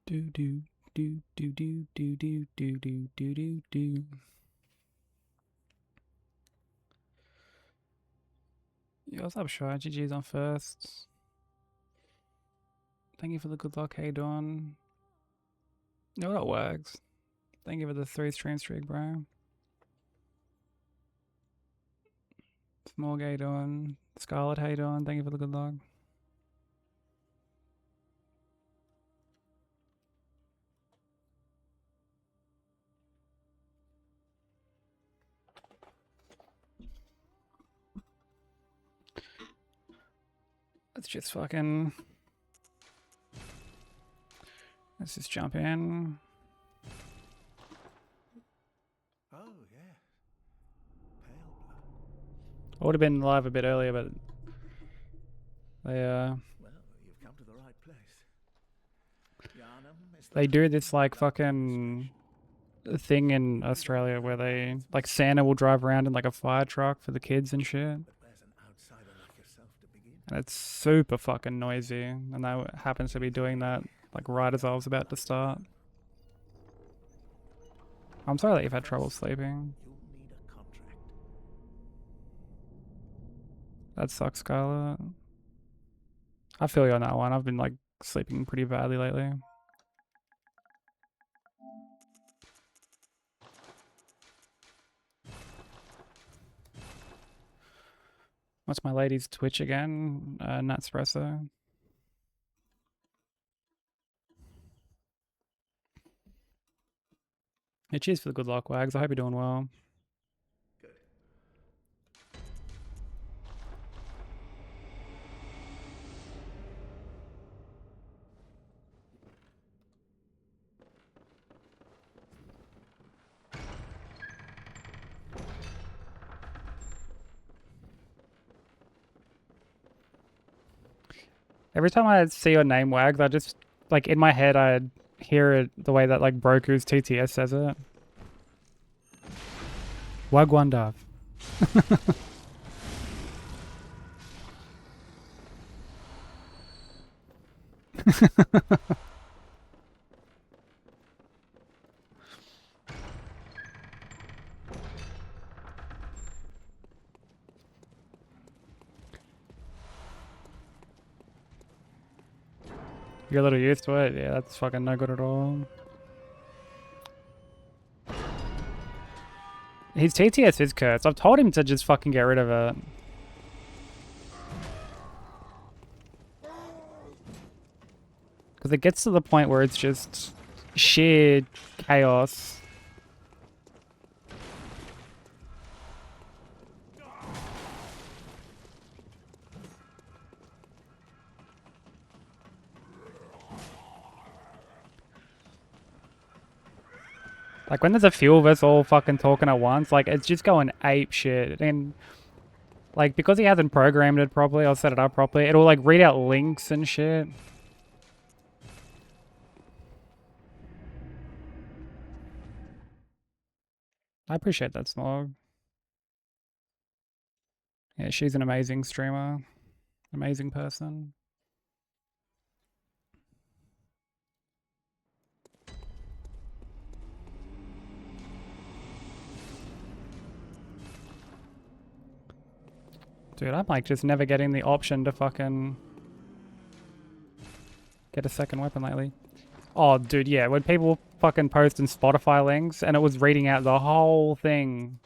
Do do do do do do do do do do do do. Yo, what's up, Shy? GG's on first. Thank you for the good luck. Hey, Dawn. No, that works. Thank you for the 3 stream streak, bro. Small gay Dawn. Scarlet, hey, Dawn. Thank you for the good luck. Let's just fucking... Let's just jump in. Oh, yeah. Pale blood. I would have been live a bit earlier, but they Well, you've come to the right place. Yarnum is the they do land this of like blood fucking thing in Australia where they like Santa will drive around in like a fire truck for the kids and shit. But where's an outsider like yourself to begin? And it's super fucking noisy, and that happens to be doing that like right as I was about to start. I'm sorry that you've had trouble sleeping. You'll need a contract. That sucks, Scarlett. I feel you on that one. I've been like sleeping pretty badly lately. What's my lady's Twitch again? Natspresso. Hey, cheers for the good luck, Wags. I hope you're doing well. Good. Every time I see your name, Wags, I just, like, in my head, I hear it the way that, like, Broku's TTS says it. Wagwandav. You're a little used to it? Yeah, that's fucking no good at all. His TTS is cursed. I've told him to just fucking get rid of it. Because it gets to the point where it's just sheer chaos. Like, when there's a few of us all fucking talking at once, like, it's just going ape shit. And, like, because he hasn't programmed it properly or set it up properly, it'll, like, read out links and shit. I appreciate that, Snog. Yeah, she's an amazing streamer. Amazing person. Dude, I'm like just never getting the option to fucking get a second weapon lately. Oh, dude, yeah, when people fucking post in Spotify links and it was reading out the whole thing.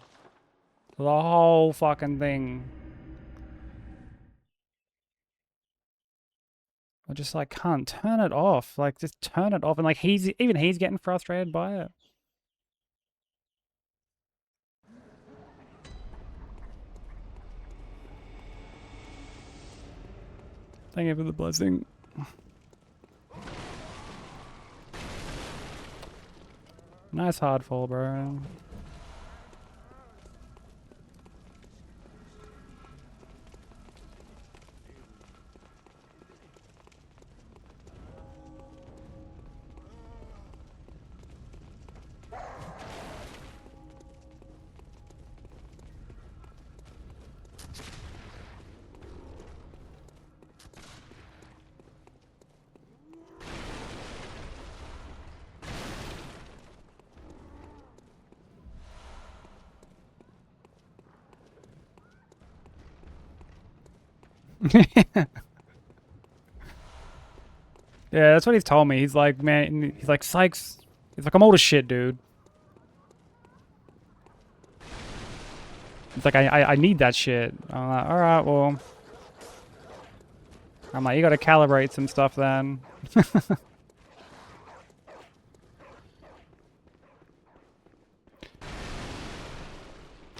The whole fucking thing. I just like can't turn it off. Like just turn it off. And like even he's getting frustrated by it. Thank you for the blessing. Nice hard fall, bro. Yeah, that's what he's told me. He's like, man, he's like, Cikesss. He's like, I'm old as shit, dude. It's like, I need that shit. I'm like, alright, well. I'm like, you gotta calibrate some stuff then.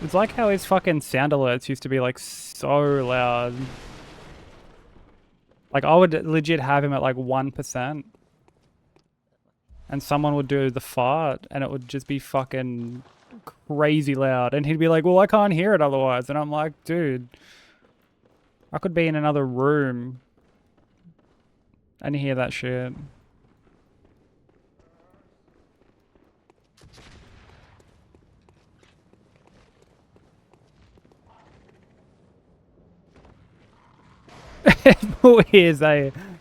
It's like how his fucking sound alerts used to be like so loud. Like I would legit have him at like 1%. And someone would do the fart and it would just be fucking crazy loud. And he'd be like, well, I can't hear it otherwise. And I'm like, dude, I could be in another room and hear that shit.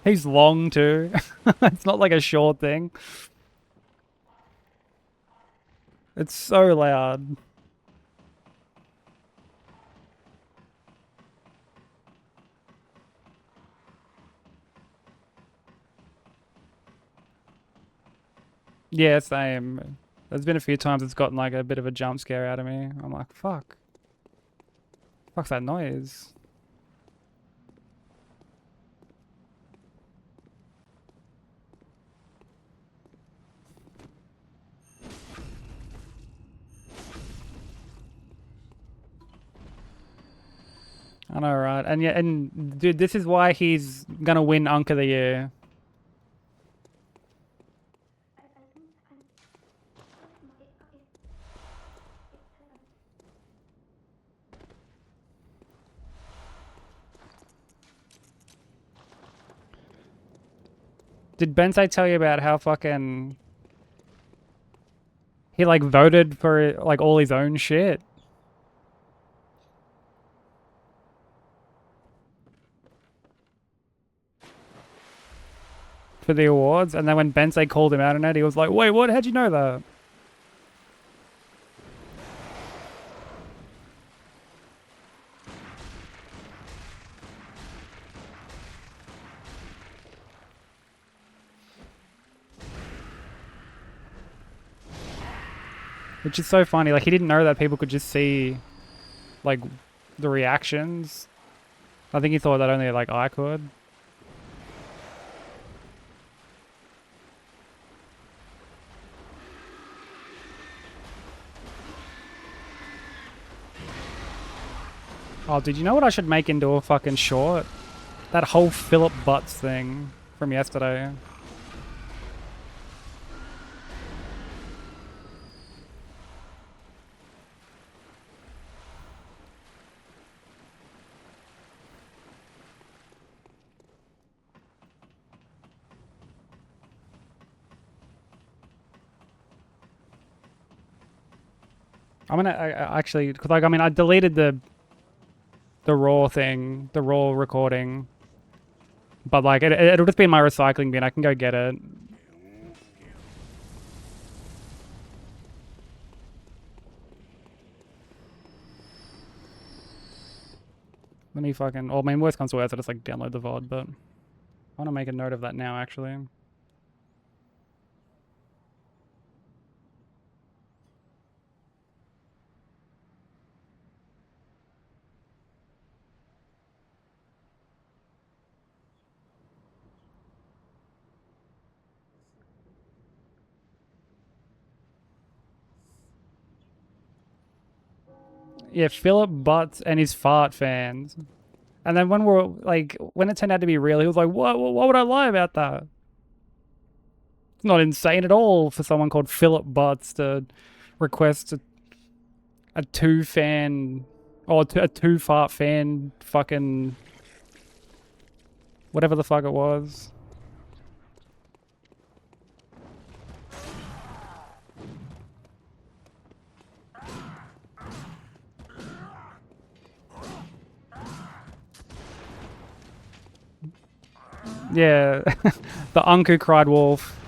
He's long too. It's not like a short thing. It's so loud. Yeah, same. There's been a few times it's gotten like a bit of a jump scare out of me. I'm like, fuck. Fuck's that noise? I know, right? And yeah, and dude, this is why he's gonna win Unk of the Year. Did Bensai tell you about how fucking he like voted for like all his own shit? For the awards, and then when Bensai called him out on it, he was like, wait, what? How'd you know that? Which is so funny. Like, he didn't know that people could just see, like, the reactions. I think he thought that only, like, I could. Oh, did you know what I should make into a fucking short? That whole Philip Butts thing from yesterday. I'm gonna actually, cause like, I mean, I deleted the raw thing, the raw recording, but like, it'll just be in my recycling bin. I can go get it. Let me fucking, well, I mean, worst comes to worst, I just like download the VOD, but I want to make a note of that now, actually. Yeah, Philip Butts and his fart fans. And then when we're like, when it turned out to be real, he was like, what would I lie about that? It's not insane at all for someone called Philip Butts to request a two fan, or a two fart fan fucking, whatever the fuck it was. Yeah, the Uncle cried wolf.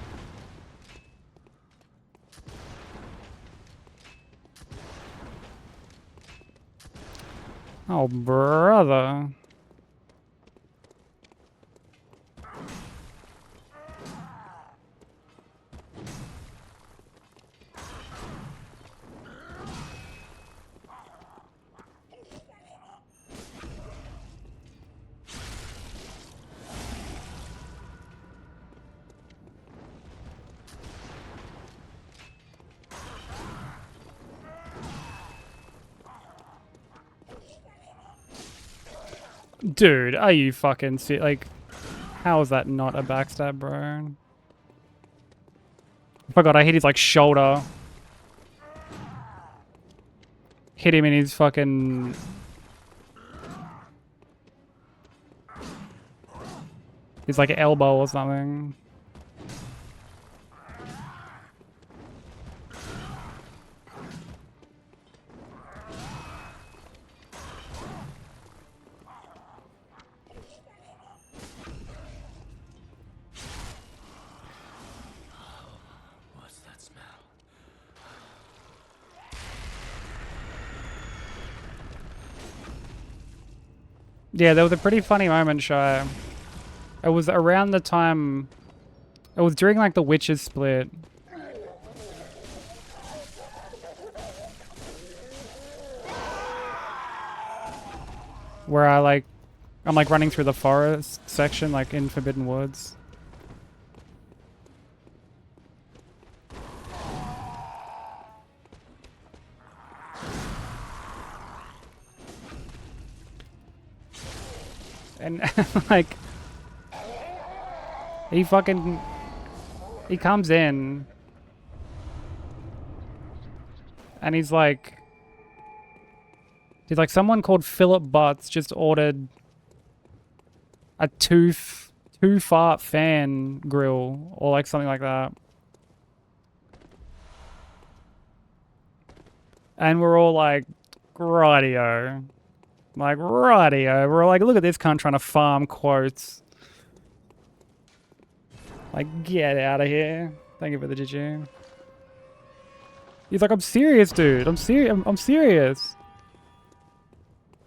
Oh, brother. Dude, are you fucking like, how is that not a backstab, bro? I forgot I hit his like shoulder. Hit him in his fucking... his like elbow or something. What's that smell? Yeah, there was a pretty funny moment, Shy. It was around the time... It was during like the Witches split. Where I'm like running through the forest section, like in Forbidden Woods. And like, he comes in and he's like, someone called Philip Butts just ordered a two fart fan grill or like something like that. And we're all like, rightio. Like, rightio. We're like, look at this cunt trying to farm quotes. Like, get out of here. Thank you for the GG. He's like, I'm serious, dude. I'm serious.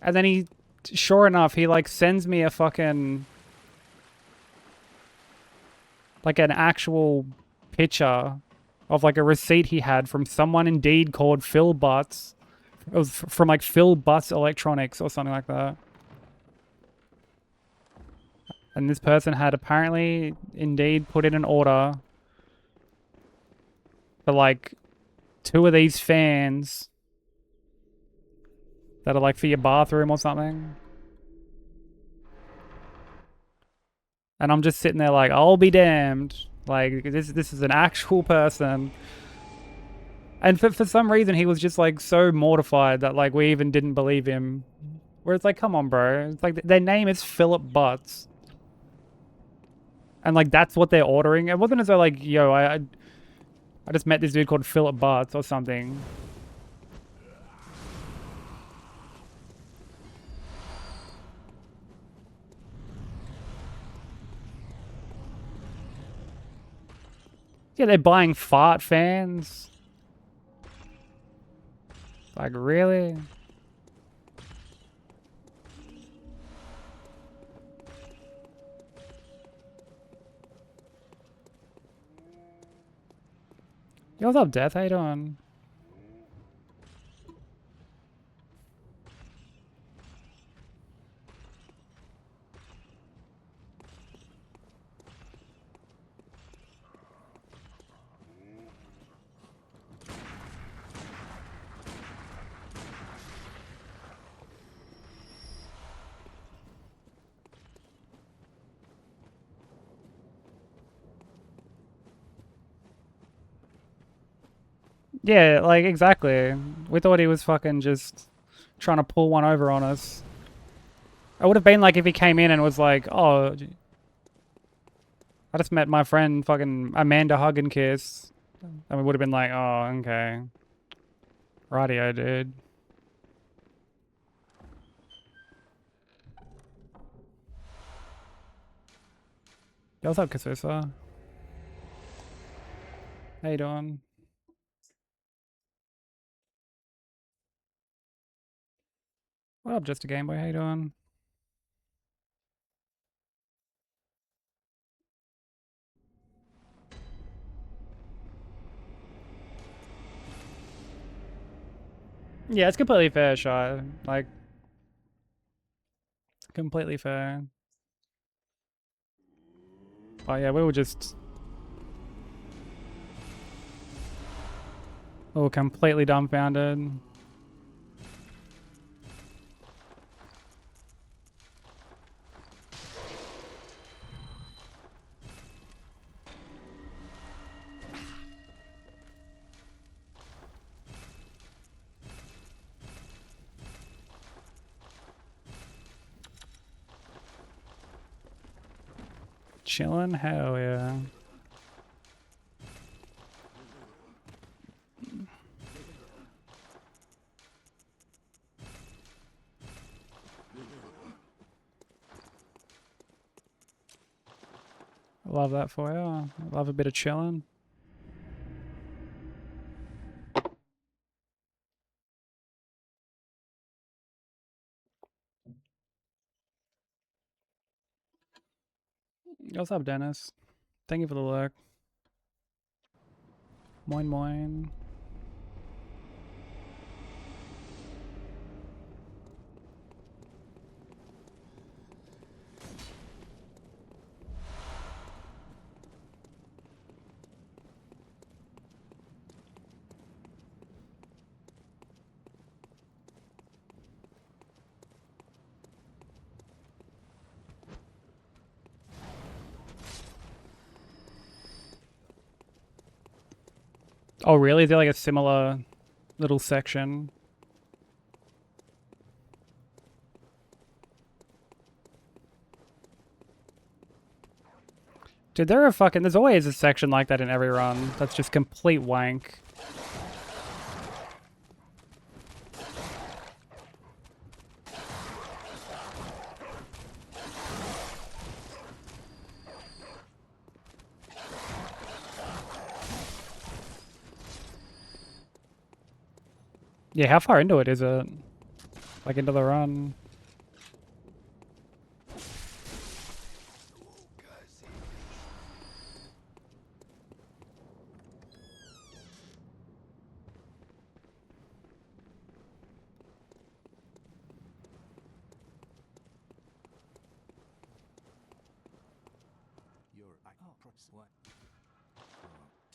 And then he, sure enough, he like sends me a fucking... like an actual picture of like a receipt he had from someone indeed called Phil Butts. It was from like Phil Butts Electronics or something like that. And this person had apparently indeed put in an order for like 2 of these fans that are like for your bathroom or something. And I'm just sitting there like, I'll be damned. Like, this is an actual person. And for some reason, he was just like so mortified that like we even didn't believe him. Where it's like, come on, bro. It's like their name is Philip Butts. And like that's what they're ordering. It wasn't as though like, yo, I just met this dude called Philip Butts or something. Yeah, they're buying fart fans. Like, really? Yo, what's up, Death? How you doing? Yeah, like, exactly. We thought he was fucking just trying to pull one over on us. It would have been like if he came in and was like, oh, I just met my friend fucking Amanda Hug and Kiss. And we would have been like, oh, okay. Rightio, dude. Yo, what's up, Kasusa? How you doing? What up, Just a Game Boy? How you doing? Yeah, it's completely fair, Shy. Like, completely fair. Oh yeah, we were just... we were completely dumbfounded. chilling? Hell yeah. Love that for you. Love a bit of chilling. What's up, Dennis? Thank you for the lurk. Moin moin. Oh, really? Is there like a similar little section? Dude, there's always a section like that in every run that's just complete wank. Yeah, how far into it is it? Like into the run? What?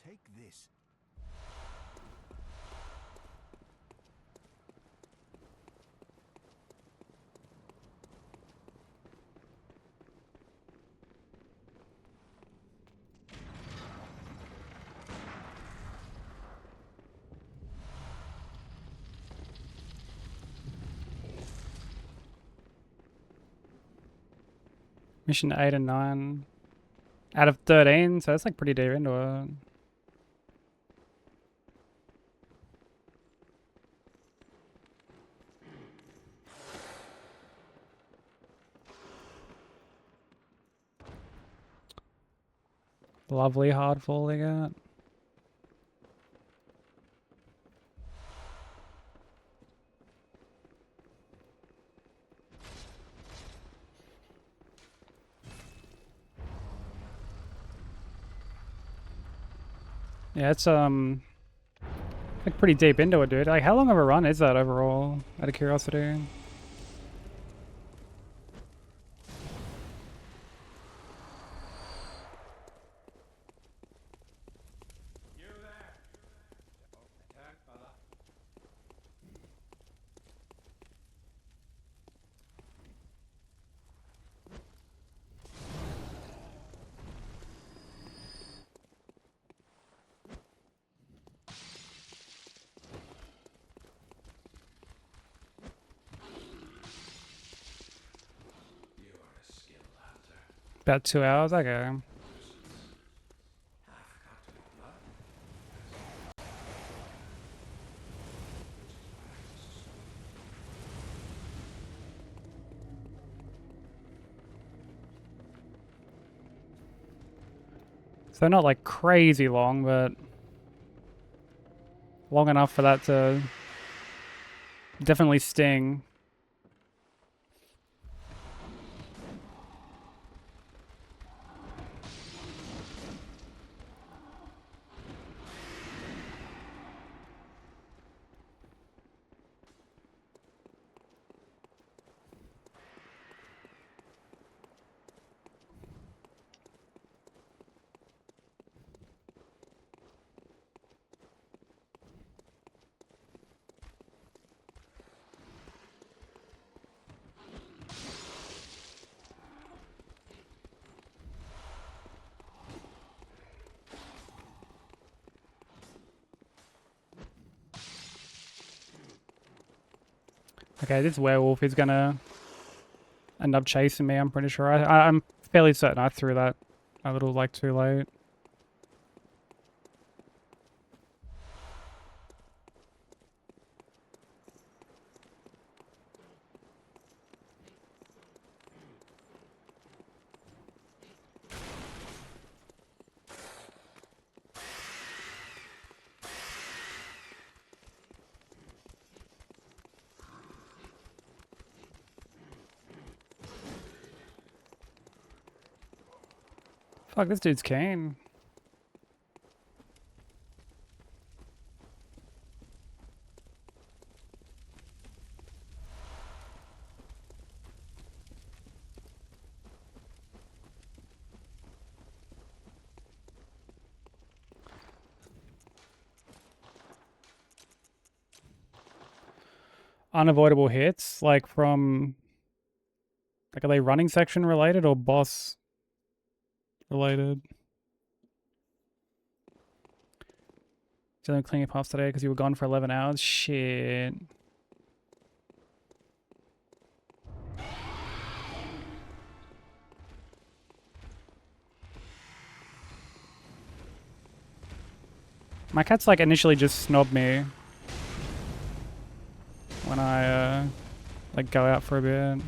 Take this. Mission 8 and 9 out of 13, so that's like pretty deep into it. Lovely hard fall they got. Yeah, it's like pretty deep into it, dude. Like, how long of a run is that overall? Out of curiosity. About 2 hours. Okay. So not like crazy long, but long enough for that to definitely sting. Okay, this werewolf is gonna end up chasing me, I'm pretty sure. I'm fairly certain I threw that A little like too late. Fuck, this dude's keen. Unavoidable hits, like from... Like, are they running section related or boss related? Didn't clean your puffs today because you were gone for 11 hours? Shit. My cat's like initially just snobbed me when I like go out for a bit.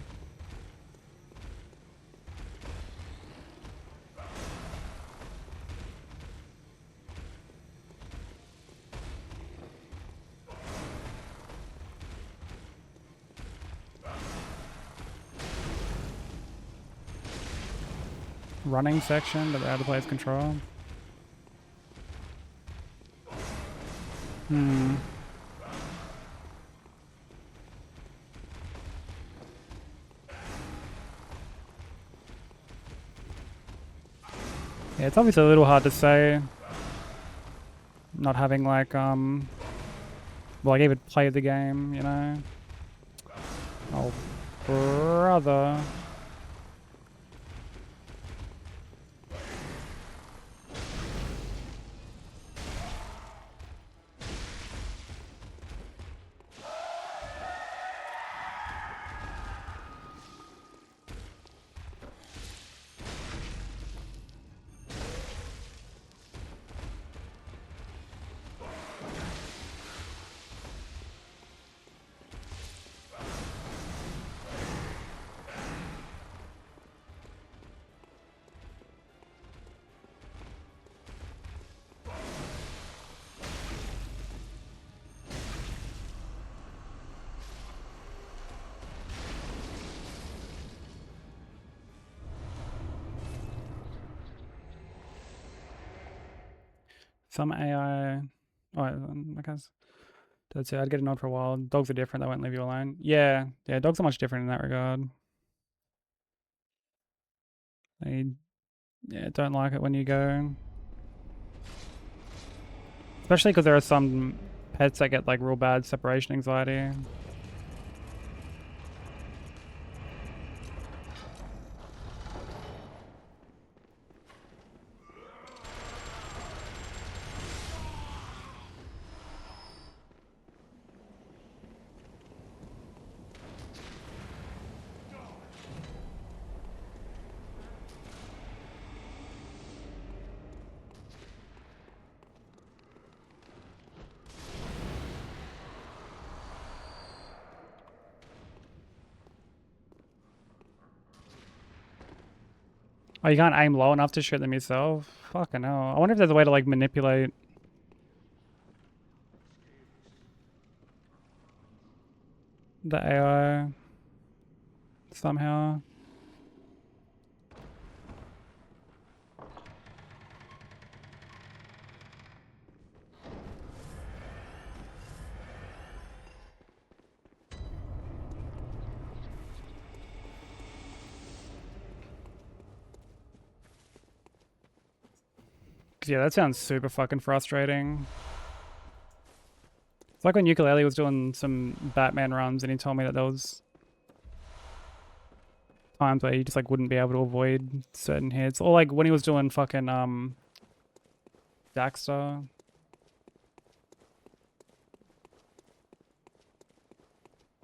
Running section, but out of player's control. Hmm. Yeah, it's obviously a little hard to say. Not having like well, like even played the game, you know. Oh, brother. Some AI. Oh, I guess that's it. I'd get a nod for a while. Dogs are different. They won't leave you alone. Yeah, yeah. Dogs are much different in that regard. They, yeah, don't like it when you go. Especially because there are some pets that get like real bad separation anxiety. Oh, you can't aim low enough to shoot them yourself? Fucking hell. I wonder if there's a way to like manipulate the AI somehow. Yeah, that sounds super fucking frustrating. It's like when Ukulele was doing some Batman runs and he told me that there was times where he just like wouldn't be able to avoid certain hits. Or like when he was doing fucking Daxter.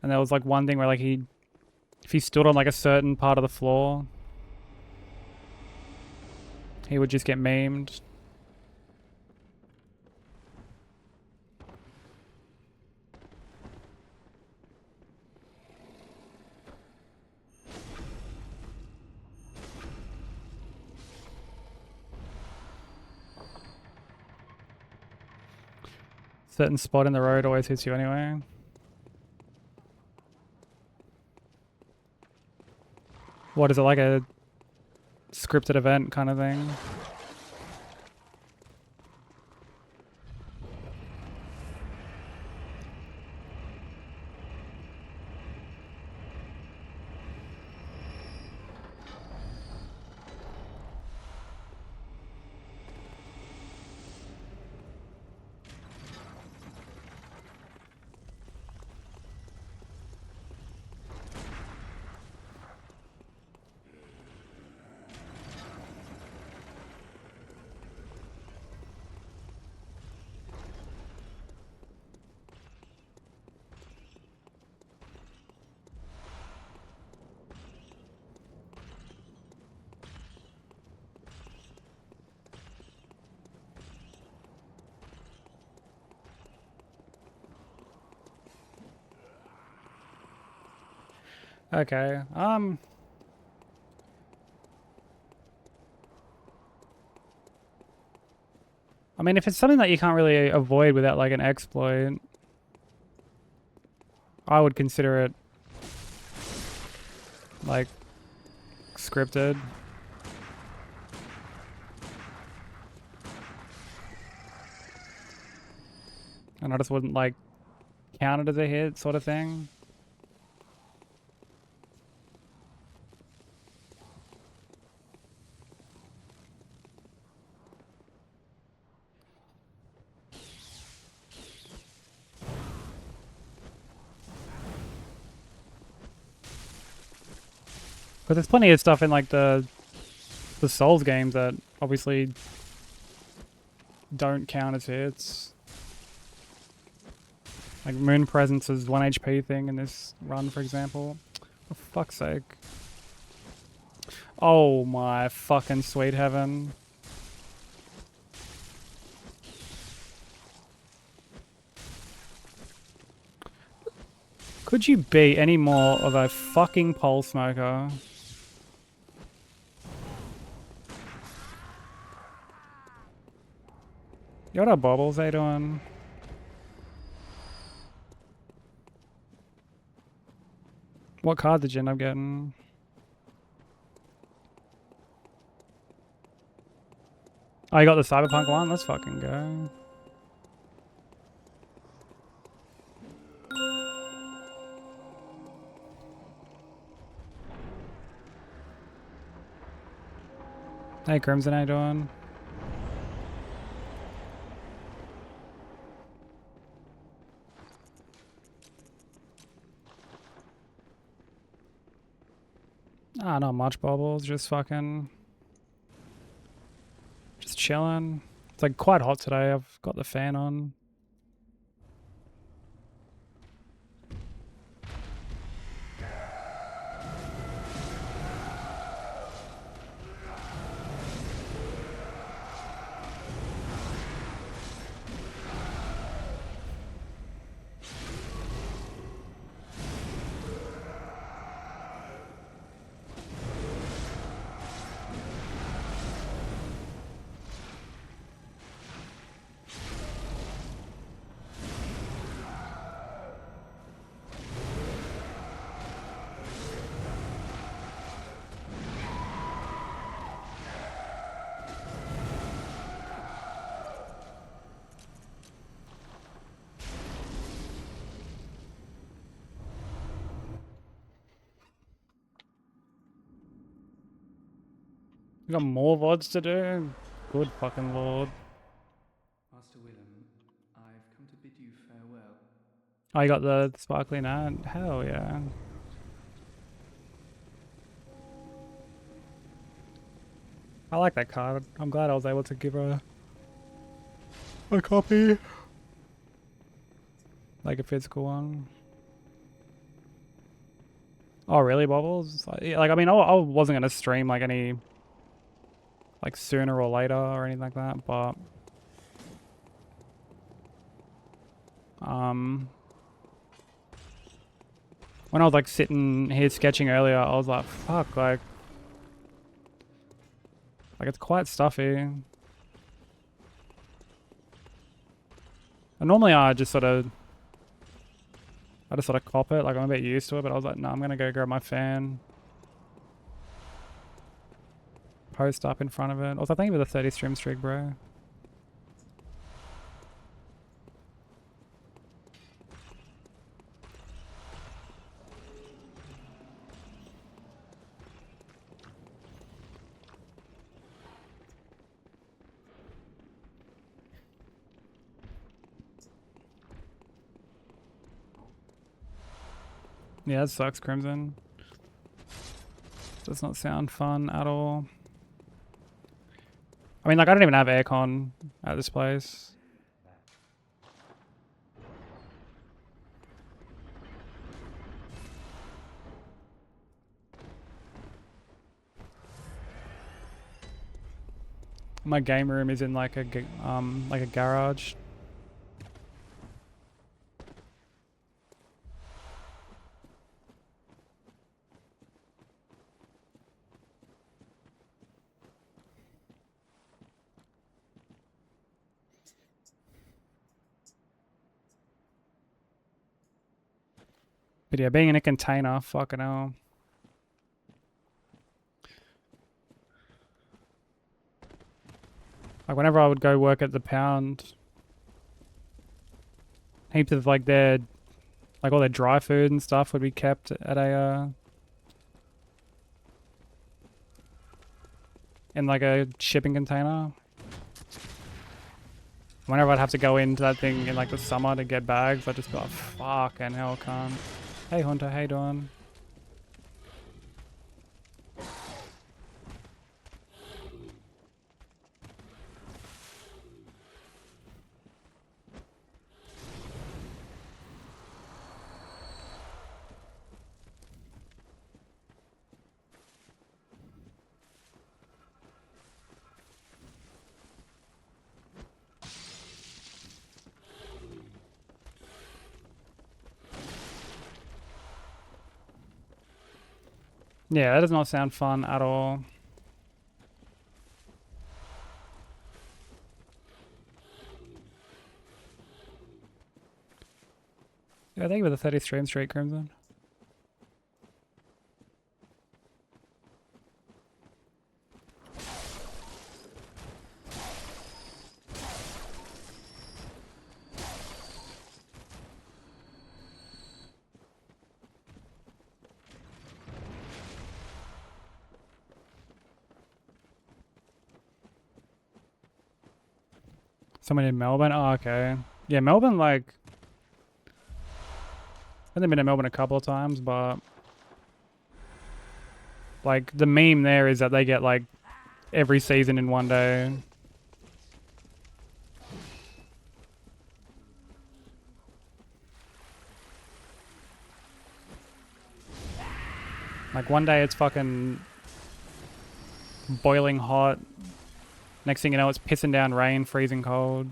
And there was like one thing where like if he stood on like a certain part of the floor, He would just get memed. Certain spot in the road always hits you anyway. What is it, like a scripted event kind of thing? Okay. I mean, if it's something that you can't really avoid without like an exploit, I would consider it like scripted. And I just wouldn't like count it as a hit sort of thing. But there's plenty of stuff in like the Souls games that obviously don't count as hits. Like Moon Presence's 1 HP thing in this run, for example. For fuck's sake. Oh my fucking sweet heaven. Could you be any more of a fucking pole smoker? What are bobbles they doing? What card did you end up getting? Oh, you got the Cyberpunk one? Let's fucking go. Hey Crimson, how you doing? Ah, not much bubbles, just fucking... just chilling. It's like quite hot today, I've got the fan on. We got more VODs to do? Good fucking lord. Master Willem, I've come to bid you farewell. Oh, you got the sparkly night? Hell yeah. I like that card. I'm glad I was able to give her a copy. Like a physical one. Oh really, Bobbles? Like I mean, I wasn't gonna stream like any like sooner or later or anything like that, but when I was like sitting here sketching earlier, I was like, fuck, like it's quite stuffy. And normally I just sort of cop it, like I'm a bit used to it, but I was like, no, I'm gonna go grab my fan. Post up in front of it. Also, thank you for the 30 stream streak, bro. Yeah, that sucks, Crimson. Does not sound fun at all. I mean, like, I don't even have aircon at this place. My game room is in like a garage. But yeah, being in a container, fucking hell. Like whenever I would go work at the pound, heaps of like all their dry food and stuff would be kept at a in like a shipping container. Whenever I'd have to go into that thing in like the summer to get bags, I'd just be like, fucking hell, can't. Hey Hunter, how you doing? Yeah, that does not sound fun at all. Yeah, thank you for the 30 stream straight, Crimson. Someone in Melbourne? Oh, okay. Yeah, Melbourne, like... I've only been to Melbourne a couple of times, but... Like, the meme there is that they get, like, every season in one day. Like, one day it's fucking... boiling hot. Next thing you know, it's pissing down rain, freezing cold.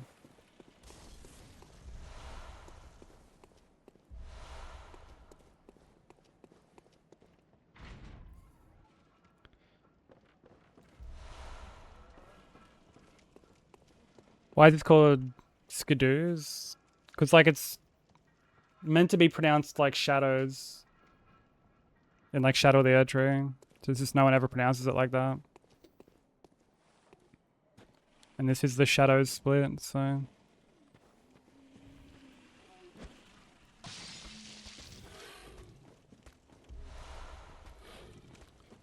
Why is this called Skidoos? Because, like, it's meant to be pronounced like shadows. In, like, Shadow of the Erd Tree. So it's just no one ever pronounces it like that. And this is the shadows split, so...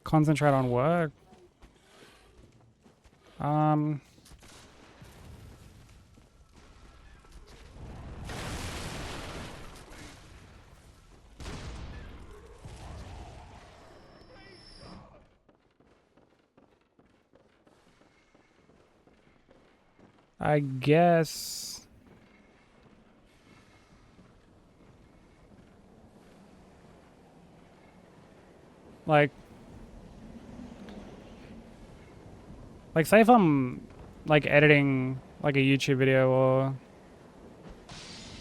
Concentrate on work? I guess... Like... Like, say if I'm like editing like a YouTube video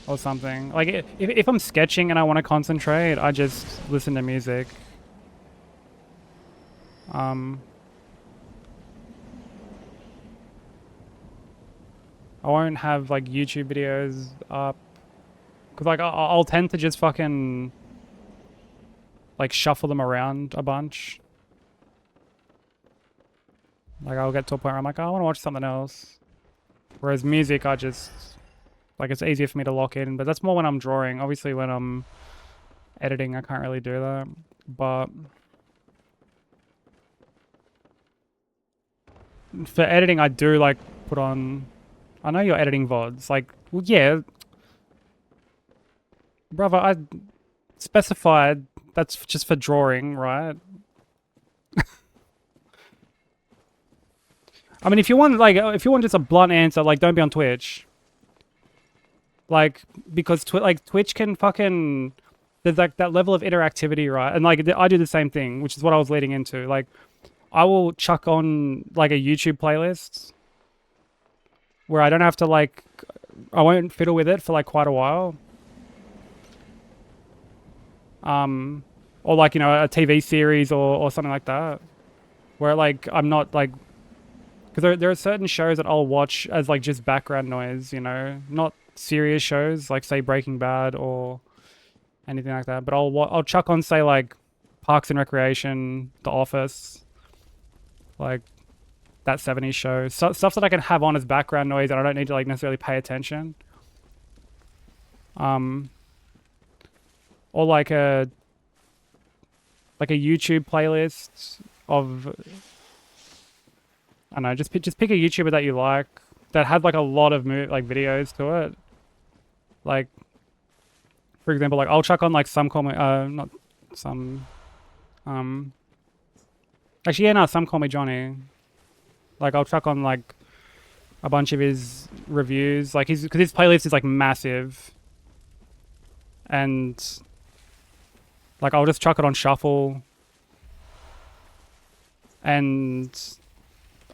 or something. Like, if I'm sketching and I want to concentrate, I just listen to music. I won't have like YouTube videos up because like I'll tend to just fucking like shuffle them around a bunch. Like I'll get to a point where I'm like, oh, I want to watch something else. Whereas music, I just like it's easier for me to lock in. But that's more when I'm drawing. Obviously, when I'm editing, I can't really do that. But for editing, I do like put on. I know you're editing VODs. Like, well, yeah, brother, I specified that's just for drawing, right? I mean, if you want just a blunt answer, like, don't be on Twitch. Like, because Twitch can fucking, there's like that level of interactivity, right? And like, I do the same thing, which is what I was leading into. Like, I will chuck on like a YouTube playlist where I don't have to like, I won't fiddle with it for like quite a while. Or like, you know, a TV series or something like that, where like I'm not like, because there are certain shows that I'll watch as like just background noise, you know, not serious shows like say Breaking Bad or anything like that. But I'll chuck on say like Parks and Recreation, The Office, like that 70s show, stuff that I can have on as background noise and I don't need to like necessarily pay attention. Or like a YouTube playlist of, I don't know, just pick a YouTuber that you like that had like a lot of like videos to it. Like, for example, like I'll chuck on like some Call Me, not some, actually yeah, no, Some Call Me Johnny. Like I'll chuck on like a bunch of his reviews, like because his playlist is like massive, and like I'll just chuck it on shuffle, and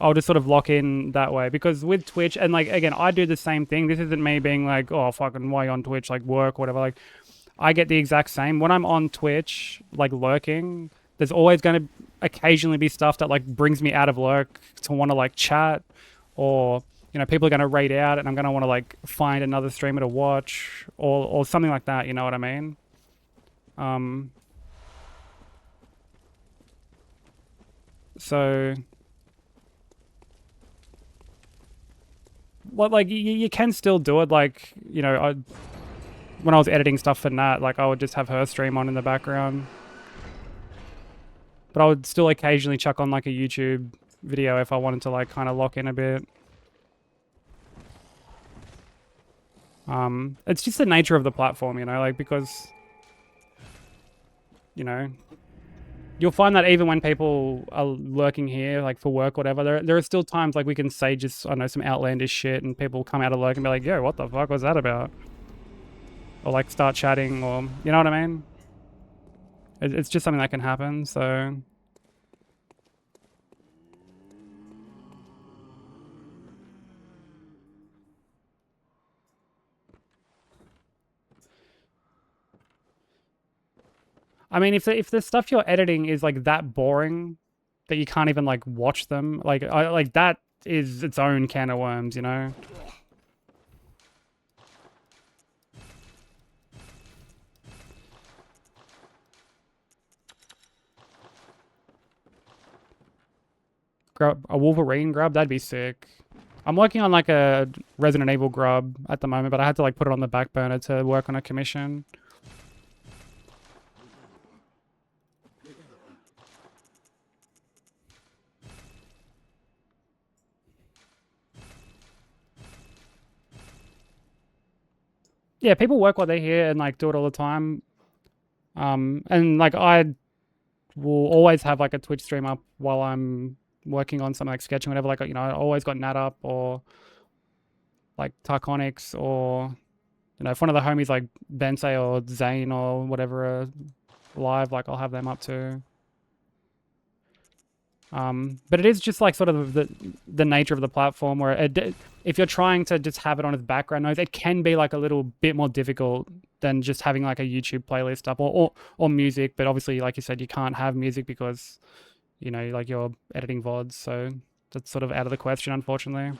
I'll just sort of lock in that way. Because with Twitch, and like again, I do the same thing. This isn't me being like, oh fucking why are you on Twitch, like work, whatever. Like I get the exact same. When I'm on Twitch, like lurking, there's always going to occasionally be stuff that like brings me out of lurk to want to like chat, or you know, people are going to raid out and I'm going to want to like find another streamer to watch or something like that, you know what I mean? So well, like you can still do it, like, you know, when I was editing stuff for Nat, like I would just have her stream on in the background. But I would still occasionally chuck on like a YouTube video if I wanted to like kind of lock in a bit. It's just the nature of the platform, you know, like because, you know, you'll find that even when people are lurking here, like for work, whatever, there are still times like we can say just, I don't know, some outlandish shit and people come out of lurk and be like, yo, what the fuck was that about? Or like start chatting, or, you know what I mean? It's just something that can happen, so. I mean, if the stuff you're editing is like that boring that you can't even like watch them, like like that is its own can of worms, you know? Grab a Wolverine grub, that'd be sick. I'm working on like a Resident Evil grub at the moment, but I had to like put it on the back burner to work on a commission. Yeah, people work while they're here and like do it all the time. And like I will always have like a Twitch stream up while I'm working on something like sketching, whatever. Like, you know, I always got Nat up, or like Tarconics, or, you know, if one of the homies like Bensei or Zane or whatever are live, like I'll have them up too. But it is just like sort of the nature of the platform where if you're trying to just have it on as background noise, it can be like a little bit more difficult than just having like a YouTube playlist up or music. But obviously, like you said, you can't have music because, you know, like you're editing VODs, so that's sort of out of the question, unfortunately.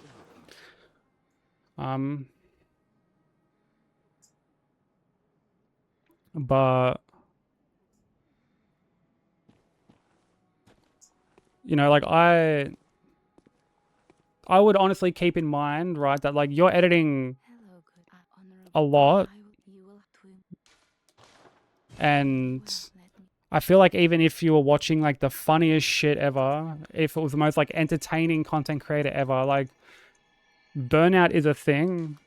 But you know, like I would honestly keep in mind, right, that like you're editing a lot, and I feel like even if you were watching like the funniest shit ever, if it was the most like entertaining content creator ever, like burnout is a thing,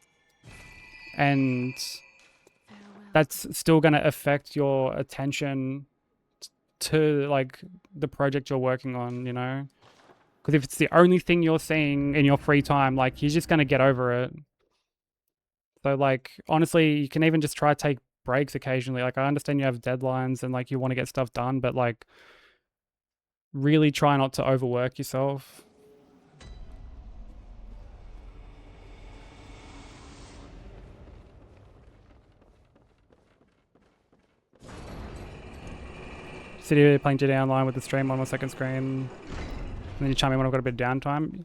and that's still going to affect your attention to like the project you're working on, you know? Because if it's the only thing you're seeing in your free time, like you're just going to get over it. So like honestly, you can even just try to take breaks occasionally. Like I understand you have deadlines and like you want to get stuff done, but like really try not to overwork yourself. Sit here playing GTA Online with the stream on my second screen, and then you chime in when I've got a bit of downtime.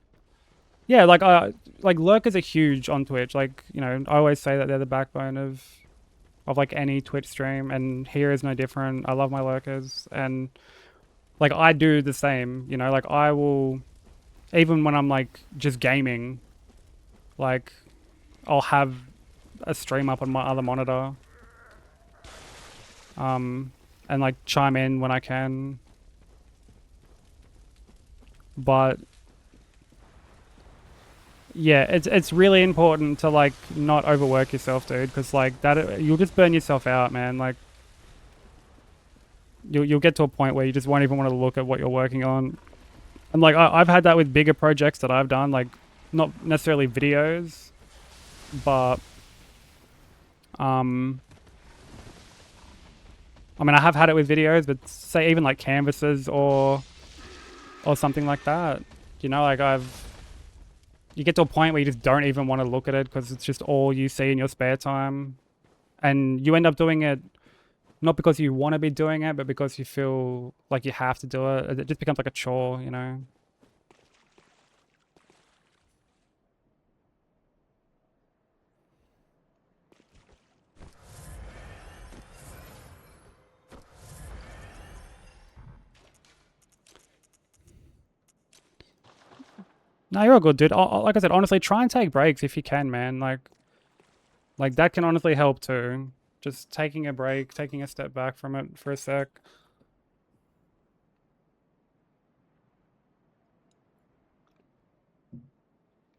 Yeah, like lurkers are huge on Twitch. Like, you know, I always say that they're the backbone of like any Twitch stream, and here is no different. I love my lurkers, and like I do the same, you know, like I will, even when I'm like just gaming, like I'll have a stream up on my other monitor, and like chime in when I can. But yeah, it's really important to like not overwork yourself, dude, because like that you'll just burn yourself out, man. Like you'll get to a point where you just won't even want to look at what you're working on. And like I've had that with bigger projects that I've done, like not necessarily videos, but I mean I have had it with videos, but say even like canvases or something like that. You know, like you get to a point where you just don't even want to look at it because it's just all you see in your spare time, and you end up doing it not because you want to be doing it, but because you feel like you have to do it. It just becomes like a chore, you know? No, you're all good, dude. Like I said, honestly, try and take breaks if you can, man. Like that can honestly help too. Just taking a break, taking a step back from it for a sec.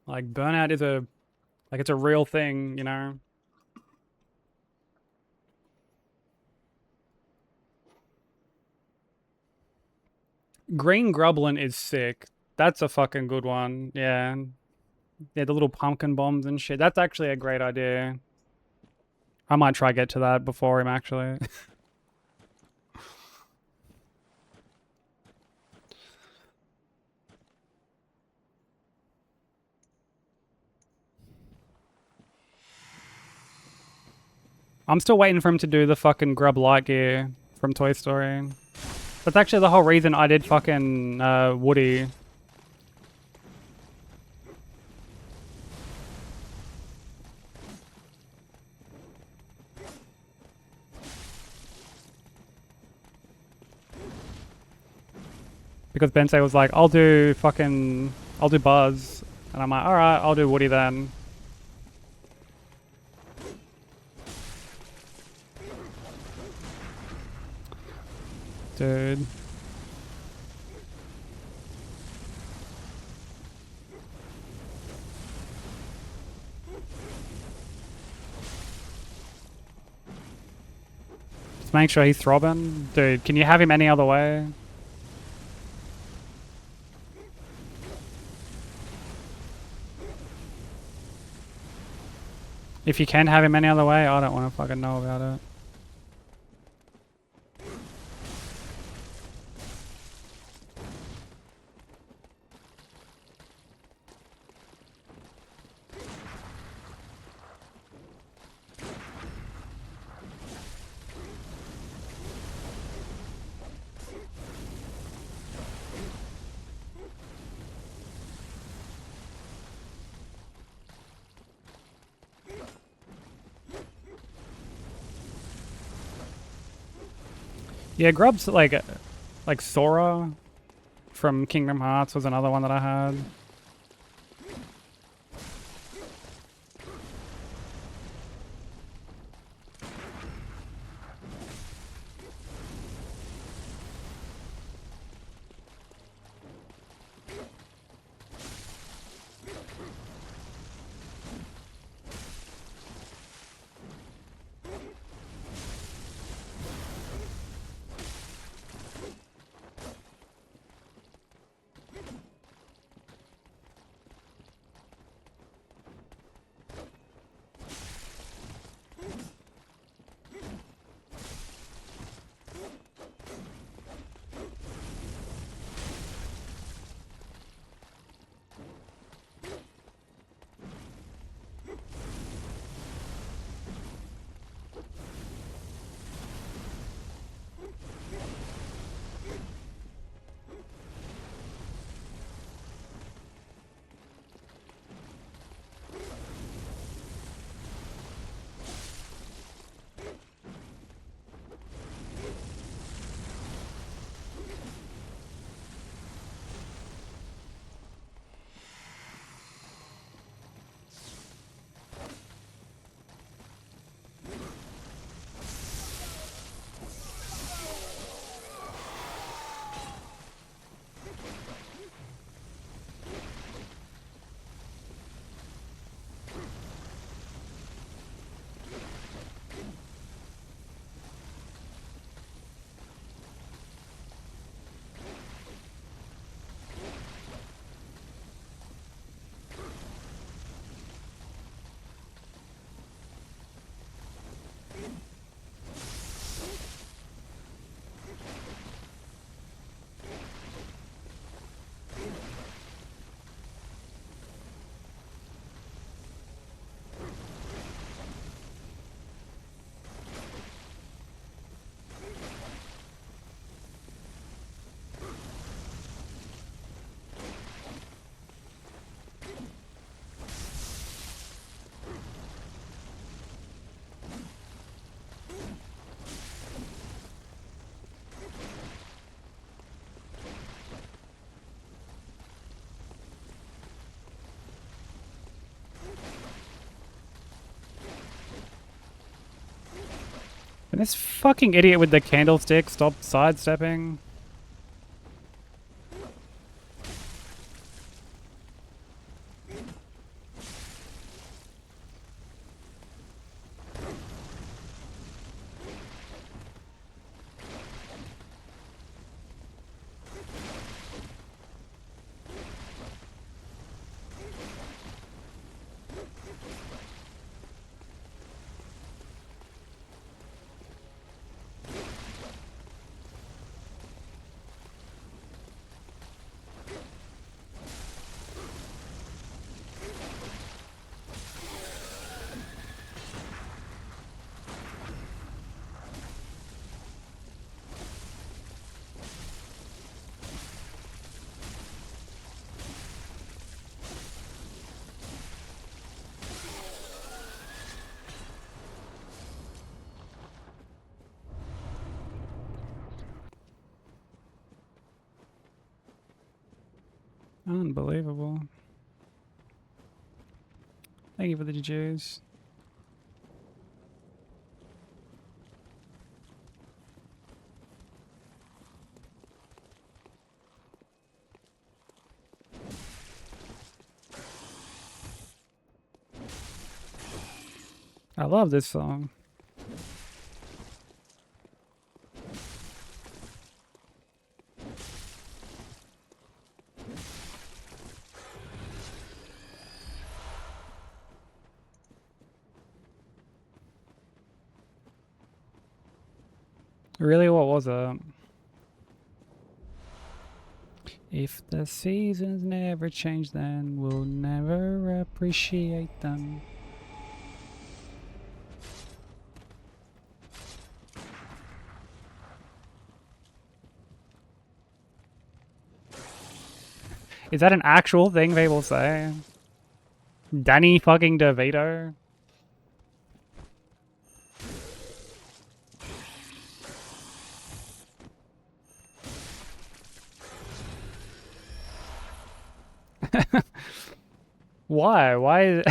Like burnout is it's a real thing, you know? Green Grublin is sick. That's a fucking good one. Yeah. Yeah, the little pumpkin bombs and shit. That's actually a great idea. I might try get to that before him, actually. I'm still waiting for him to do the fucking Grub Light gear from Toy Story. That's actually the whole reason I did fucking Woody. Because Bensei was like, I'll do Buzz. And I'm like, alright, I'll do Woody then. Dude. Just make sure he's throbbing. Dude, can you have him any other way? If you can have him any other way, I don't want to fucking know about it. Yeah, Grub's like Sora from Kingdom Hearts was another one that I had. And this fucking idiot with the candlestick stopped sidestepping. Unbelievable. Thank you for the GGs. I love this song. Really, what was it? If the seasons never change, then we'll never appreciate them. Is that an actual thing people say? Danny fucking DeVito? Why? Why?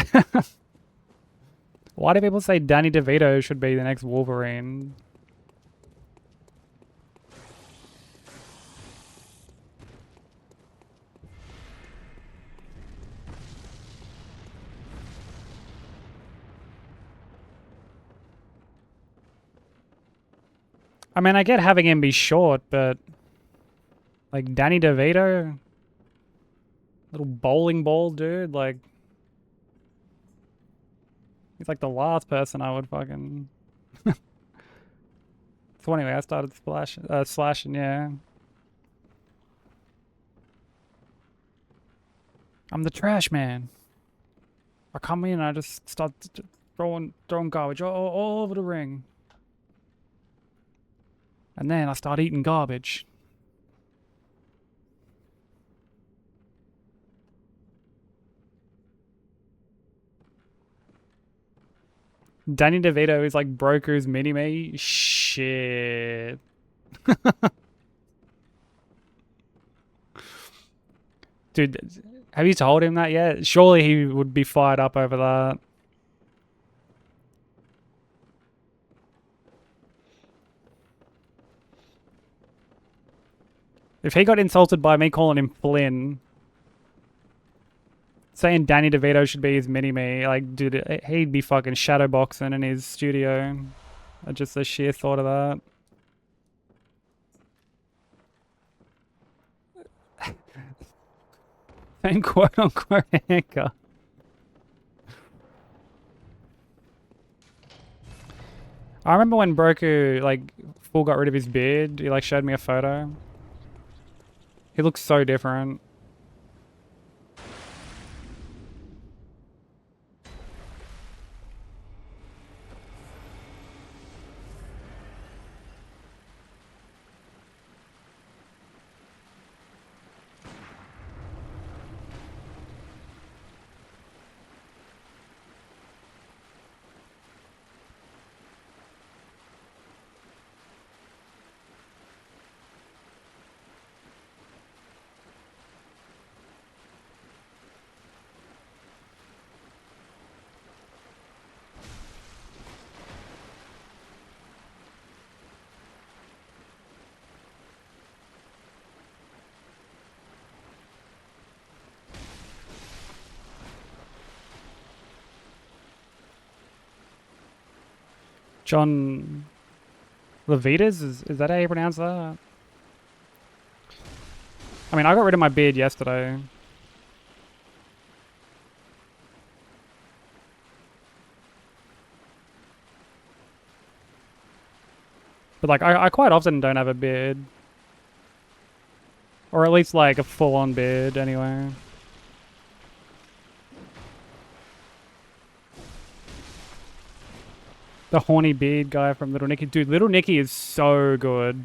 Why do people say Danny DeVito should be the next Wolverine? I mean, I get having him be short, but like Danny DeVito, little bowling ball dude, like he's like the last person I would fucking. So anyway, I started slashing. Yeah, I'm the trash man. I come in and I just start throwing garbage all over the ring, and then I start eating garbage. Danny DeVito is like Broku's mini-me? Shit. Dude, have you told him that yet? Surely he would be fired up over that. If he got insulted by me calling him Flynn, saying Danny DeVito should be his mini-me, like, dude, he'd be fucking shadowboxing in his studio. Just the sheer thought of that. And quote unquote anchor. I remember when Broku, like, full got rid of his beard, he, like, showed me a photo. He looks so different. John Levitas? Is that how you pronounce that? I mean, I got rid of my beard yesterday. But like, I quite often don't have a beard. Or at least like a full-on beard, anyway. The horny beard guy from Little Nicky. Dude, Little Nicky is so good.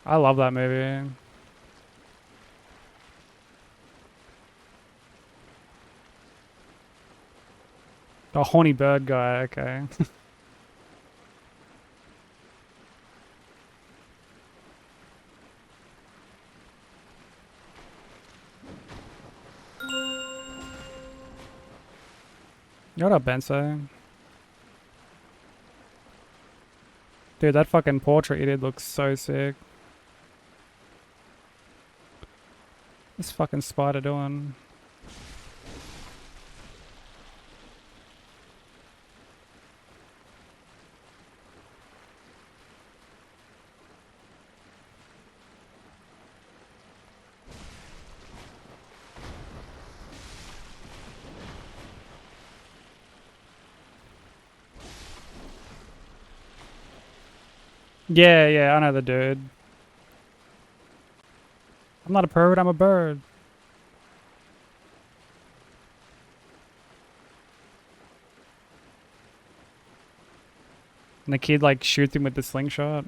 I love that movie. The horny bird guy, okay. What up, Benso? Dude, that fucking portrait you did looks so sick. This fucking spider doing? Yeah, I know the dude. I'm not a bird, I'm a bird. And the kid like shoots him with the slingshot.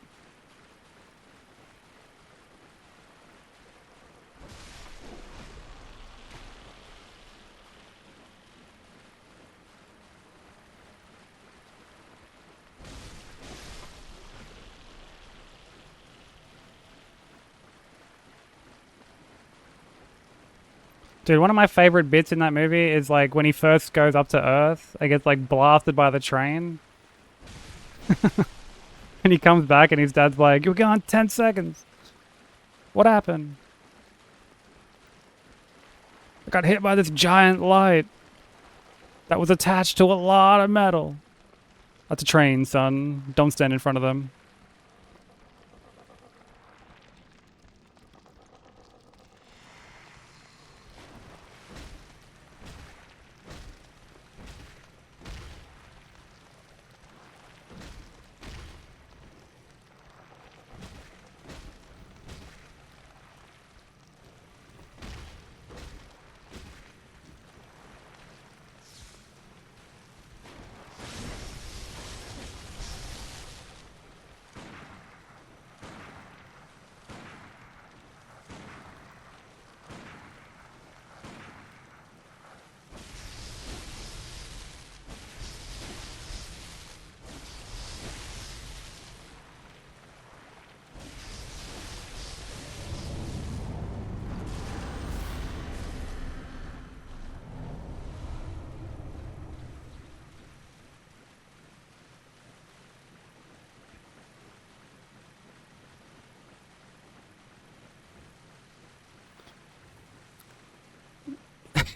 Dude, one of my favorite bits in that movie is like when he first goes up to Earth and gets like blasted by the train. And he comes back and his dad's like, "You're gone 10 seconds. What happened? I got hit by this giant light that was attached to a lot of metal." That's a train, son. Don't stand in front of them.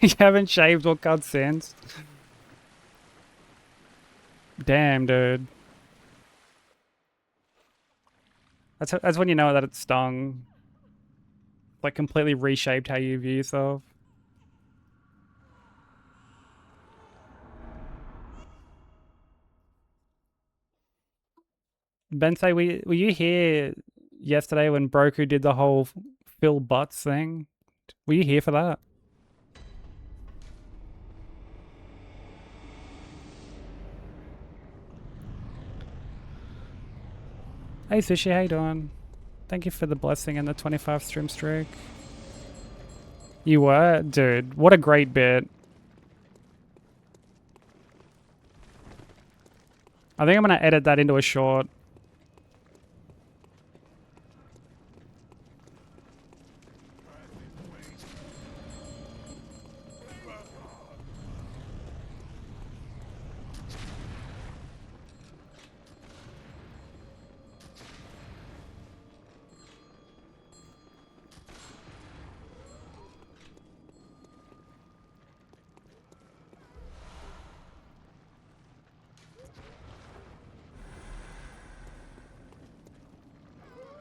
You haven't shaved or cut since? Damn, dude. That's when you know that it stung. Like completely reshaped how you view yourself. Bensei, were you here yesterday when Broku did the whole Phil Butts thing? Were you here for that? Hey Sushi, how you doing? Thank you for the blessing and the 25 stream streak. You were? Dude, what a great bit. I think I'm gonna edit that into a short.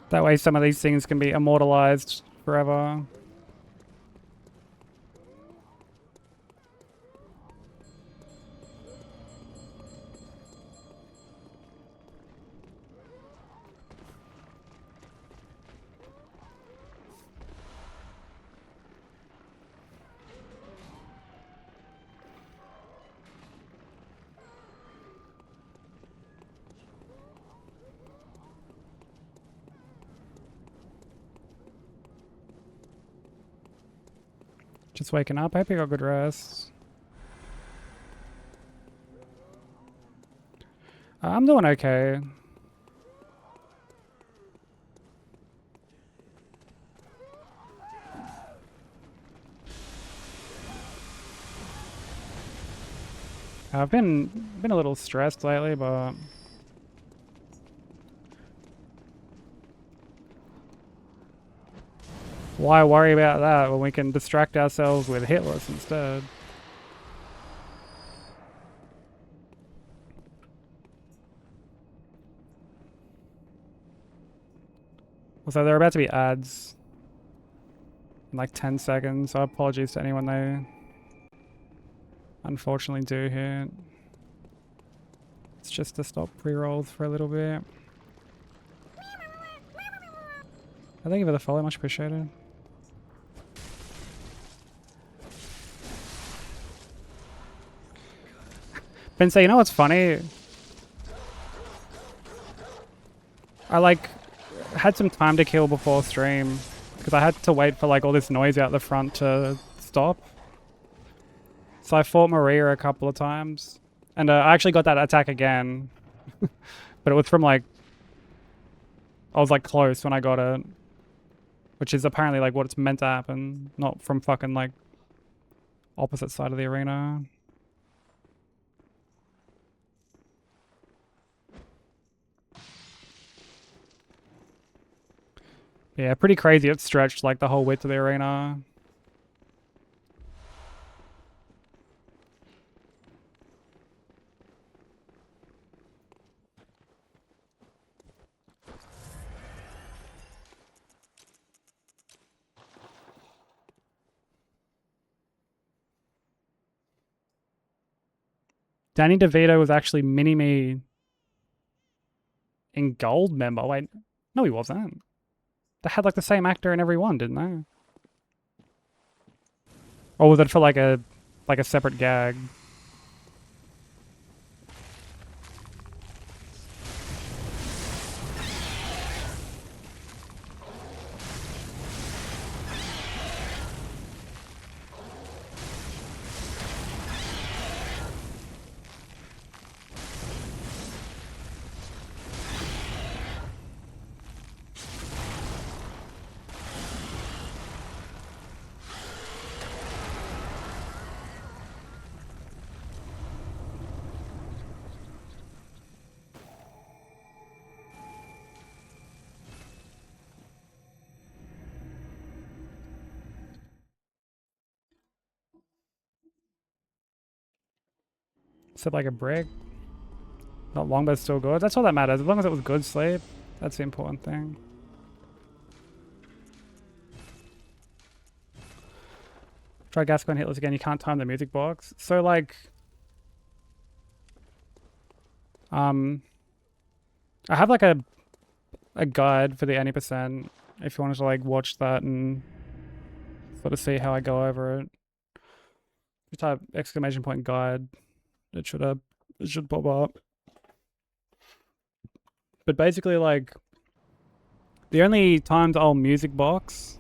That way some of these things can be immortalized forever. Just waking up. I hope you got good rest. I'm doing okay. I've been a little stressed lately, but why worry about that when we can distract ourselves with Hitless instead? Also, there are about to be ads in like 10 seconds, so apologies to anyone they unfortunately do hit. It's just to stop pre-rolls for a little bit. Thank you for the follow, much appreciated. Bensei, you know what's funny? I like had some time to kill before stream because I had to wait for like all this noise out the front to stop. So I fought Maria a couple of times, and I actually got that attack again, but it was from like I was like close when I got it, which is apparently like what it's meant to happen, not from fucking like Opposite side of the arena. Yeah, pretty crazy. It's stretched like the whole width of the arena. Danny DeVito was actually Mini-Me in Gold member. Wait, no, he wasn't. They had like the same actor in every one, didn't they? Or was it for like a separate gag? Said like a brick. Not long, but still good. That's all that matters. As long as it was good sleep, that's the important thing. Try Gascoigne Hitless again. You can't time the music box. So like, I have like a guide for the 80%. If you wanted to like watch that and sort of see how I go over it, you type !guide. It should pop up. But basically, like, the only times I'll music box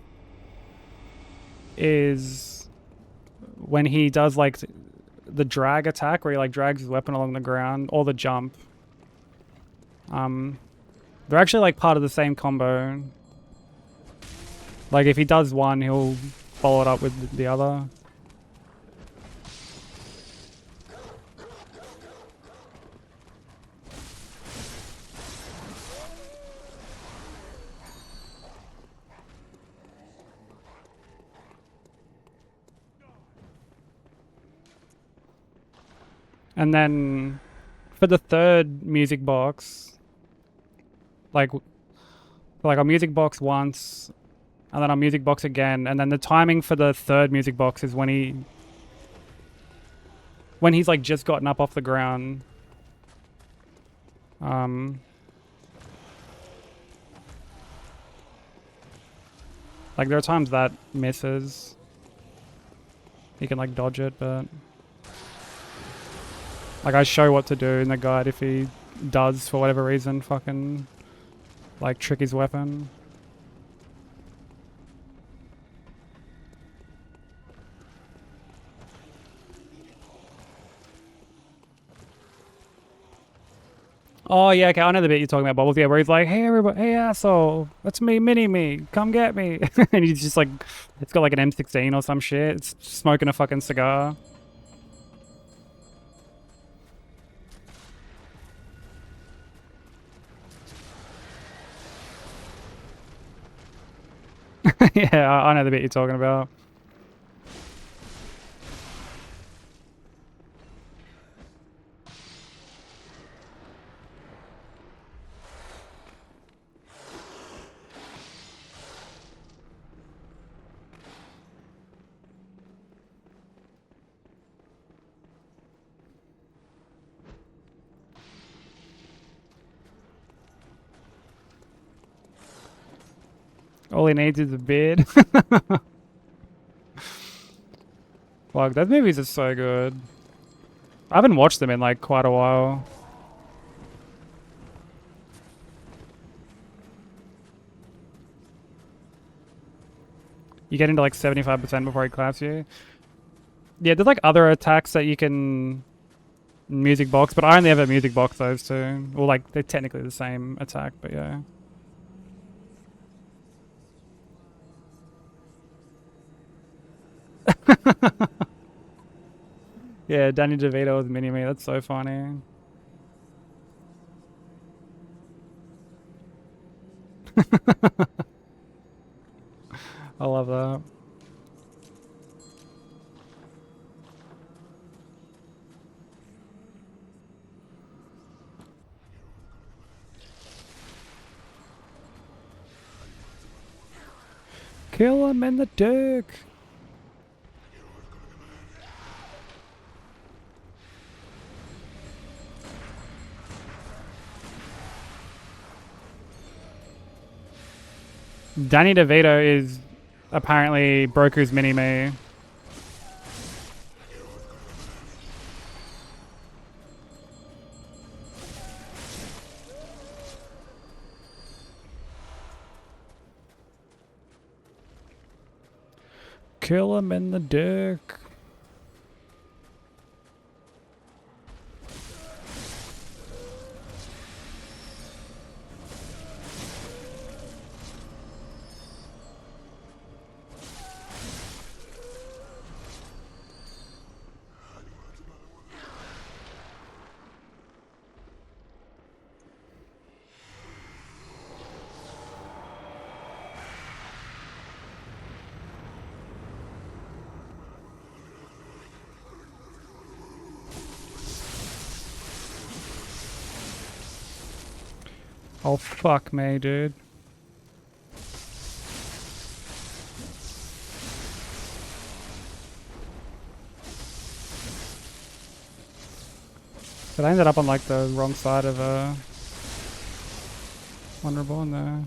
is when he does like the drag attack, where he like drags his weapon along the ground, or the jump. They're actually like part of the same combo. Like if he does one, he'll follow it up with the other. And then for the third music box, like I'll music box once, and then I'll music box again, and then the timing for the third music box is when he's like just gotten up off the ground. Like there are times that misses. He can like dodge it, but like I show what to do in the guide if he does for whatever reason fucking like trick his weapon. Oh yeah, okay, I know the bit you're talking about, Bubbles. Yeah, where he's like, "Hey everybody, hey asshole, that's me, Mini-Me, come get me," and he's just like, it's got like an M16 or some shit. It's smoking a fucking cigar. Yeah, I know the bit you're talking about. All he needs is a beard. Fuck, those movies are so good. I haven't watched them in like quite a while. You get into like 75% before he claps you. Yeah, there's like other attacks that you can music box, but I only ever music box those two. Well, like they're technically the same attack, but yeah. Yeah, Danny DeVito with Mini-Me. That's so funny. I love that. Kill him in the dick. Danny DeVito is apparently Broku's Mini-Me. Kill him in the dick. Oh, fuck me, dude. But I ended up on like the wrong side of one reborn there.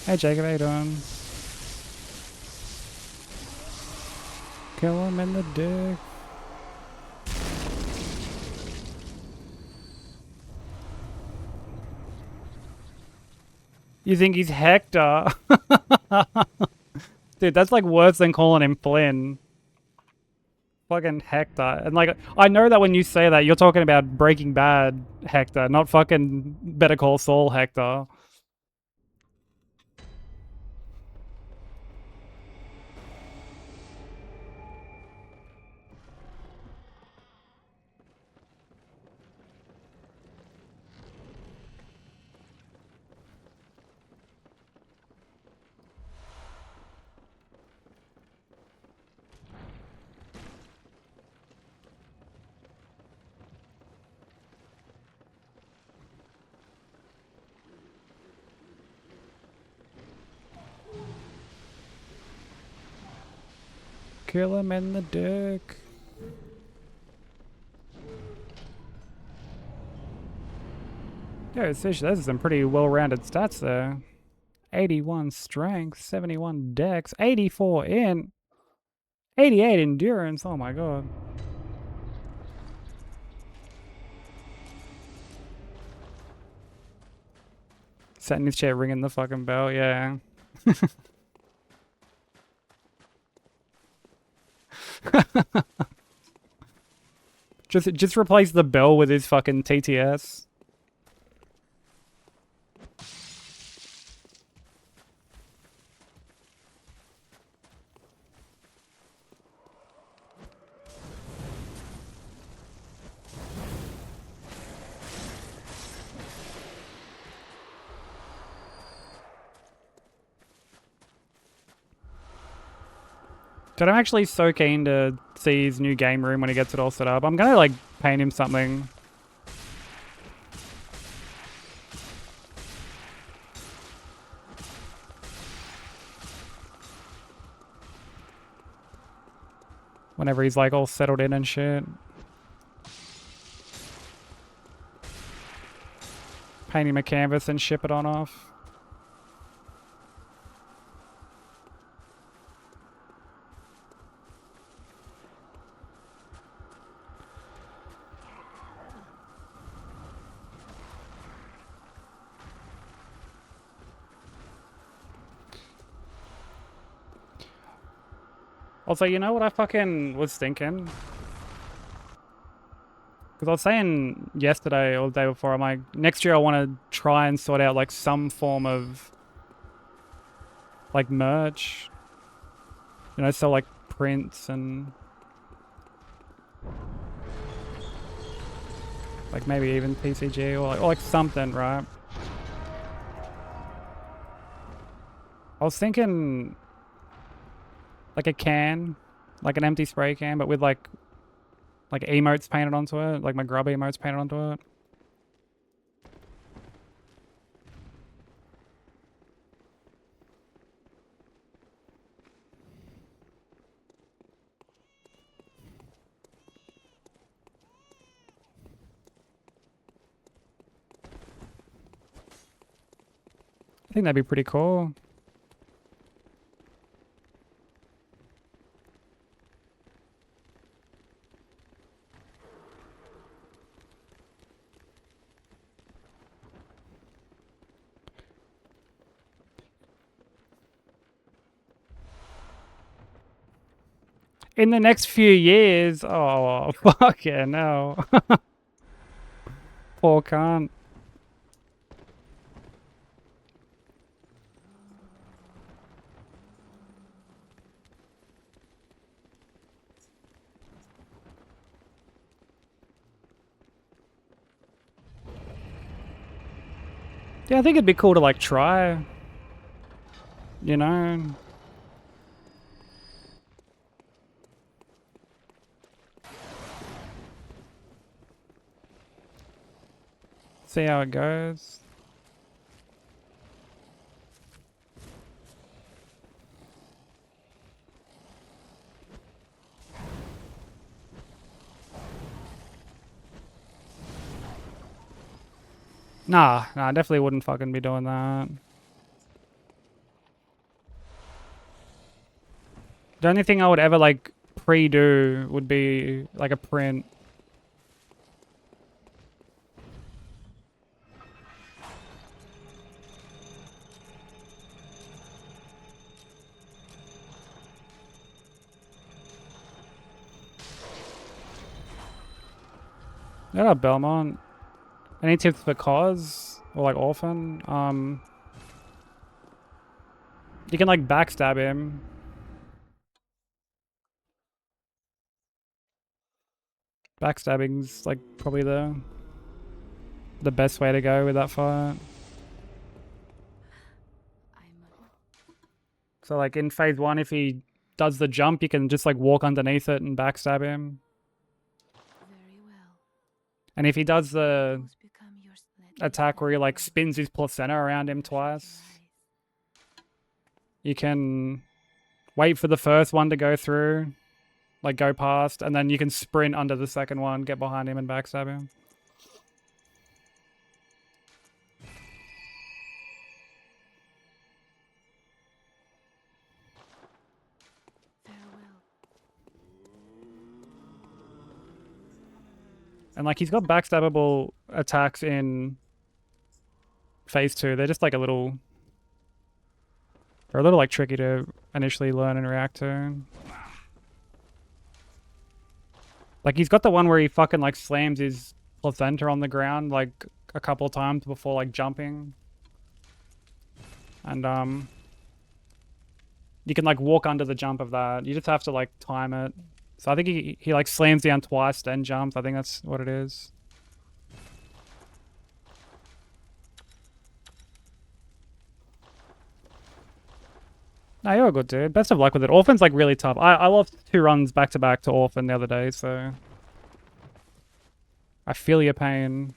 Hey Jacob, how you doing? Kill him in the dick. You think he's Hector? Dude, that's like worse than calling him Flynn. Fucking Hector. And like, I know that when you say that, you're talking about Breaking Bad Hector, not fucking Better Call Saul Hector. Kill him in the dick. Yeah, those are some pretty well-rounded stats there. 81 strength, 71 dex, 84 int, 88 endurance. Oh my god. Sat in his chair ringing the fucking bell, yeah. Just replace the bell with his fucking TTS. Dude, I'm actually so keen to see his new game room when he gets it all set up. I'm gonna like paint him something. Whenever he's like all settled in and shit. Paint him a canvas and ship it on off. Also, you know what I fucking was thinking? Because I was saying yesterday or the day before, I'm like, next year I want to try and sort out like some form of like merch. You know, sell like prints and like maybe even PCG or like something, right? I was thinking like a can, like an empty spray can, but with like emotes painted onto it, like my grub emotes painted onto it. I think that'd be pretty cool. In the next few years, oh, fucking no. Poor cunt. Yeah, I think it'd be cool to like try. You know? See how it goes. Nah, I definitely wouldn't fucking be doing that. The only thing I would ever like pre-do would be like a print. Yeah, Belmont. Any tips for cause or like Orphan? You can like backstab him. Backstabbing's like probably the best way to go with that fight. So like in phase 1, if he does the jump, you can just like walk underneath it and backstab him. Very well. And if he does the Must become your attack where he like spins his placenta around him twice, you can wait for the first one to go through, like go past, and then you can sprint under the second one, get behind him and backstab him. Farewell. And like he's got backstabbable attacks in phase 2. They're just like they're a little like tricky to initially learn and react to. Like he's got the one where he fucking like slams his placenta on the ground like a couple of times before like jumping. And you can like walk under the jump of that. You just have to like time it. So I think he like slams down twice then jumps. I think that's what it is. No, you're good, dude. Best of luck with it. Orphan's like really tough. I lost 2 runs back to back to Orphan the other day, so I feel your pain.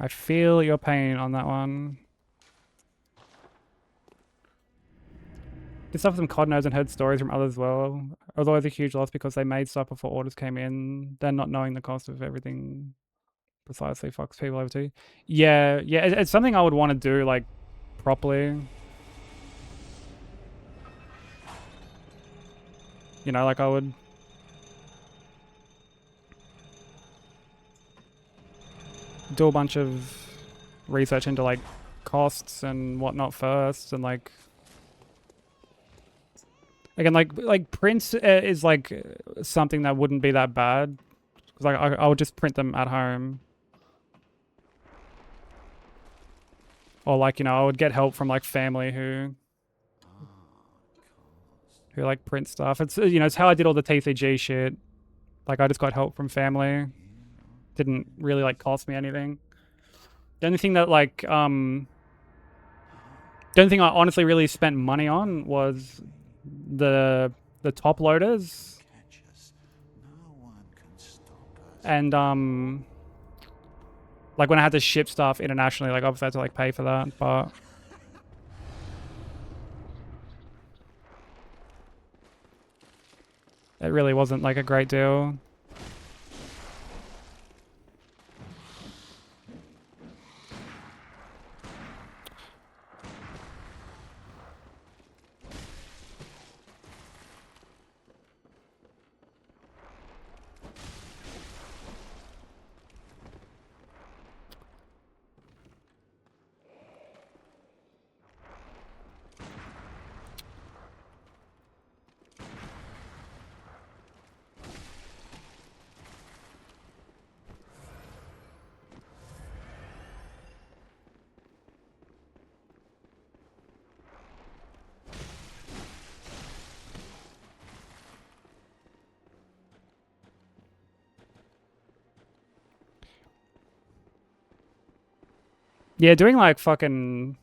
I feel your pain on that one. Did suffer some COD knows and heard stories from others as well. Although it's a huge loss because they made stuff before orders came in. Then not knowing the cost of everything precisely fucks people over too. Yeah, it's something I would want to do like properly. You know, like I would do a bunch of research into like costs and whatnot first, and like Again, like prints is like something that wouldn't be that bad, because like I would just print them at home, or like, you know, I would get help from like family who like print stuff. It's, you know, it's how I did all the TCG shit. Like I just got help from family. Didn't really like cost me anything. The only thing that like the only thing I honestly really spent money on was the top loaders. And like when I had to ship stuff internationally, like obviously I had to like pay for that, but it really wasn't like a great deal. Yeah, doing like fucking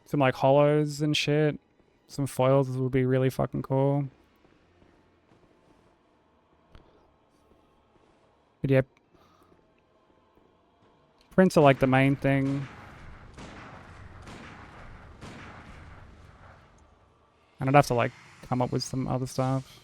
some like hollows and shit, some foils would be really fucking cool. But yeah, prints are like the main thing. And I'd have to like come up with some other stuff.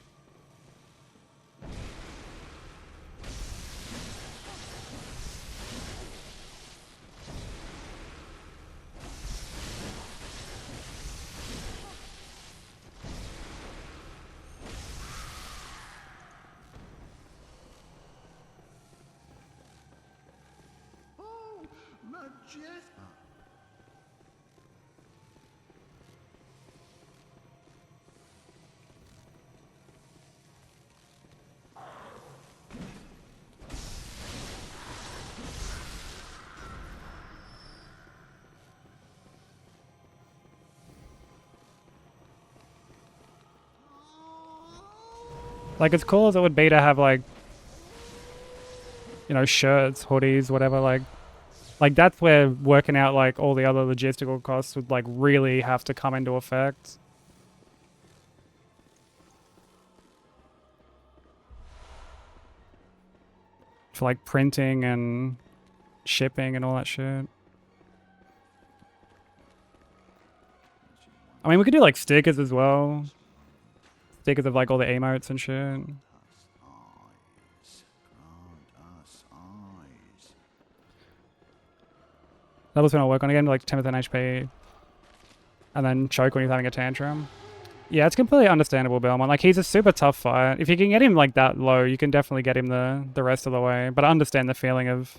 Oh, majestic. Like as cool as it would be to have like, you know, shirts, hoodies, whatever, like that's where working out like all the other logistical costs would like really have to come into effect. For like printing and shipping and all that shit. I mean, we could do like stickers as well. Stickers of like all the emotes and shit. That was when I work on again, like 10% HP. And then choke when he's having a tantrum. Yeah, it's completely understandable, Belmont. Like, he's a super tough fight. If you can get him like that low, you can definitely get him the rest of the way. But I understand the feeling of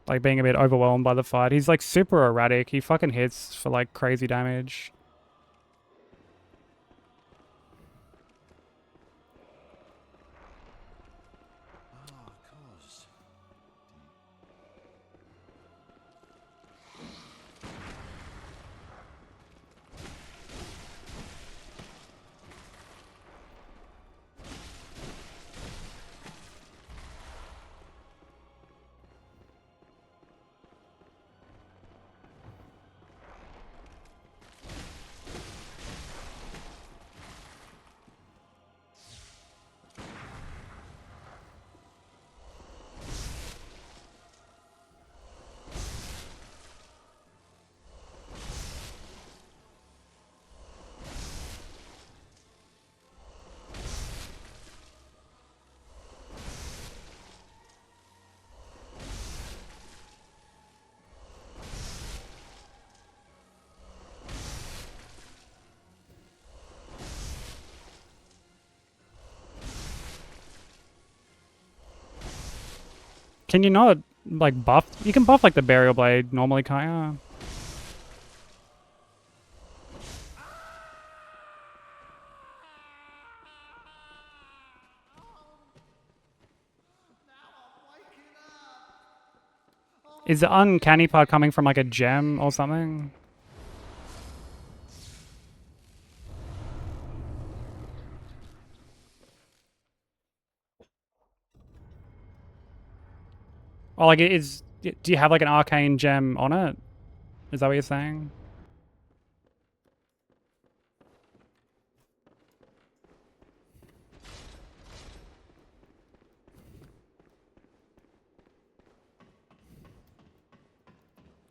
like being a bit overwhelmed by the fight. He's like super erratic. He fucking hits for like crazy damage. Can you not like buff? You can buff like the burial blade normally, can't you? Is the uncanny part coming from like a gem or something? Oh, like do you have like an arcane gem on it? Is that what you're saying?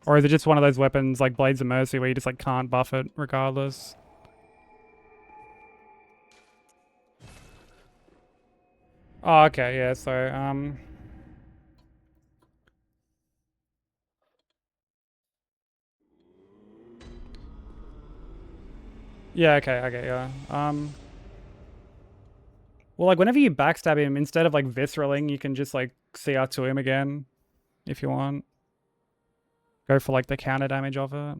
Or is it just one of those weapons like Blades of Mercy where you just like can't buff it regardless? Oh, okay, yeah, so, yeah, okay, yeah. Well, like, whenever you backstab him, instead of, like, visceraling, you can just, like, CR2 him again, if you want. Go for, like, the counter damage of it.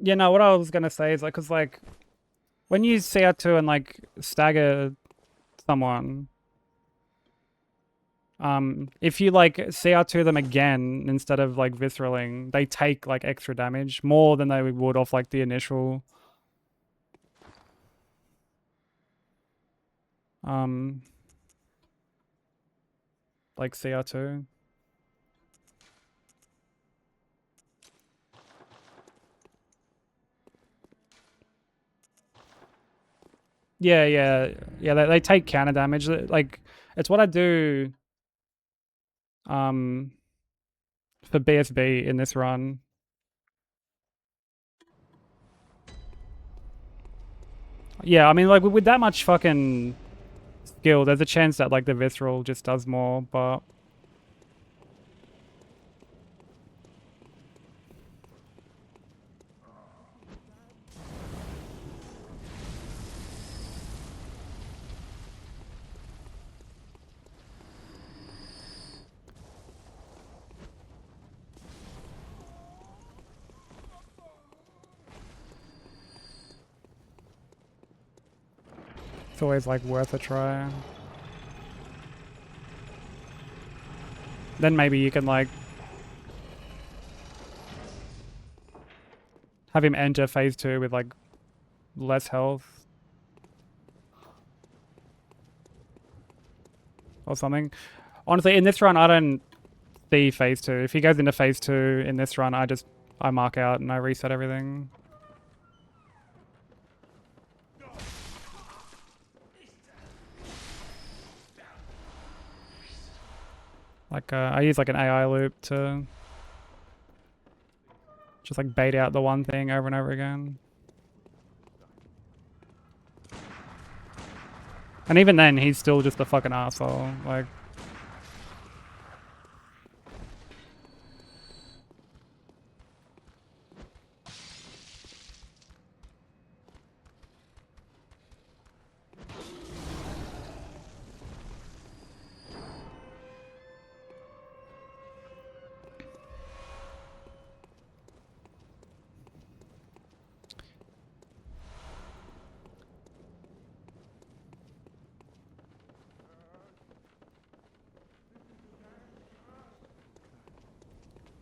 Yeah, no, what I was gonna say is, like, because, like, when you CR2 and, like, stagger someone, if you, like, CR2 them again instead of, like, visceraling, they take, like, extra damage, more than they would off, like, the initial, like, CR2. Yeah. They take counter damage. Like, it's what I do for BSB in this run. Yeah, I mean, like, with that much fucking skill, there's a chance that, like, the visceral just does more, but it's always, like, worth a try. Then maybe you can, like, have him enter phase 2 with, like, less health or something. Honestly, in this run, I don't see phase 2. If he goes into phase 2 in this run, I mark out and I reset everything. Like, I use, like, an AI loop to just, like, bait out the one thing over and over again. And even then, he's still just a fucking asshole. Like,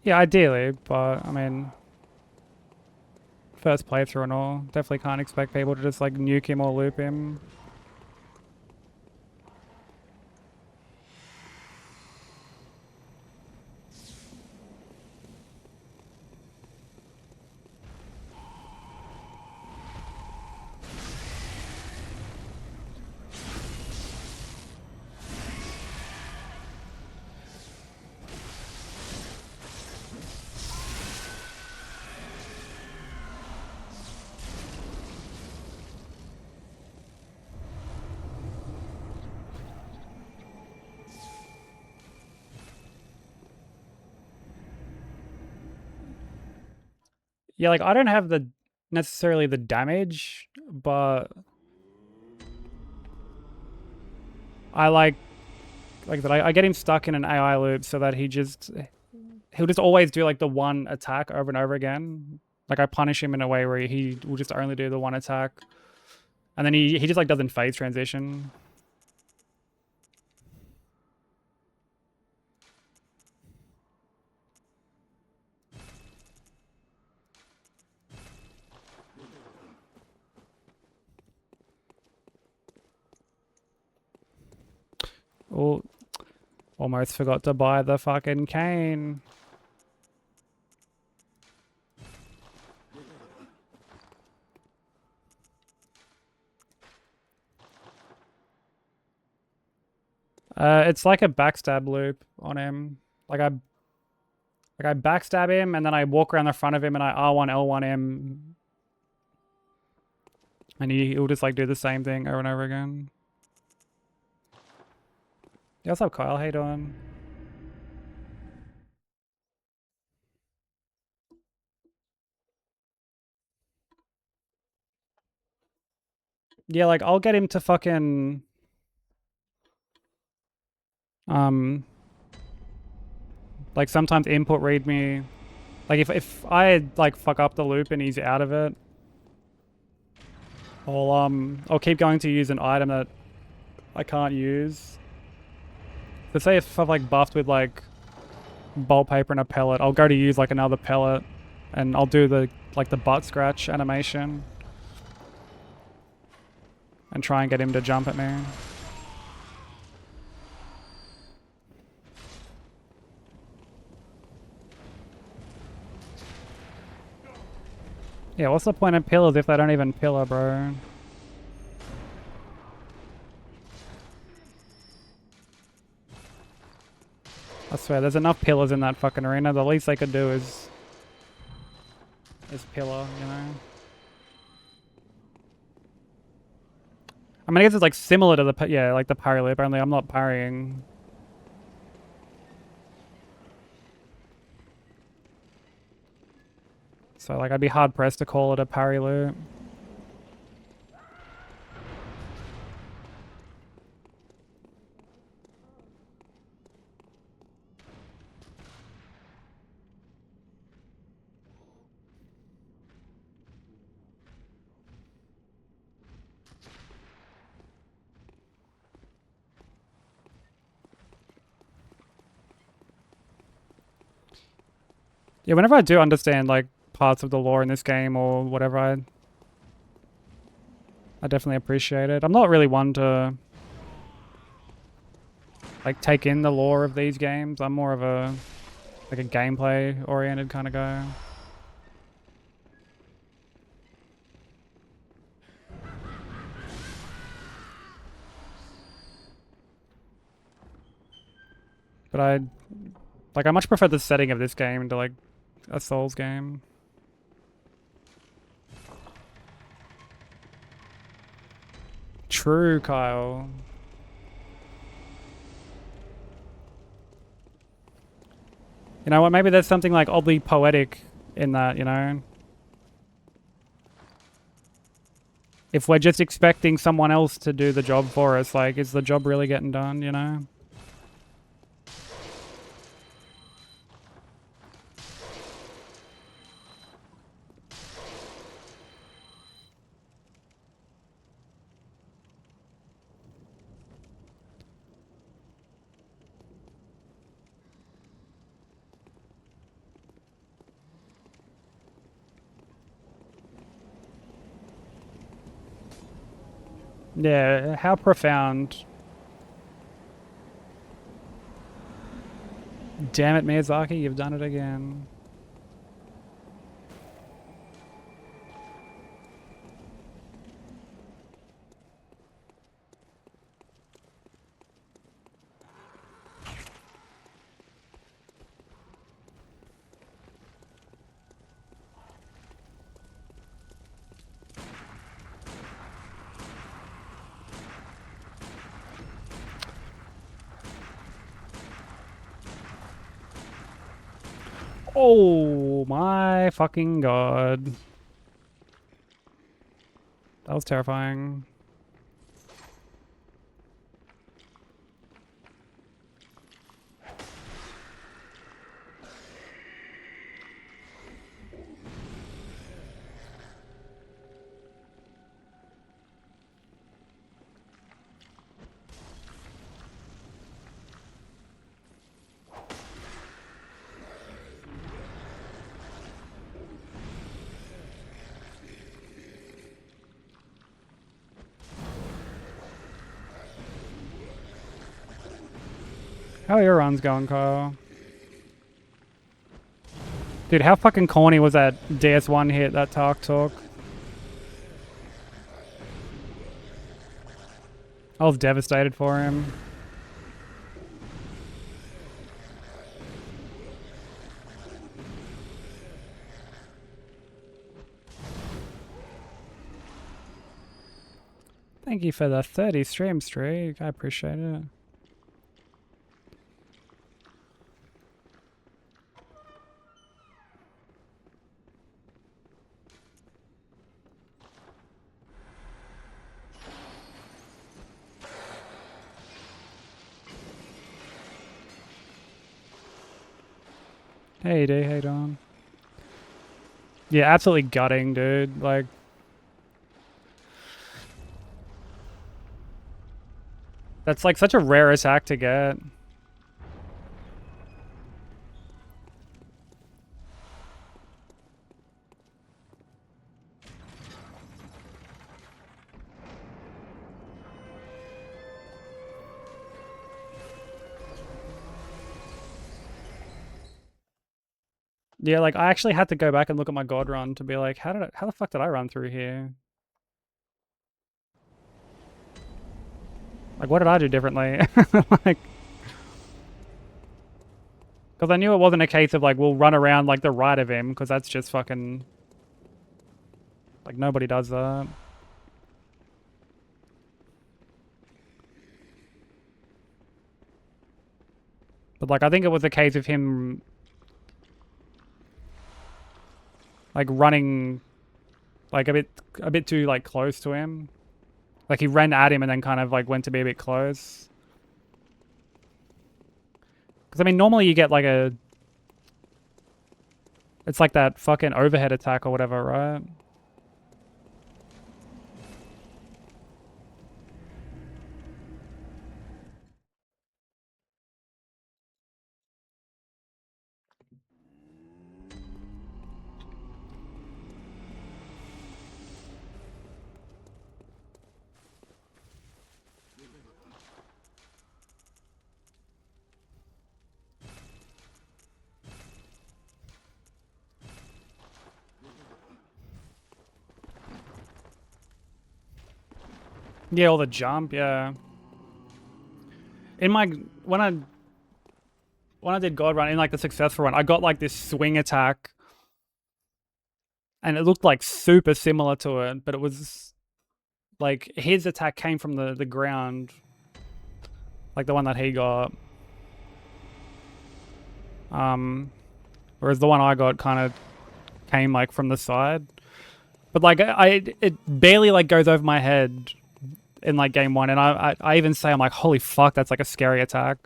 yeah, ideally, but, I mean, first playthrough and all, definitely can't expect people to just, like, nuke him or loop him. Yeah, like I don't have the necessarily the damage, but I like that I get him stuck in an AI loop so that he'll just always do like the one attack over and over again. Like I punish him in a way where he will just only do the one attack, and then he just like doesn't phase transition. Oh, almost forgot to buy the fucking cane. It's like a backstab loop on him. I backstab him and then I walk around the front of him and I R1 L1 him, and he'll just like do the same thing over and over again. Yeah, what's up, Kyle? How you doing? Yeah, like I'll get him to fucking like sometimes input read me. Like if I like fuck up the loop and he's out of it, I'll keep going to use an item that I can't use. So say if I've like buffed with like bolt paper and a pellet, I'll go to use like another pellet and I'll do the like the butt scratch animation and try and get him to jump at me. Yeah, what's the point of pillars if they don't even pillar, bro? I swear, there's enough pillars in that fucking arena. The least they could do is pillar, you know? I mean, I guess it's like similar to the, yeah, like the parry loop, only I'm not parrying. So like I'd be hard pressed to call it a parry loop. Yeah, whenever I do understand like parts of the lore in this game or whatever, I definitely appreciate it. I'm not really one to like take in the lore of these games. I'm more of a like a gameplay oriented kind of guy. But I much prefer the setting of this game to like a Souls game. True, Kyle. You know what? Maybe there's something like oddly poetic in that, you know? If we're just expecting someone else to do the job for us, like, is the job really getting done, you know? Yeah, how profound. Damn it, Miyazaki, you've done it again. Oh my fucking god. That was terrifying. How are your runs going, Kyle? Dude, how fucking corny was that DS1 hit, that talk? I was devastated for him. Thank you for the 30 stream streak. I appreciate it. Hey D, hey Don. Yeah, absolutely gutting, dude. Like, that's like such a rare attack to get. Yeah, like I actually had to go back and look at my god run to be like, how the fuck did I run through here? Like, what did I do differently? Like, because I knew it wasn't a case of like, we'll run around like the right of him, because that's just fucking, like, nobody does that. But like, I think it was a case of him like running like a bit too like close to him. Like he ran at him and then kind of like went to be a bit close. Because I mean, normally you get like a, it's like that fucking overhead attack or whatever, right? Yeah, all the jump, yeah. In my when I did God Run in like the successful run, I got like this swing attack, and it looked like super similar to it, but it was like his attack came from the ground, like the one that he got. Whereas the one I got kind of came like from the side, but like it barely like goes over my head in like game one, and I even say, I'm like, holy fuck, that's like a scary attack.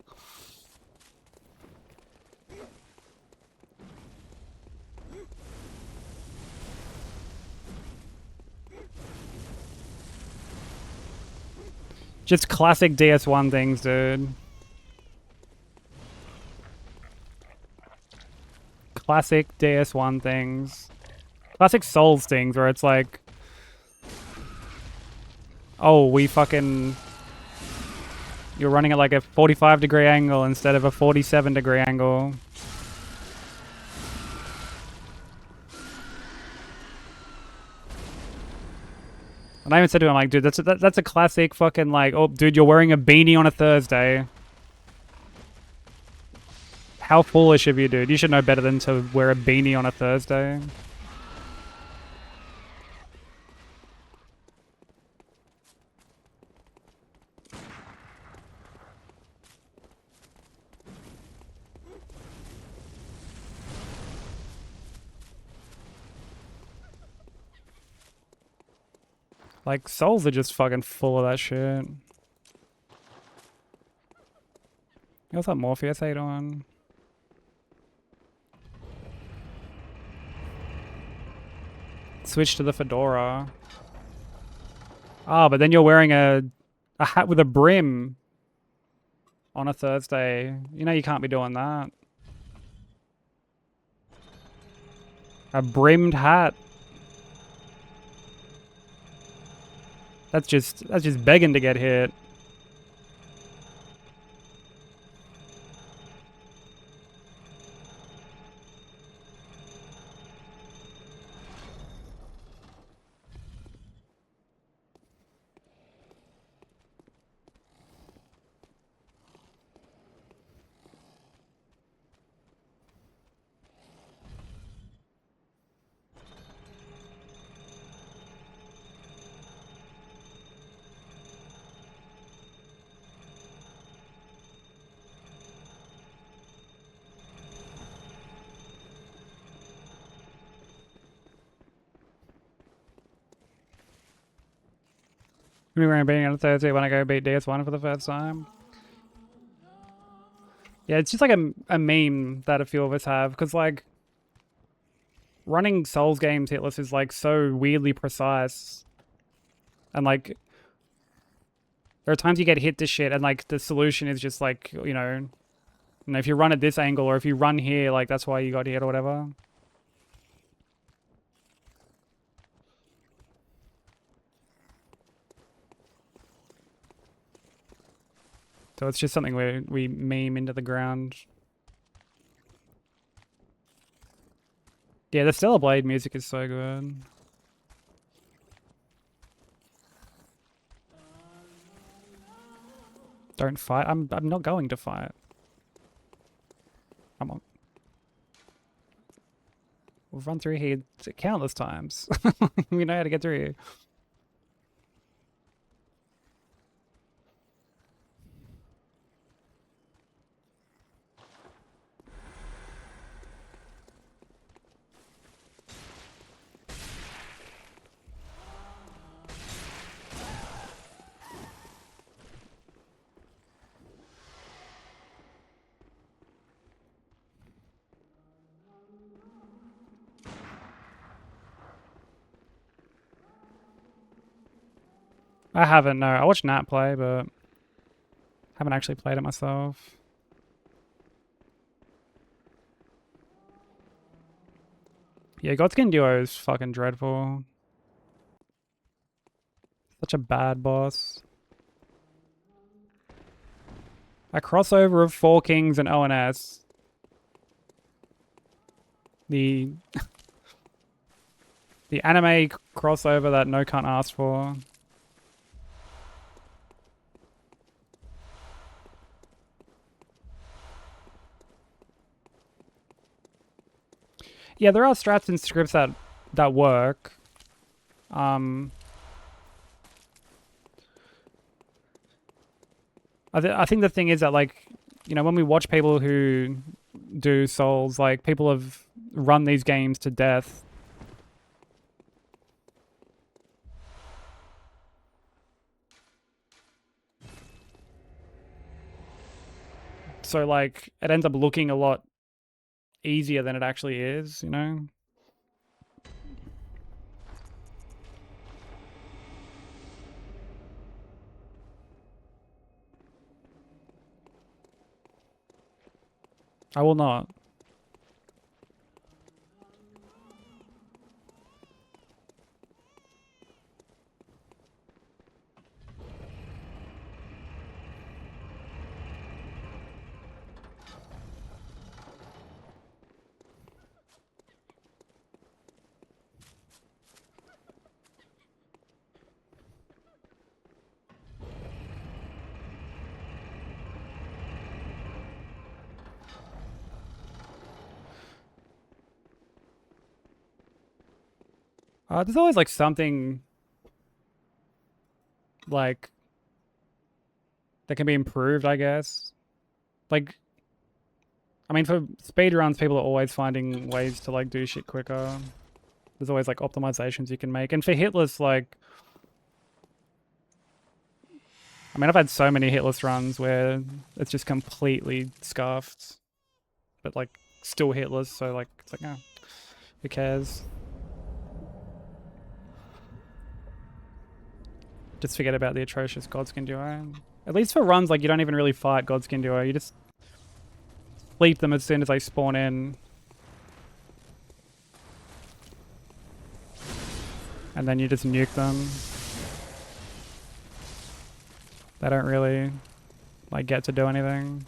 Just classic DS1 things, dude. Classic DS1 things. Classic Souls things where it's like, oh, we fucking, you're running at like a 45-degree angle instead of a 47-degree angle. And I even said to him, like, dude, that's a classic fucking like, oh, dude, you're wearing a beanie on a Thursday. How foolish of you, dude. You should know better than to wear a beanie on a Thursday. Like, Souls are just fucking full of that shit. What's that Morpheus hate on? Switch to the fedora. Ah, but then you're wearing a hat with a brim on a Thursday. You know you can't be doing that. A brimmed hat. That's just begging to get hit. Me wearing a beating on a Thursday when I go beat DS1 for the first time. Yeah, it's just like a meme that a few of us have, because like running Souls games hitless is like so weirdly precise, and like there are times you get hit to shit, and like the solution is just like you know if you run at this angle or if you run here, like that's why you got hit or whatever. So it's just something we meme into the ground. Yeah, the Stellar Blade music is so good. Don't fight. I'm not going to fight. Come on. We've run through here countless times. We know how to get through here. I haven't, no. I watched Nat play, but haven't actually played it myself. Yeah, Godskin Duo is fucking dreadful. Such a bad boss. A crossover of Four Kings and ONS. The the anime crossover that no cunt asked for. Yeah, there are strats and scripts that work. I think the thing is that, like, you know, when we watch people who do Souls, like, people have run these games to death. So, like, it ends up looking a lot easier than it actually is, you know? I will not. There's always, like, something, like, that can be improved, I guess. Like, I mean, for speedruns, people are always finding ways to, like, do shit quicker. There's always, like, optimizations you can make. And for Hitless, like, I mean, I've had so many hitless runs where it's just completely scuffed, but like still hitless. So like it's like, oh, who cares? Just forget about the atrocious Godskin duo. At least for runs, like you don't even really fight Godskin duo. You just sleep them as soon as they spawn in. And then you just nuke them. They don't really like get to do anything.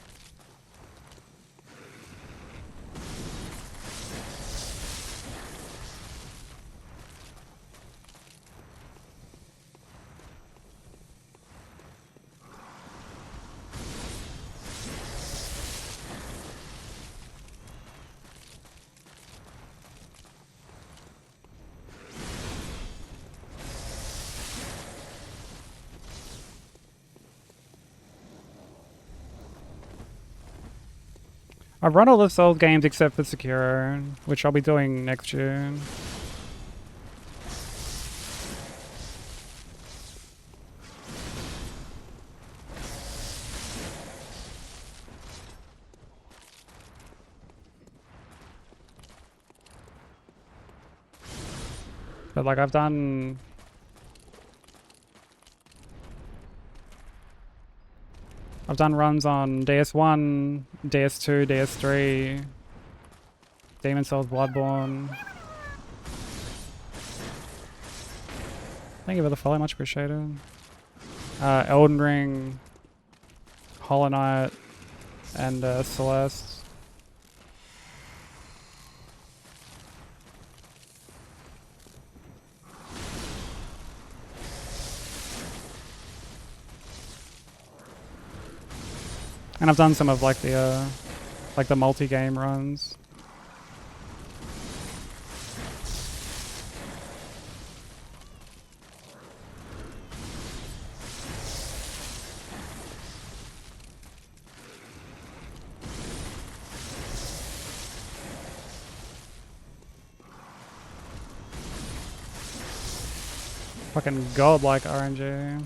I've run all the Souls games except for Sekiro, which I'll be doing next year. But like I've done runs on DS1, DS2, DS3, Demon Souls, Bloodborne. Thank you for the follow, much appreciated. Elden Ring, Hollow Knight, and Celeste. And I've done some of like the multi-game runs. Fucking godlike RNG.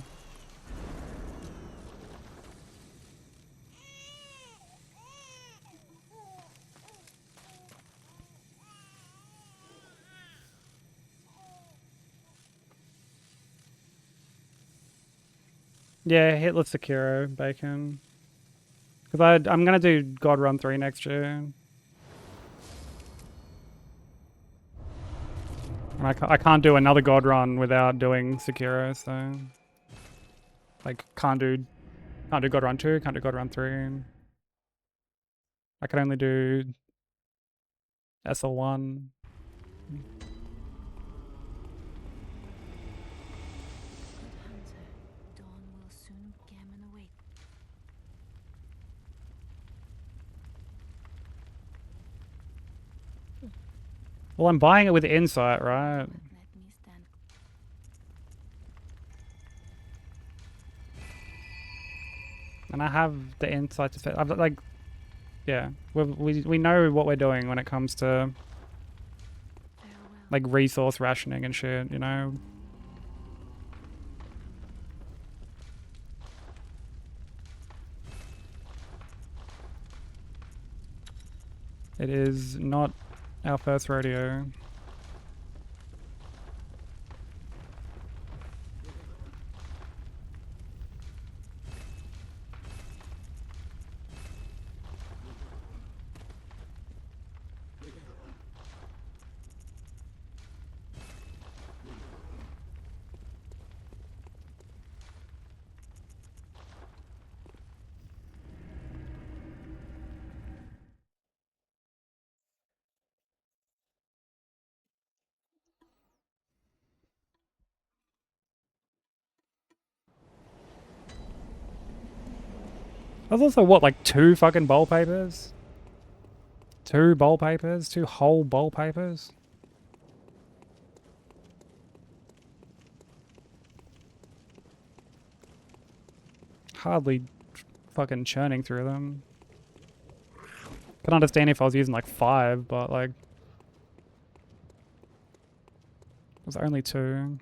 Yeah, Hitless Sekiro, Bacon. Because I'm going to do God Run 3 next year. And I can't do another God Run without doing Sekiro, so... Like, can't do God Run 2, can't do God Run 3. I can only do SL1. Dawn will soon gammon awake. Well, I'm buying it with Insight, right? Let me stand. And I have the Insight to fit. I've like... Yeah, we know what we're doing when it comes to Farewell. like resource rationing and shit, you know? It is not our first rodeo. There's also, what, like 2 fucking bowl papers? 2 bowl papers? 2 whole bowl papers? Hardly fucking churning through them. Could understand if I was using like 5, but like... There's only 2.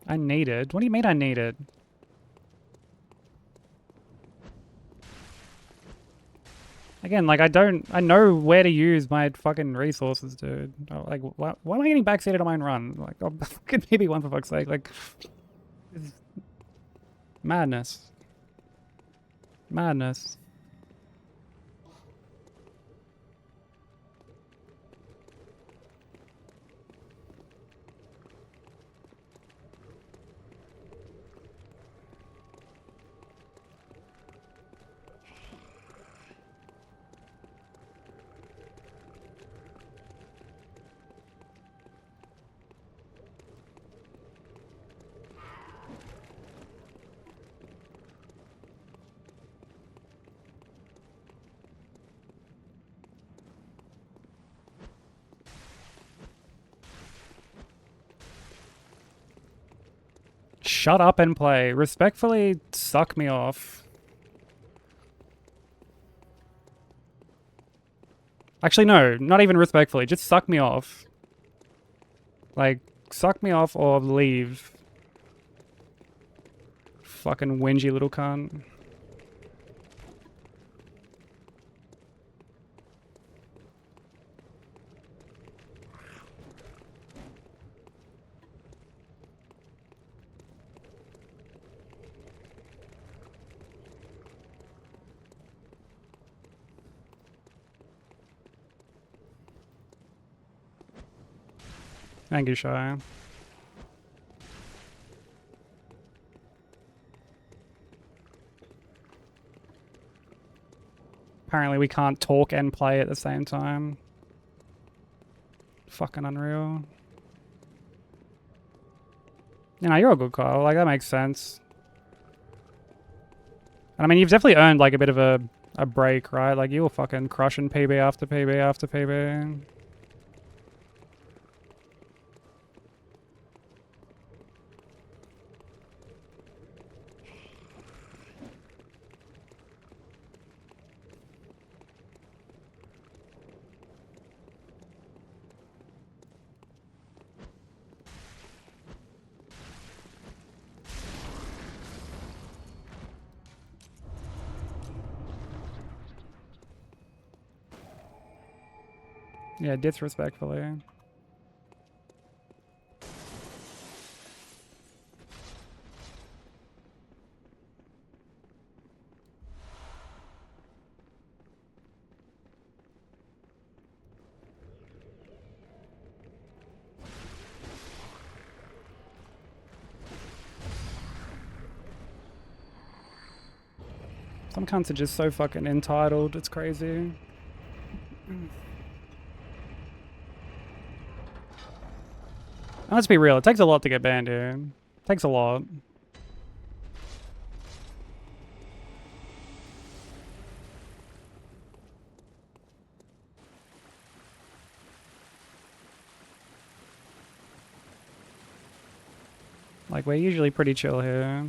I needed? What do you mean I needed? Again, like, I know where to use my fucking resources, dude. Like, why am I getting backseated on my own run? Like, oh, fucking maybe one for fuck's sake. Like, it's madness. Madness. Shut up and play. Respectfully, suck me off. Actually, no, not even respectfully. Just suck me off. Like, suck me off or leave. Fucking whingy little cunt. Thank you, Shy. Apparently we can't talk and play at the same time. Fucking unreal. You know, you're a good Kyle. Like, that makes sense. And I mean, you've definitely earned, like, a bit of a break, right? Like, you were fucking crushing PB after PB after PB. Yeah, disrespectfully. Some cunts are just so fucking entitled, it's crazy. Let's be real, it takes a lot to get banned here. It takes a lot. Like, we're usually pretty chill here.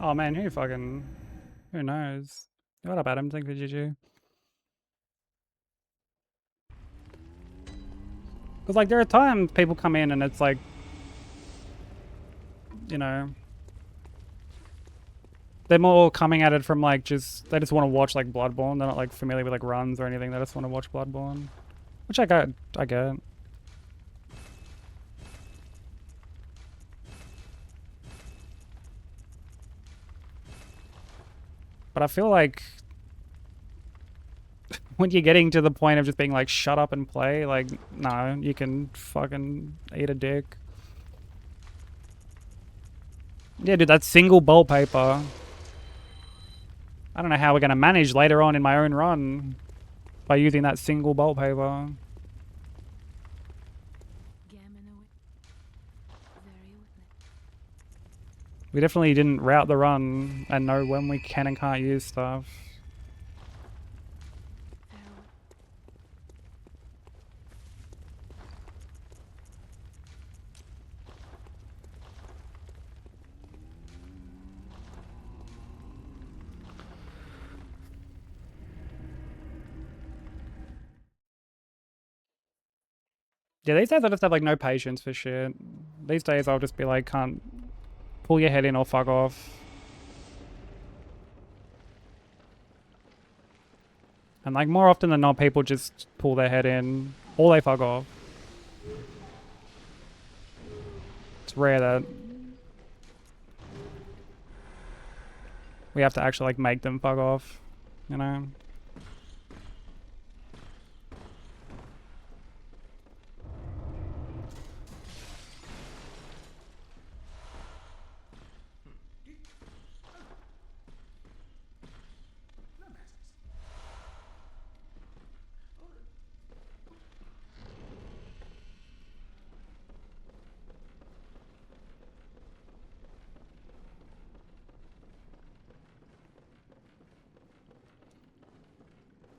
Oh man, who knows? What up, Adam? Thank you for GG. Because, like, there are times people come in and it's like, you know, they're more coming at it from, like, they just want to watch, like, Bloodborne. They're not, like, familiar with, like, runs or anything. They just want to watch Bloodborne. Which I get. But I feel like when you're getting to the point of just being like, shut up and play, like, no, you can fucking eat a dick. Yeah, dude, that's single bolt paper. I don't know how we're going to manage later on in my own run by using that single bolt paper. Gammon away. Very well. We definitely didn't route the run and know when we can and can't use stuff. Farewell. Yeah, these days I just have like no patience for shit. These days I'll just be like, can't pull your head in or fuck off. And like more often than not, people just pull their head in or they fuck off. It's rare that we have to actually like make them fuck off, you know?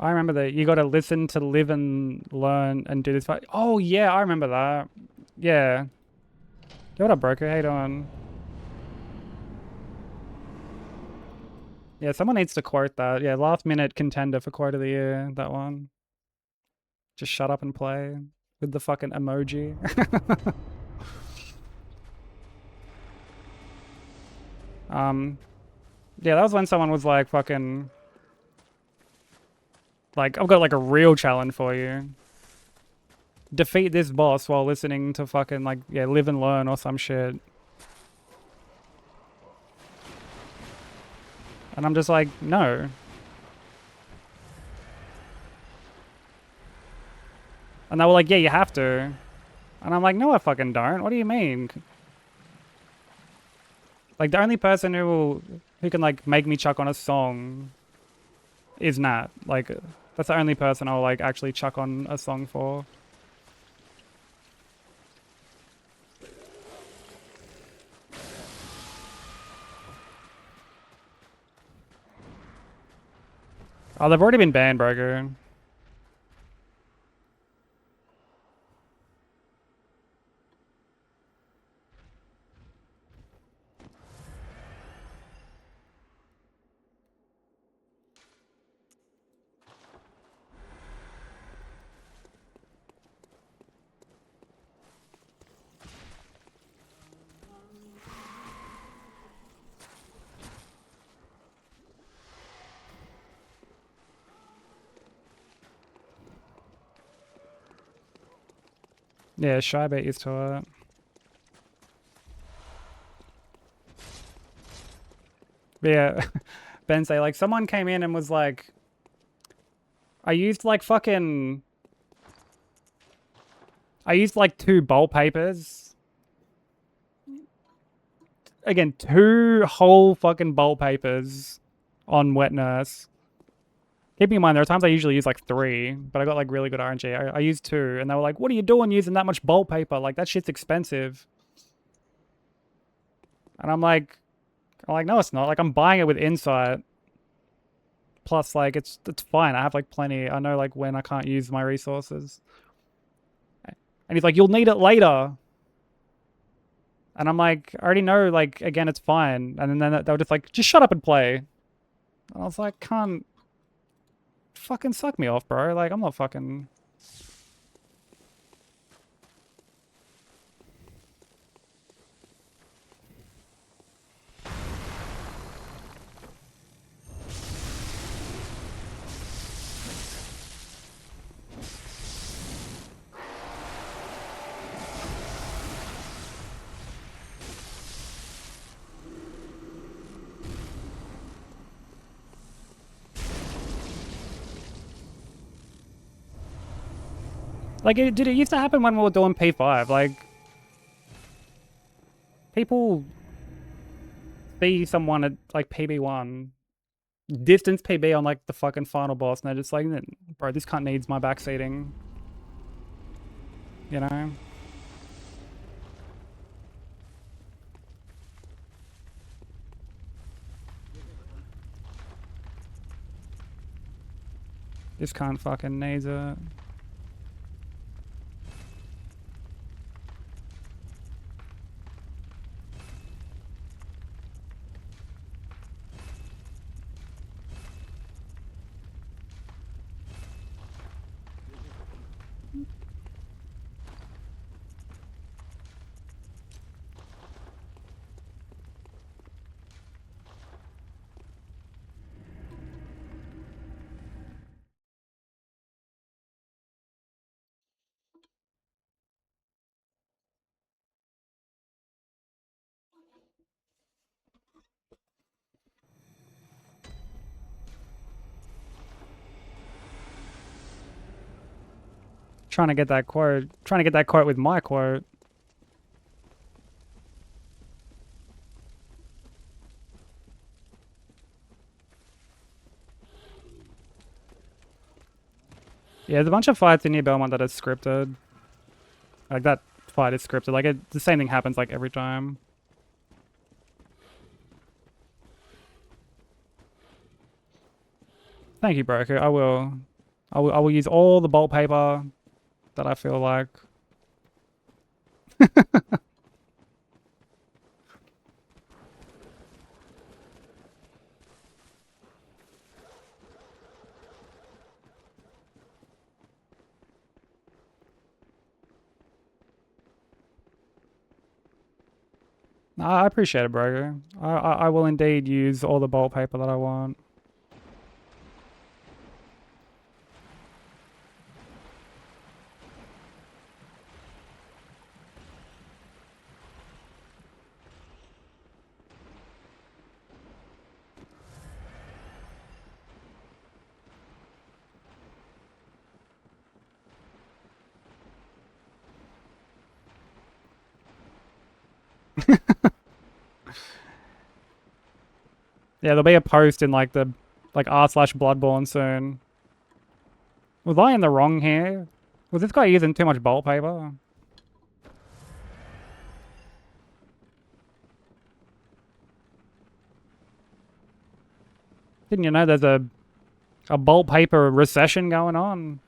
I remember that you got to listen to live and learn and do this. Oh yeah, I remember that. Yeah. Yo, what up, broker? How you doing? Yeah, someone needs to quote that. Yeah, last minute contender for quote of the year. That one. Just shut up and play with the fucking emoji. Yeah, that was when someone was like fucking. Like, I've got like a real challenge for you. Defeat this boss while listening to fucking like, yeah, live and learn or some shit. And I'm just like, no. And they were like, yeah, you have to. And I'm like, no, I fucking don't. What do you mean? Like, the only person who can like make me chuck on a song is Nat. Like, that's the only person I'll like actually chuck on a song for. Oh, they've already been banned, broker. Yeah, Shy Bet used to it. But yeah, Ben say like someone came in and was like, I used like 2 bolt papers. Again, 2 whole fucking bolt papers on Wet Nurse. Keeping in mind, there are times I usually use like 3, but I got like really good RNG. I used 2, and they were like, what are you doing using that much bolt paper? Like, that shit's expensive. And I'm like, no, it's not. Like, I'm buying it with insight. Plus, like, it's fine. I have like plenty. I know like when I can't use my resources. And he's like, you'll need it later. And I'm like, I already know, like, again, it's fine. And then they were just like, just shut up and play. And I was like, can't fucking suck me off, bro. Like, I'm not fucking... Like, it used to happen when we were doing P5. Like, people see someone at like PB1, distance PB on like the fucking final boss, and they're just like, bro, this cunt needs my backseating. You know? This cunt fucking needs it. Trying to get that quote. Trying to get that quote with my quote. Yeah, there's a bunch of fights in New Belmont that are scripted. Like that fight is scripted. Like the same thing happens like every time. Thank you, broker. I will use all the bolt paper that I feel like. I appreciate it, broker. I will indeed use all the bolt paper that I want. Yeah, there'll be a post in like the r/Bloodborne soon. Was I in the wrong here? Was this guy using too much bolt paper? Didn't you know there's a bolt paper recession going on?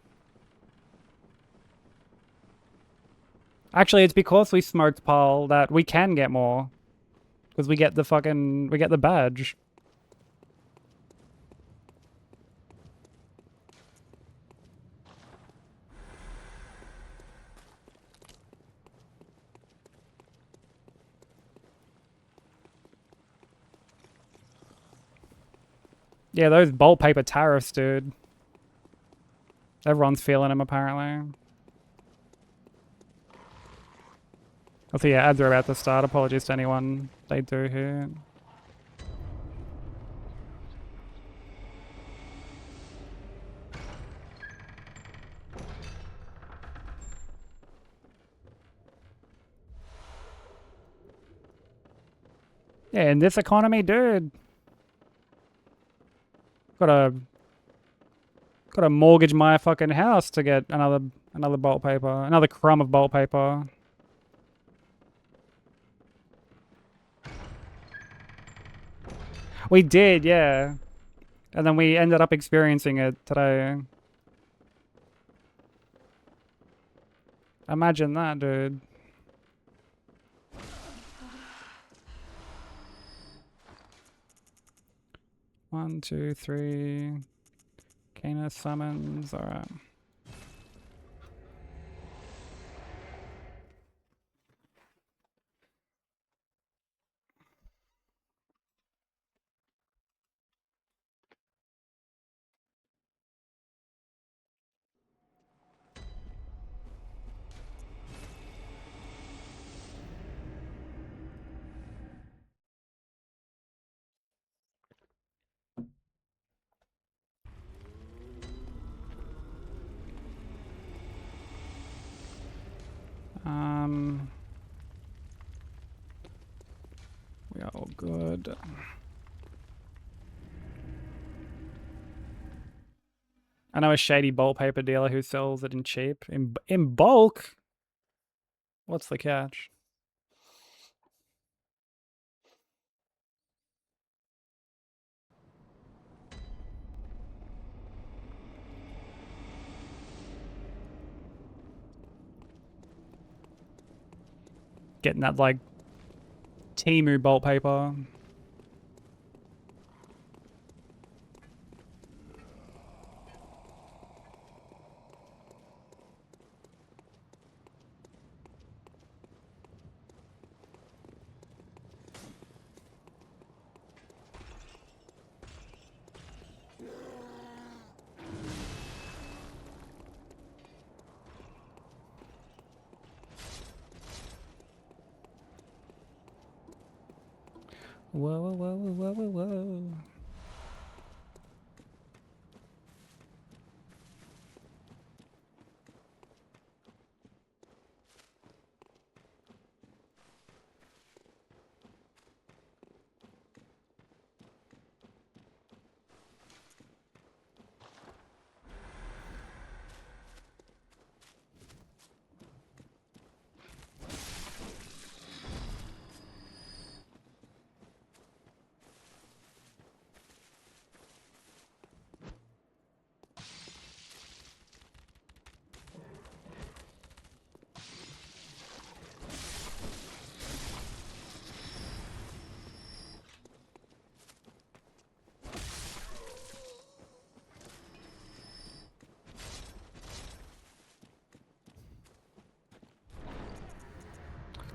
Actually, it's because we smoked Paul that we can get more. Because we get the badge. Yeah, those bolt paper tariffs, dude. Everyone's feeling them, apparently. Also, yeah, ads are about to start. Apologies to anyone they do here. Yeah, in this economy, dude. Gotta mortgage my fucking house to get another bolt paper. Another crumb of bolt paper. We did, yeah. And then we ended up experiencing it today. Imagine that, dude. One, two, three. Canis summons. Alright. good. I know a shady bolt paper dealer who sells it in cheap. In bulk? What's the catch? Getting that, like, Temu bolt paper. Whoa, whoa, whoa, whoa, whoa, whoa.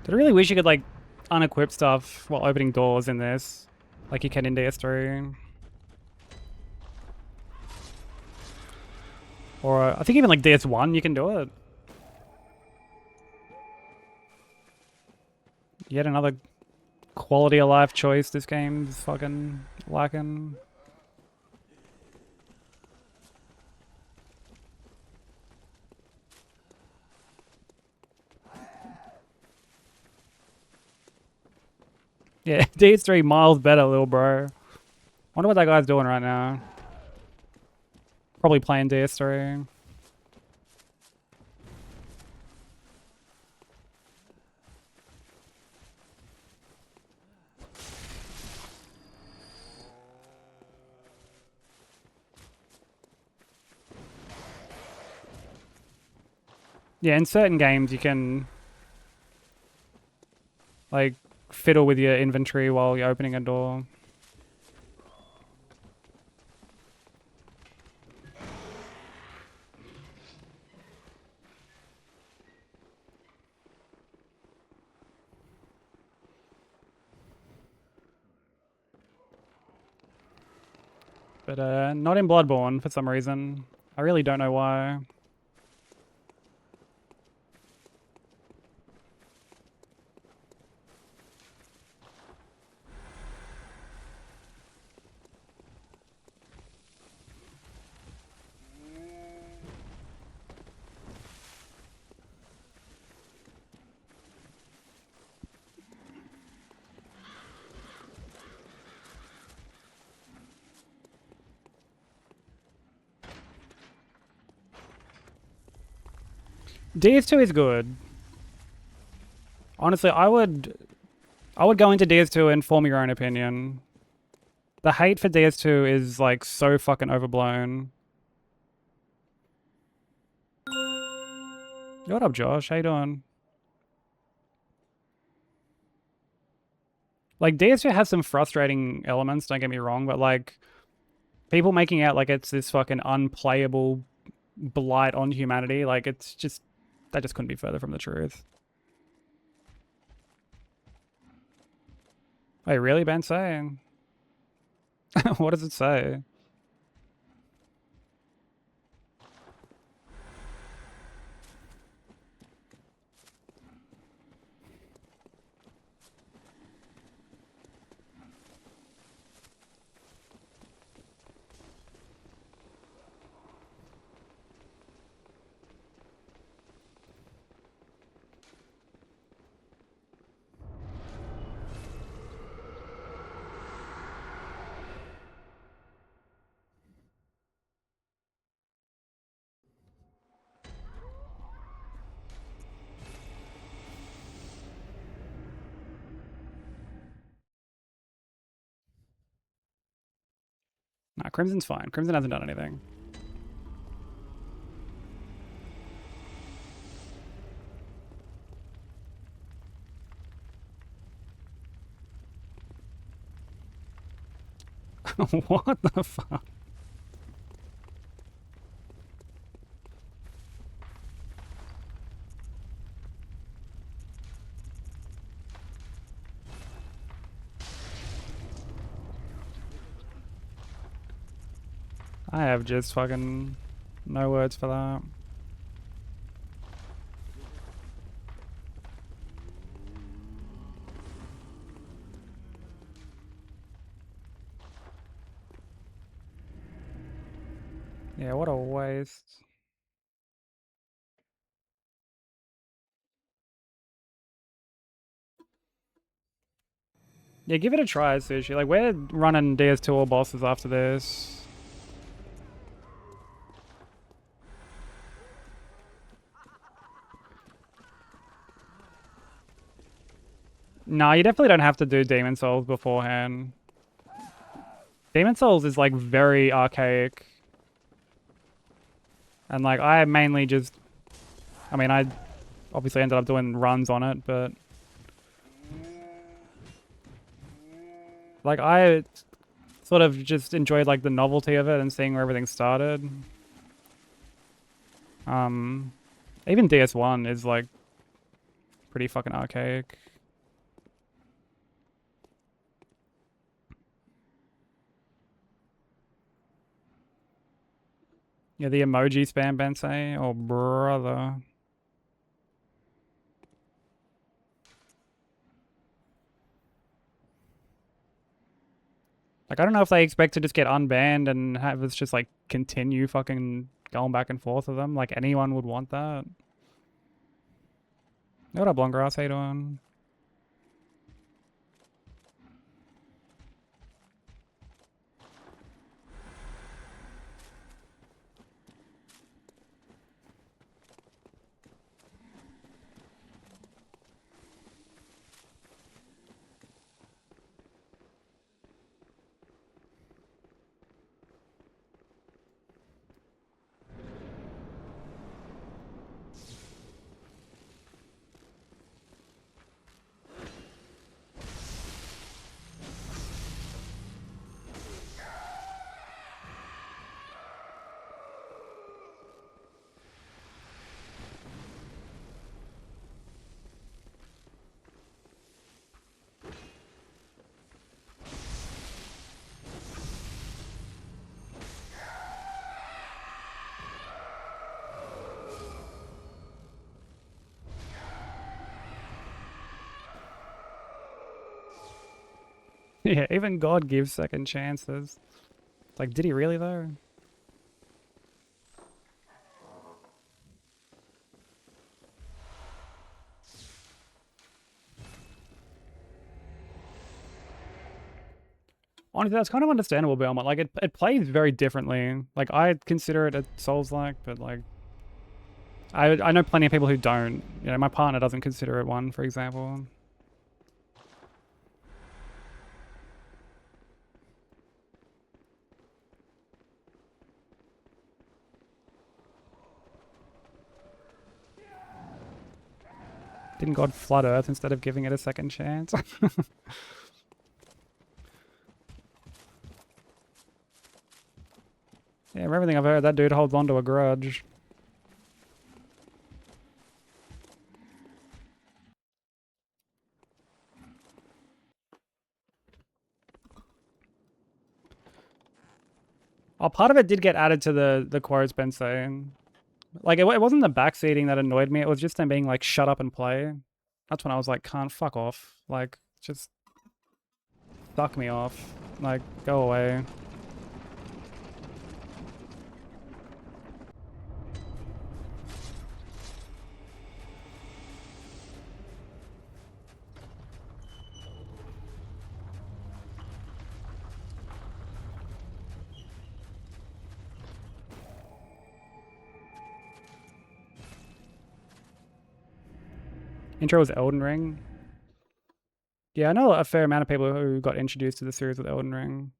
I really wish you could, like, unequip stuff while opening doors in this, like you can in DS3. Or I think even like DS1 you can do it. Yet another quality of life choice this game's fucking lacking. Yeah, DS3 miles better, little bro. Wonder what that guy's doing right now. Probably playing DS3. Yeah, in certain games you can like fiddle with your inventory while you're opening a door. But not in Bloodborne for some reason. I really don't know why. DS2 is good. Honestly, I would go into DS2 and form your own opinion. The hate for DS2 is like so fucking overblown. What up, Josh? How you doing? Like, DS2 has some frustrating elements, don't get me wrong, but like people making out like it's this fucking unplayable blight on humanity, like it's just that just couldn't be further from the truth. Wait, really, Ben saying? What does it say? Nah, Crimson's fine. Crimson hasn't done anything. What the fuck? I have just fucking no words for that. Yeah, what a waste. Yeah, give it a try, Sushi. Like, we're running DS2 all bosses after this. Nah, you definitely don't have to do Demon Souls beforehand. Demon Souls is, like, very archaic. And, like, I mainly just... I mean, I obviously ended up doing runs on it, but... Like, I sort of just enjoyed, like, the novelty of it and seeing where everything started. Even DS1 is, like, pretty fucking archaic. Yeah, the emoji spam Bensei. Oh, brother. Like, I don't know if they expect to just get unbanned and have us just, like, continue fucking going back and forth with them. Like, anyone would want that. What up, Blongrass? How you doing? Yeah, even God gives second chances. It's like, did he really, though? Honestly, that's kind of understandable, Belmont. Like, it plays very differently. Like, I consider it a Souls-like, but, like... I know plenty of people who don't. You know, my partner doesn't consider it one, for example. Didn't God flood Earth instead of giving it a second chance? Yeah, from everything I've heard, that dude holds on to a grudge. Oh, part of it did get added to the quotes Ben saying. Like, it wasn't the backseating that annoyed me. It was just them being like, shut up and play. That's when I was like, can't fuck off. Like, just suck me off. Like, go away. Intro was Elden Ring. Yeah, I know a fair amount of people who got introduced to the series with Elden Ring.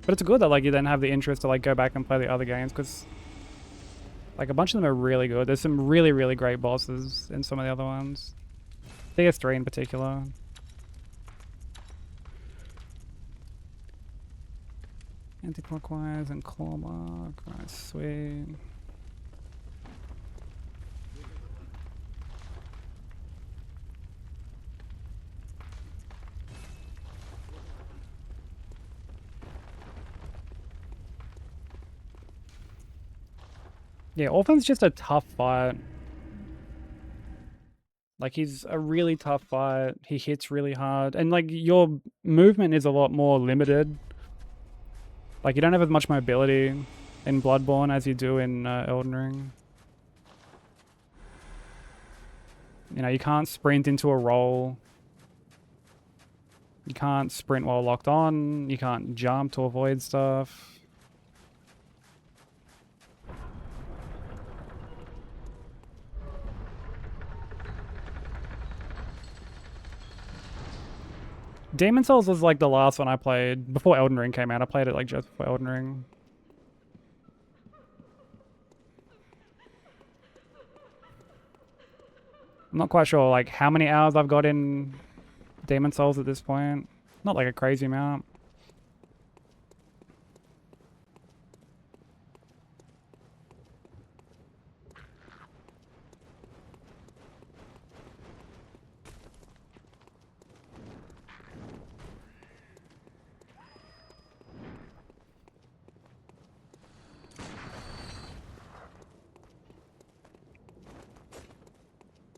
But it's good that like you then have the interest to like go back and play the other games, because like a bunch of them are really good. There's some really, really great bosses in some of the other ones. DS3 in particular. Anti-clockwise and clawmark. Right, sweet. Yeah, Orphan's just a tough fight. Like, he's a really tough fight. He hits really hard. And, like, your movement is a lot more limited. Like, you don't have as much mobility in Bloodborne as you do in Elden Ring. You know, you can't sprint into a roll. You can't sprint while locked on. You can't jump to avoid stuff. Demon Souls was like the last one I played before Elden Ring came out. I played it like just before Elden Ring. I'm not quite sure like how many hours I've got in Demon Souls at this point. Not like a crazy amount.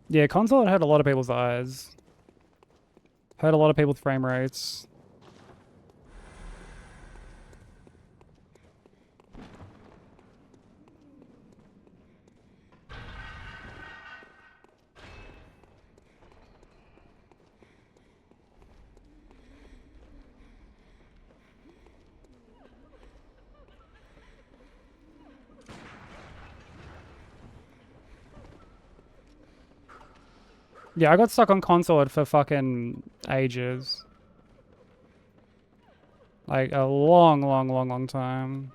Yeah, console had hurt a lot of people's eyes. Hurt a lot of people's frame rates. Yeah, I got stuck on console for fucking ages. Like a long, long, long, long time.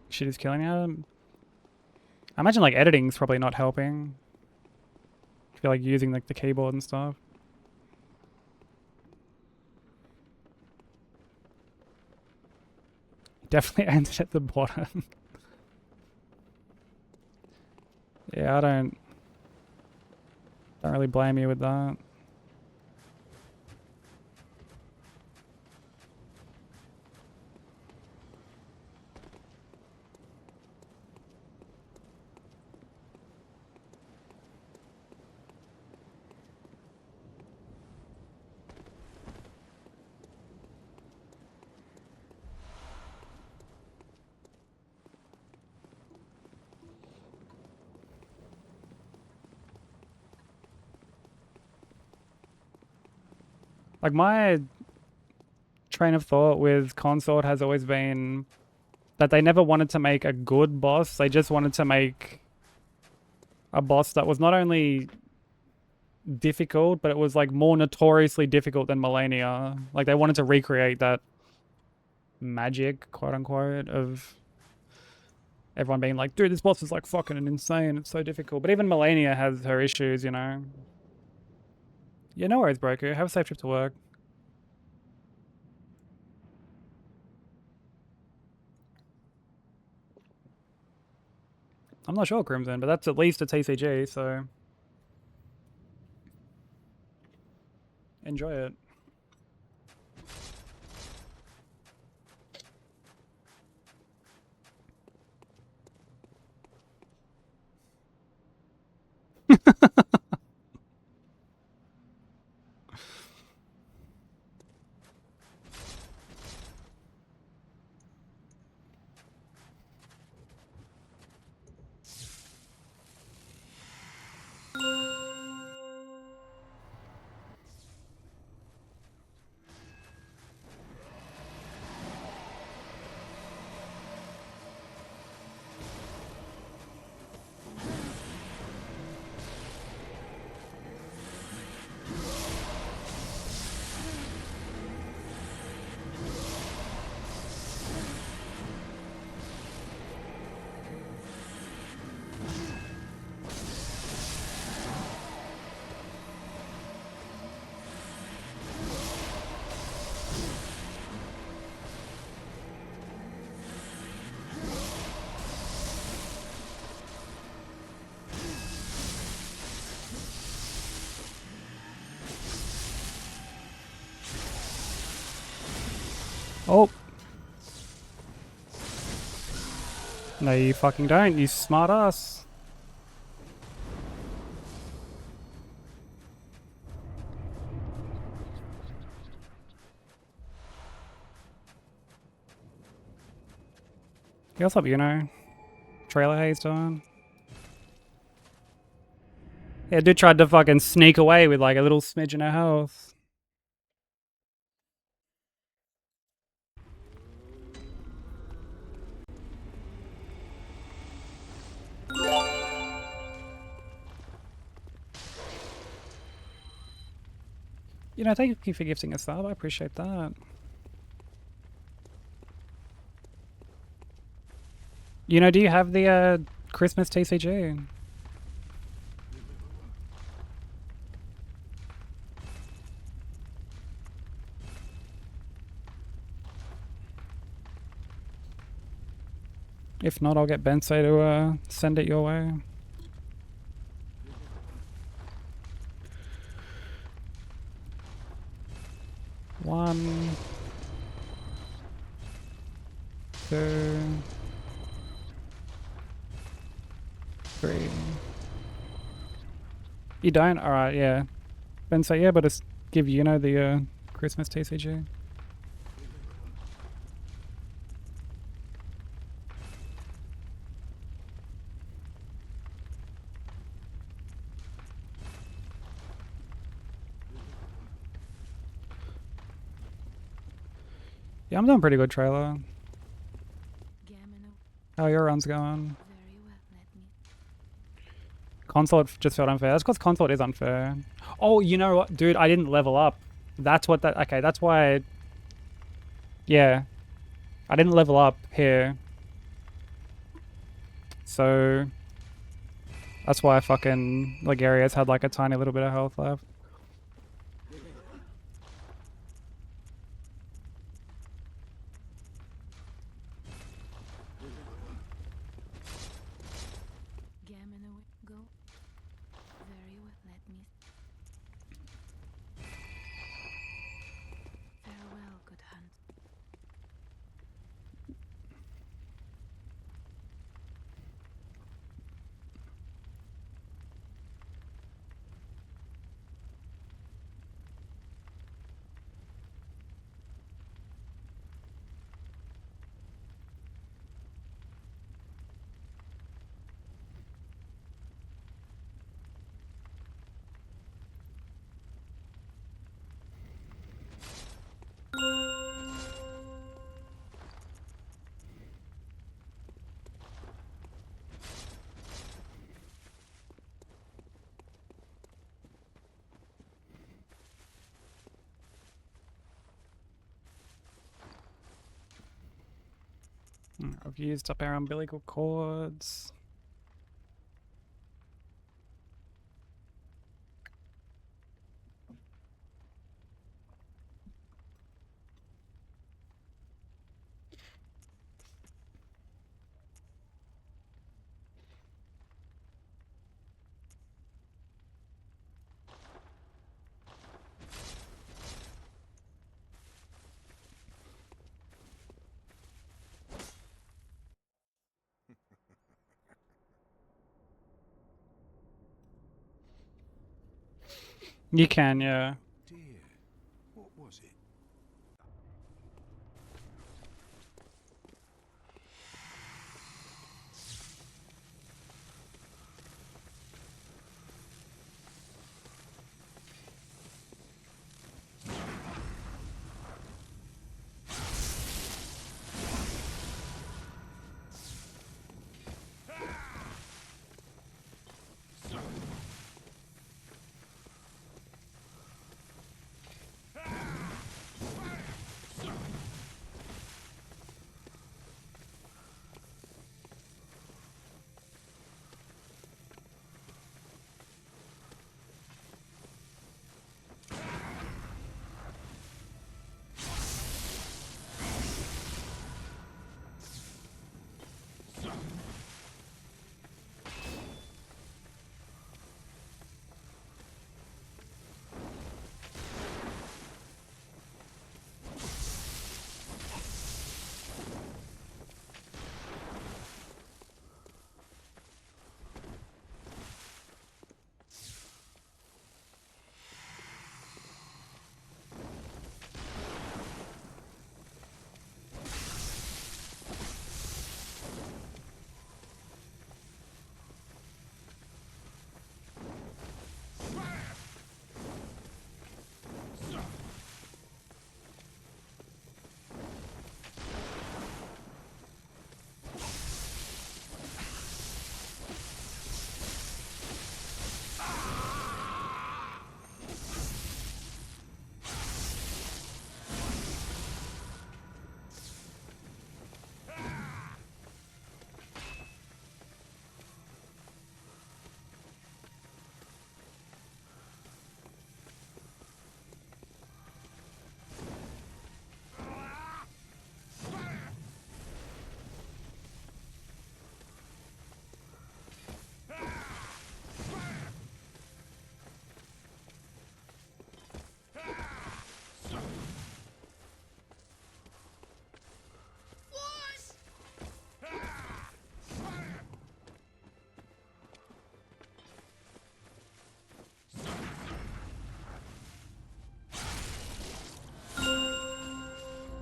Shit is killing me. I imagine like editing's probably not helping. If you're like using like the keyboard and stuff. Definitely ended at the bottom. Yeah, I don't really blame you with that. Like my train of thought with Consort has always been that they never wanted to make a good boss. They just wanted to make a boss that was not only difficult, but it was like more notoriously difficult than Millennia. Like they wanted to recreate that magic, quote unquote, of everyone being like, dude, this boss is like fucking insane. It's so difficult. But even Millennia has her issues, you know. Yeah, no worries, Broku. Have a safe trip to work. I'm not sure, Crimson, but that's at least a TCG, so enjoy it. Oh. No, you fucking don't, you smart ass. Hey, what's up, you know? Trailer, how you doing? Yeah, dude tried to fucking sneak away with like a little smidgen of health. You know, thank you for gifting a sub. I appreciate that. You know, do you have the Christmas TCG? If not, I'll get Benso to send it your way. One, two, three. You don't? Alright, yeah. Benso, yeah, but just give you know the Christmas TCG. Yeah, I'm doing pretty good, trailer. Gamino. How are your runs going? Very well, let me. Consort just felt unfair. That's because Consort is unfair. Oh, you know what? Dude, I didn't level up. That's what that... Okay, that's why... Yeah. I didn't level up here. So... That's why fucking Ligaria's had like a tiny little bit of health left. Gamino. Go. Very well, let me. Farewell, good hunt. I've used up our umbilical cords. You can, yeah. Dear, what was it?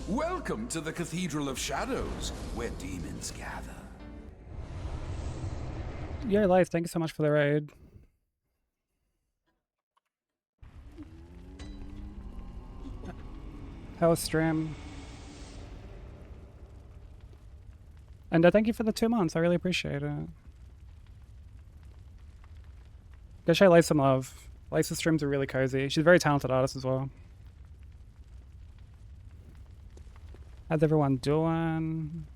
Welcome to the Cathedral of Shadows, where demons gather. Yo, Life, thank you so much for the raid. How was stream? And thank you for the 2 months. I really appreciate it. Go show Life some love. Life's streams are really cozy. She's a very talented artist as well. How's everyone doing?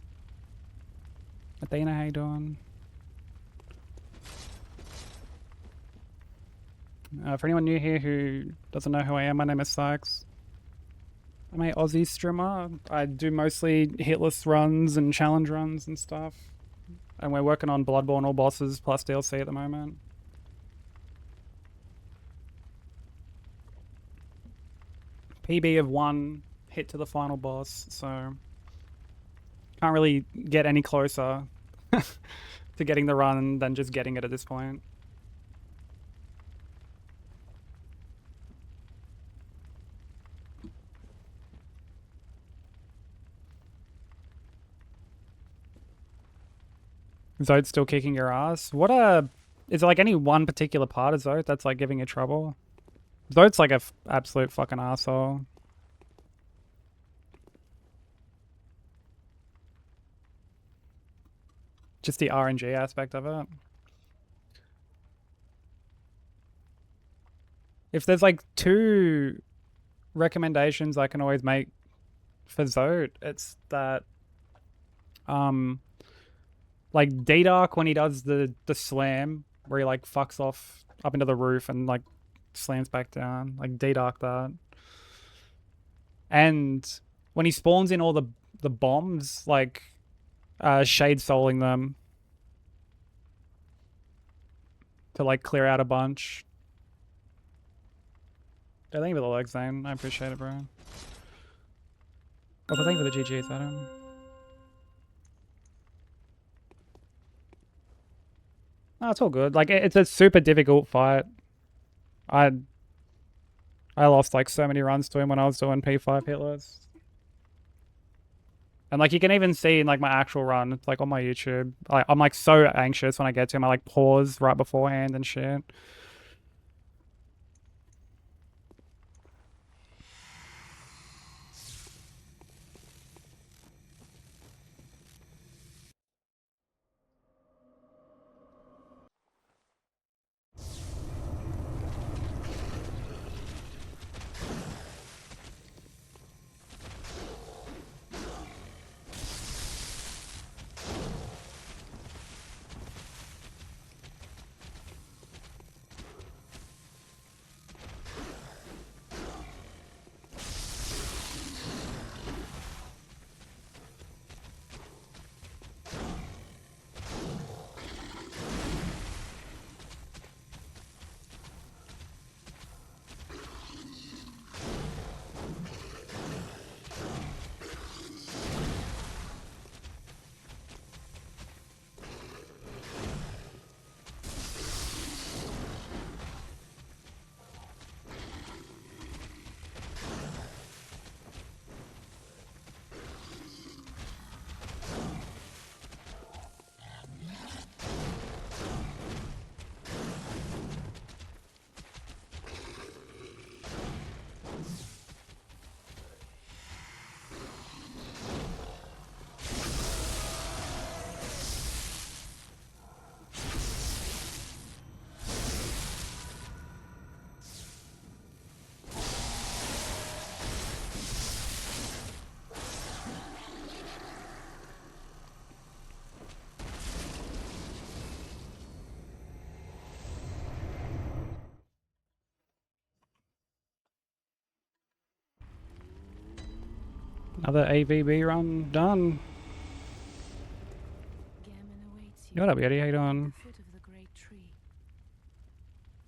Athena, how you doing? For anyone new here who doesn't know who I am, my name is Cikesss. I'm a Aussie streamer. I do mostly hitless runs and challenge runs and stuff. And we're working on Bloodborne all bosses plus DLC at the moment. PB of 1 hit to the final boss, so can't really get any closer to getting the run than just getting it at this point. Zode's still kicking your ass. Is there like any one particular part of Zode that's like giving you trouble? Zode's like a absolute fucking asshole. Just the RNG aspect of it. If there's like 2 recommendations I can always make for Zode, it's that like D-Dark when he does the slam where he like fucks off up into the roof and like slams back down, like D-Dark that. And when he spawns in all the bombs, like shade souling them to like clear out a bunch. Yeah, thank you for the leg, Zane. I appreciate it, bro. Also, thank you for the GGs, Adam. No, it's all good. Like, it's a super difficult fight. I lost like so many runs to him when I was doing P5 Hitless. And like you can even see in like my actual run, it's like on my YouTube. I'm like so anxious when I get to him. I like pause right beforehand and shit. Another AVB run done. Gammon awaits you. What up, Yeti? How you At doing? the foot of the great tree.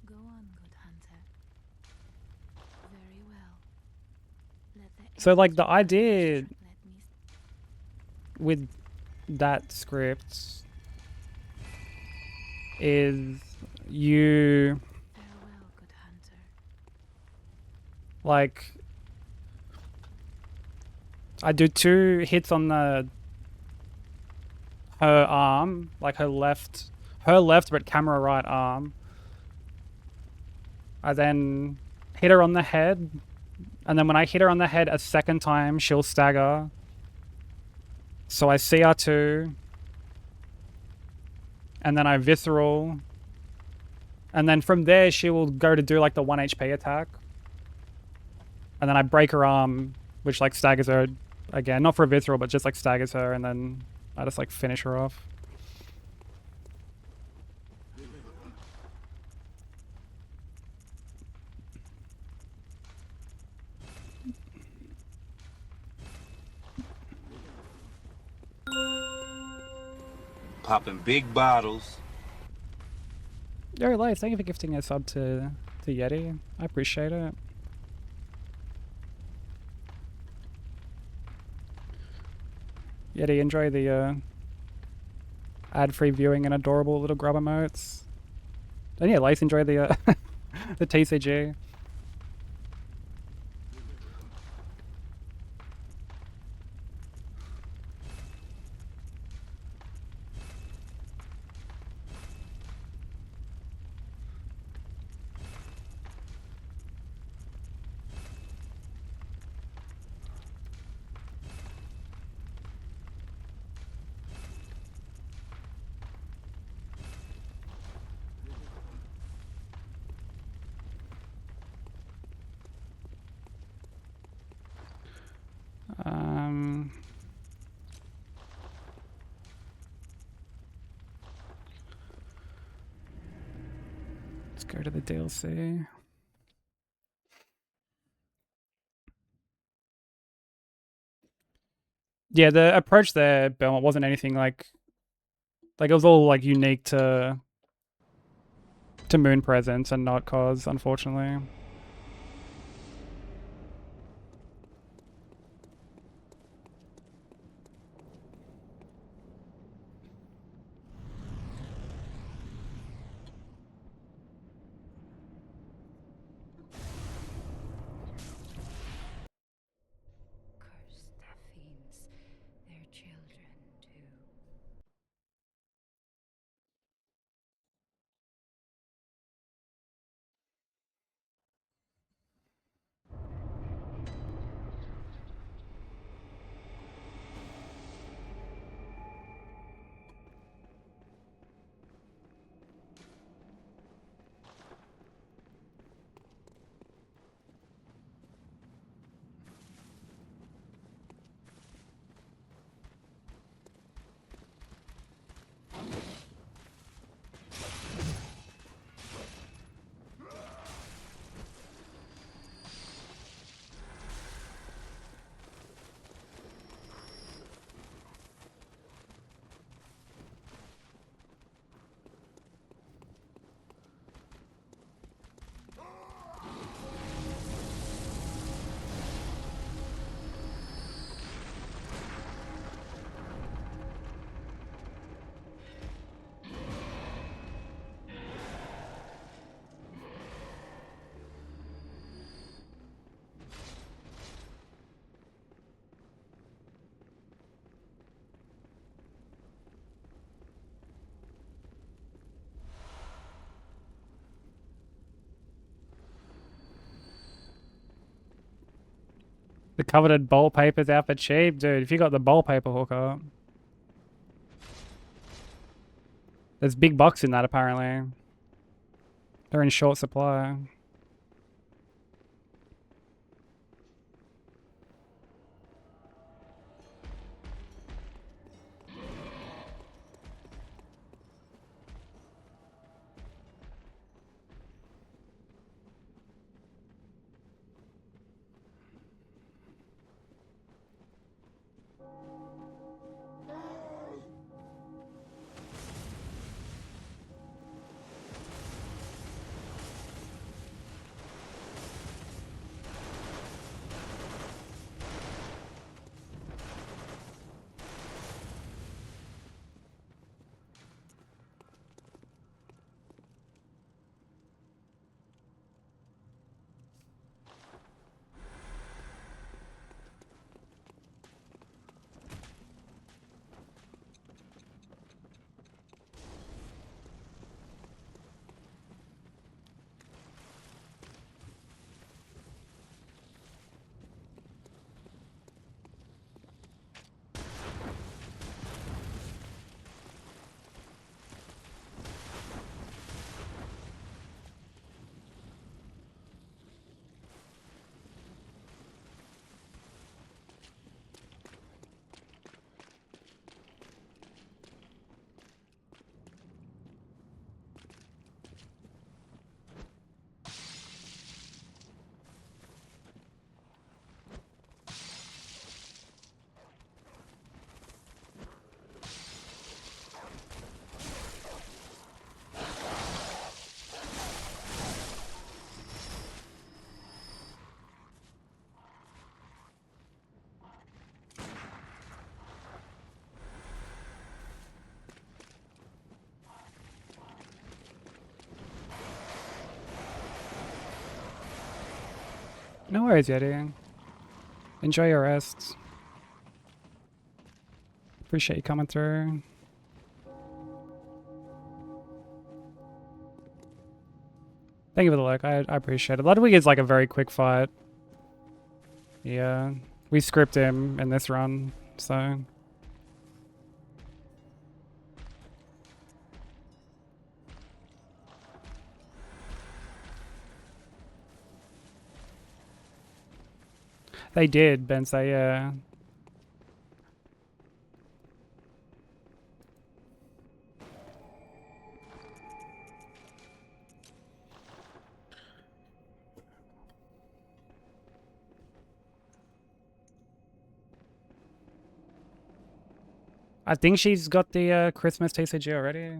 Go on, good hunter. Very well. Let the So like angels the idea let me with that script is you farewell, good hunter. like I do 2 hits on her arm, like her left but camera right arm. I then hit her on the head, and then when I hit her on the head a second time, she'll stagger. So I CR2, and then I visceral, and then from there she will go to do like the 1 HP attack, and then I break her arm, which like staggers her again, not for a visceral, but just like staggers her, and then I just like finish her off. Popping big bottles. Yo, Life, thank you for gifting a sub to Yeti. I appreciate it. Yeti, enjoy the ad-free viewing and adorable little grub emotes. And yeah, Life, enjoy the the TCG. Let's go to the DLC. Yeah, the approach there, Belmont, wasn't anything like it was all like unique to Moon Presence and not Cause, unfortunately. Curse the fiends, their children too. The coveted bowl paper's out for cheap, dude. If you got the bowl paper hookup. There's big bucks in that, apparently. They're in short supply. No worries, Yeti. Enjoy your rest. Appreciate you coming through. Thank you for the look. I appreciate it. Ludwig is like a very quick fight. Yeah. We script him in this run, so... They did, Bensei, yeah. I think she's got the Christmas TCG already.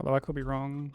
Although I could be wrong.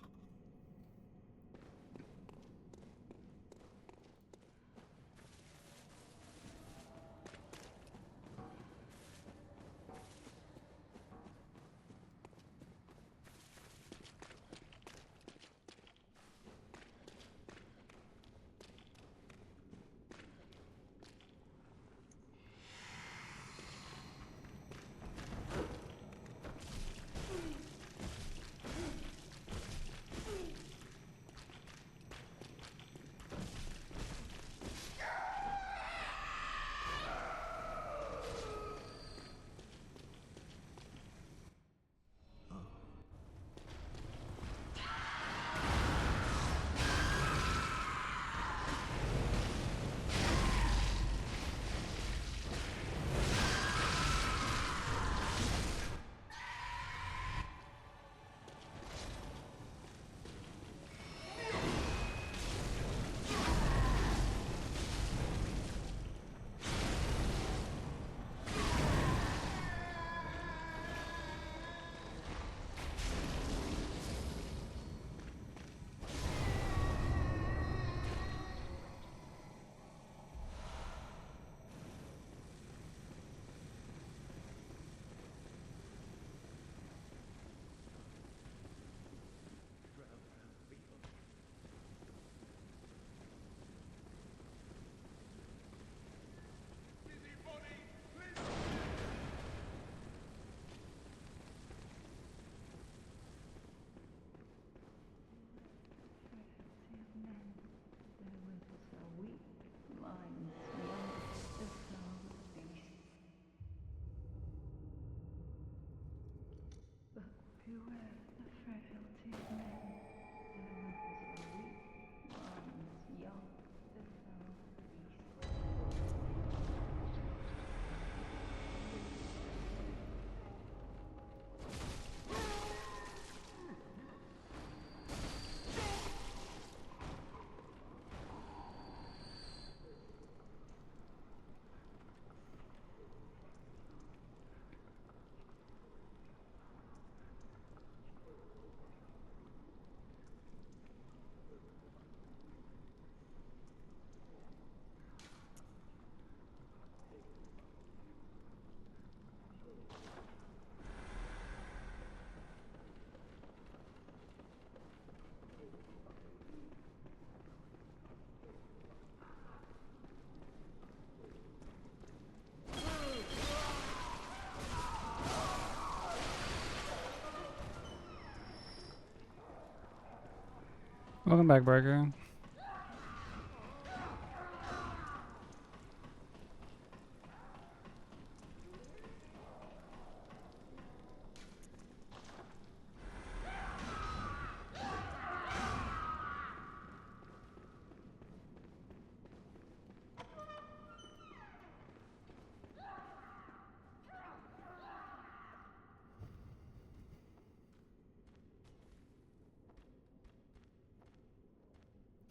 Welcome back, Burger.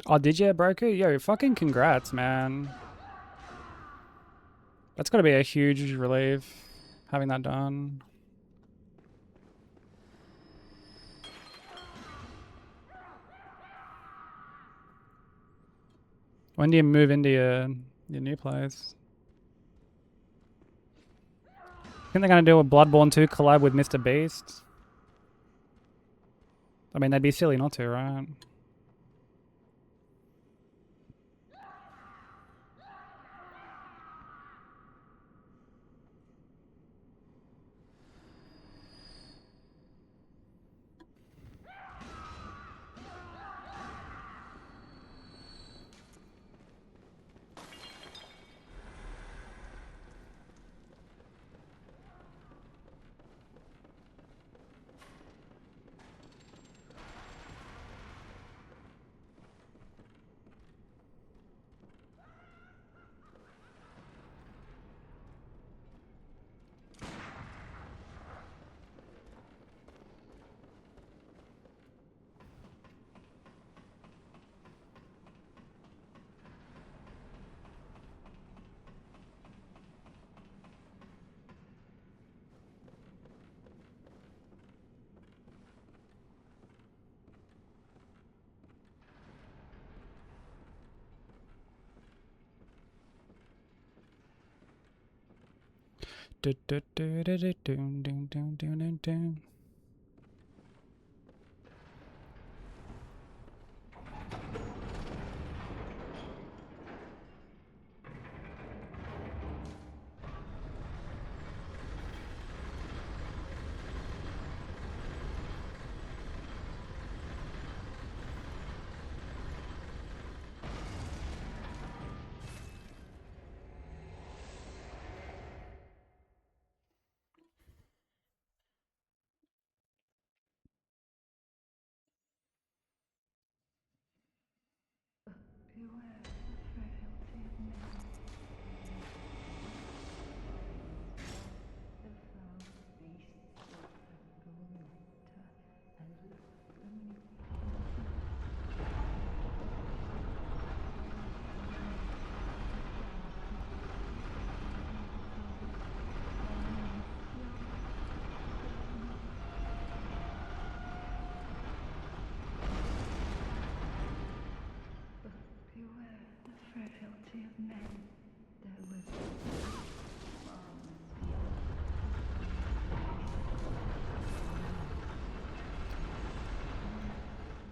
Oh, did you, Broker? Yo, fucking congrats, man. That's gotta be a huge relief, having that done. When do you move into your new place? think they're gonna do a Bloodborne 2 collab with Mr. Beast. I mean, they'd be silly not to, right?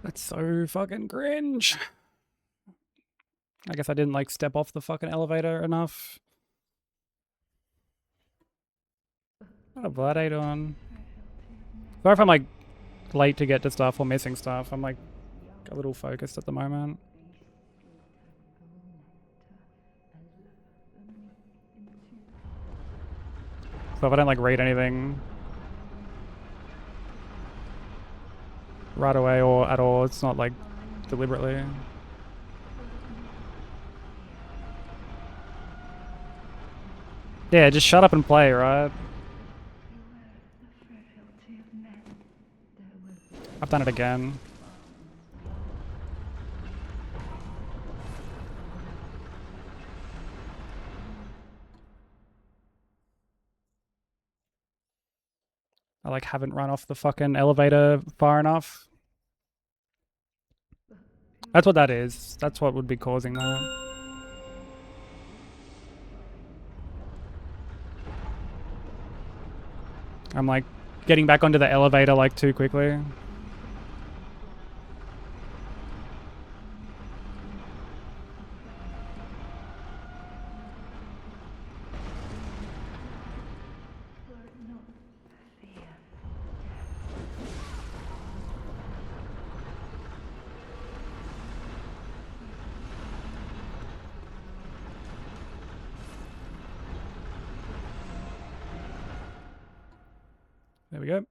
That's so fucking cringe. I guess I didn't like step off the fucking elevator enough. What a blood ate on. Sorry if I'm like late to get to stuff or missing stuff. I'm like a little focused at the moment. So if I don't like read anything right away or at all, it's not like deliberately. Yeah, just shut up and play, right? I've done it again. I like haven't run off the fucking elevator far enough. That's what that is. That's what would be causing that. I'm like getting back onto the elevator like too quickly. There we go.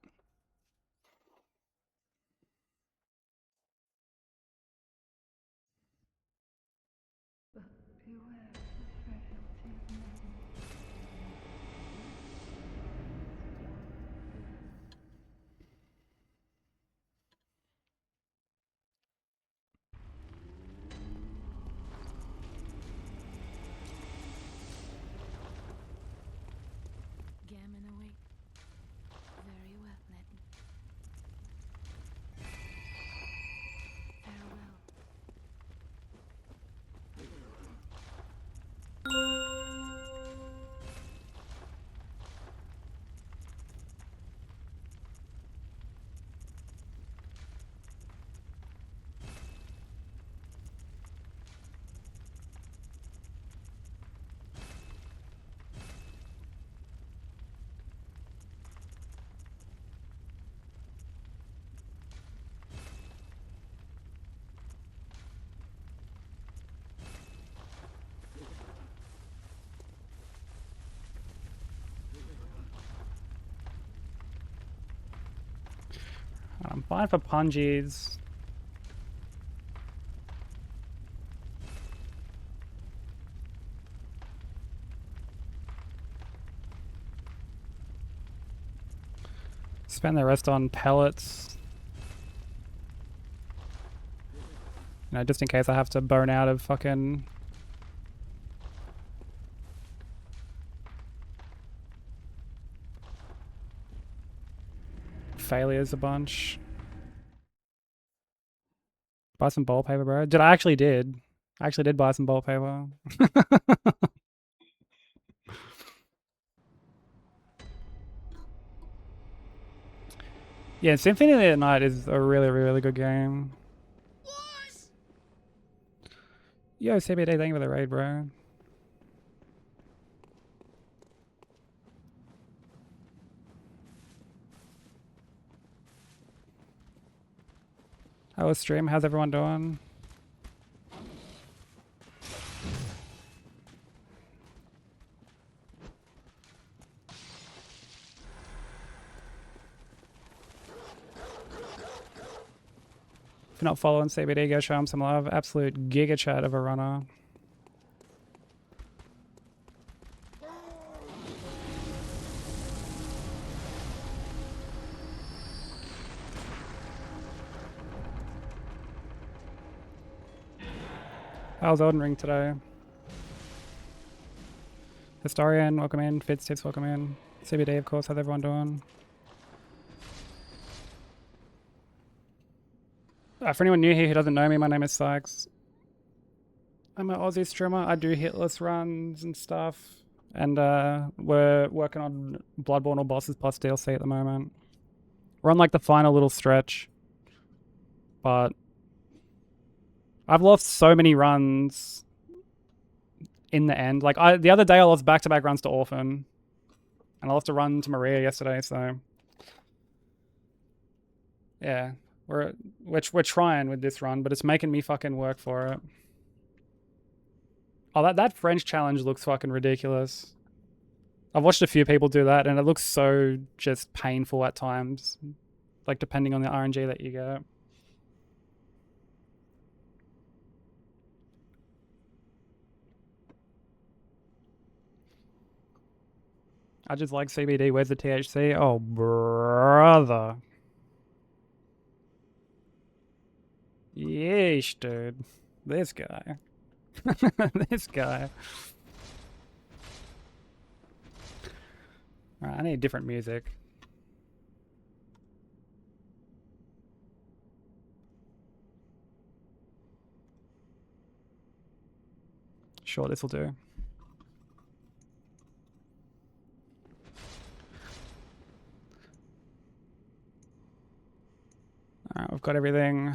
I'm fine for pungies. Spend the rest on pellets. You know, just in case I have to burn out of fucking... failures a bunch. Buy some ball paper, bro. I actually did. I actually did buy some ball paper. Yeah, Symphony of the Night is a really, really good game. Yo, CBD, thank you for the raid, bro. How was stream? How's everyone doing? If you're not following CBD, go show him some love. Absolute giga chat of a runner. How's Elden Ring today? Historian, welcome in. Fitz Tips, welcome in. CBD, of course. How's everyone doing? For anyone new here who doesn't know me, my name is Cikesss. I'm an Aussie streamer. I do Hitless runs and stuff. And we're working on Bloodborne or Bosses plus DLC at the moment. We're on like the final little stretch. But I've lost so many runs in the end. Like the other day I lost back-to-back runs to Orphan. And I lost a run to Maria yesterday, so... yeah. We're trying with this run, but it's making me fucking work for it. Oh, that French challenge looks fucking ridiculous. I've watched a few people do that, and it looks so just painful at times. Like, depending on the RNG that you get. I just like CBD. Where's the THC? Oh, brother. Yeesh, dude. This guy. This guy. Alright, I need different music. Sure, this'll do. Alright, we've got everything.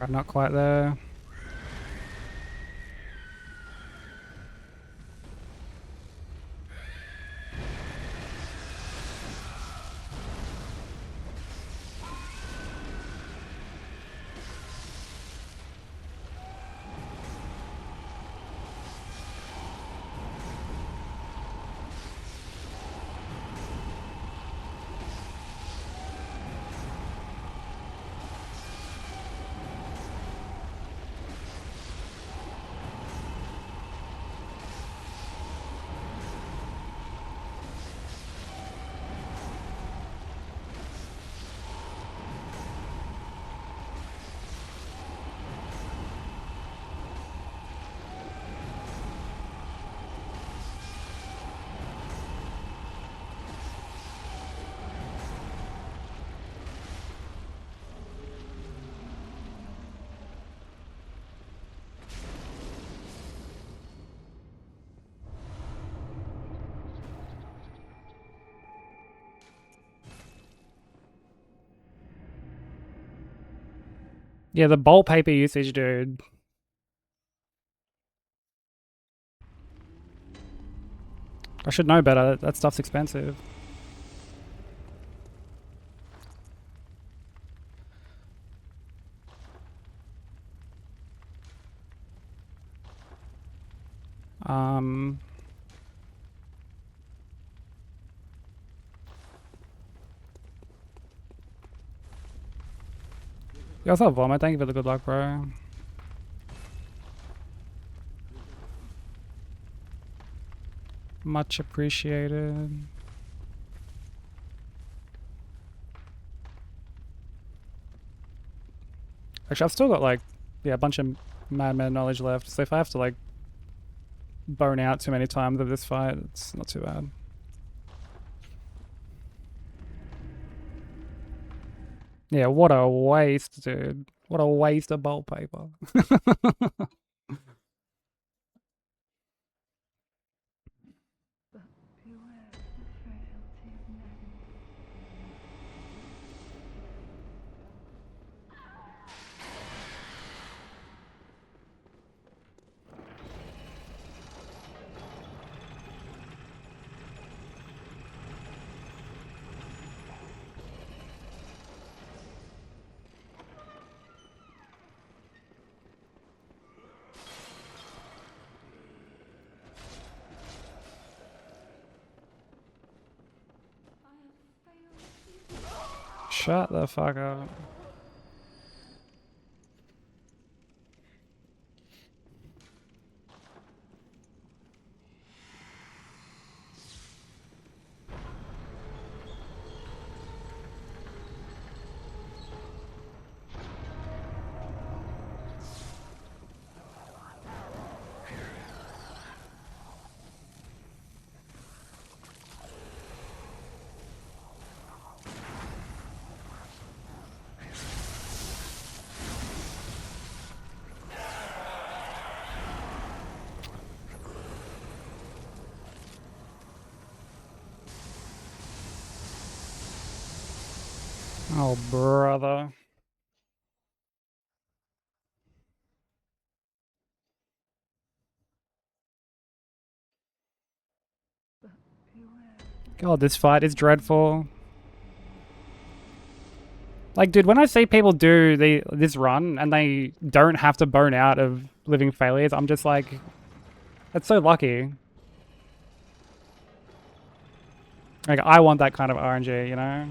I'm not quite there. Yeah, the bolt paper usage, dude. I should know better. That stuff's expensive. Um... You also have vomit. Thank you for the good luck, bro. Much appreciated. Actually, I've still got like, yeah, a bunch of madman knowledge left. So if I have to like bone out too many times of this fight, it's not too bad. Yeah, what a waste, dude. What a waste of bolt paper. Shut the fuck up. Oh, brother. God, this fight is dreadful. Like, dude, when I see people do this run and they don't have to burn out of living failures, I'm just like, that's so lucky. Like, I want that kind of RNG, you know?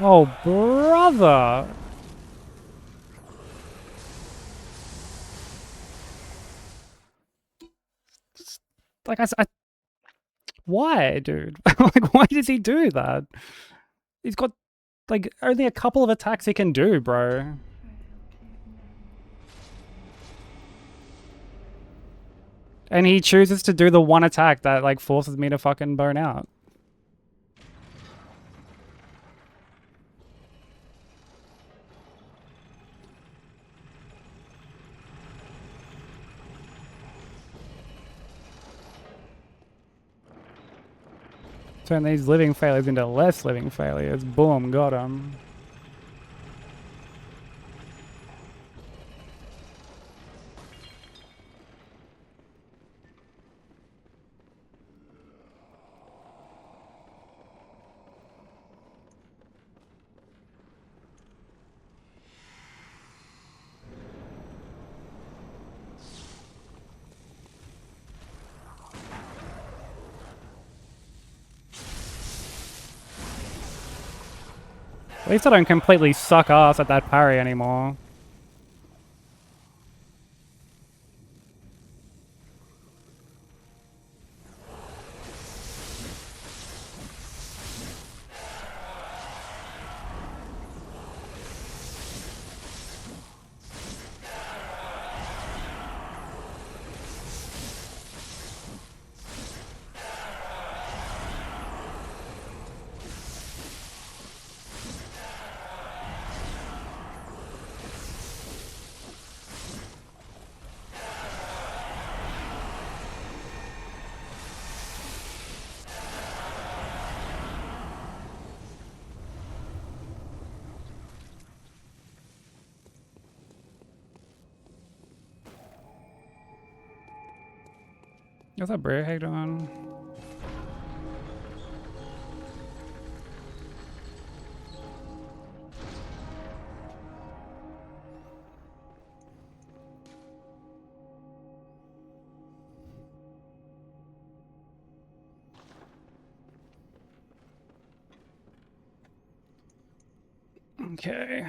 Oh, brother. Like why, dude? Like, why does he do that? He's got like only a couple of attacks he can do, bro. And he chooses to do the one attack that like forces me to fucking burn out. Turn these living failures into less living failures. Boom, got him. At least I don't completely suck ass at that parry anymore. What's that brake on? Okay.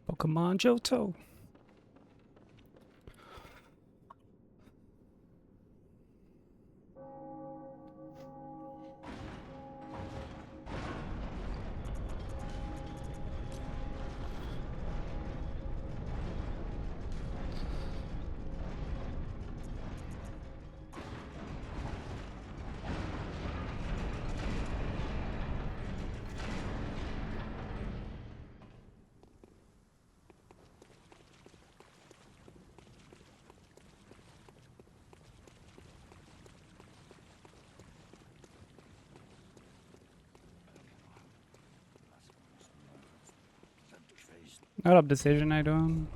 Pokemon Johto. What up, decision I doing?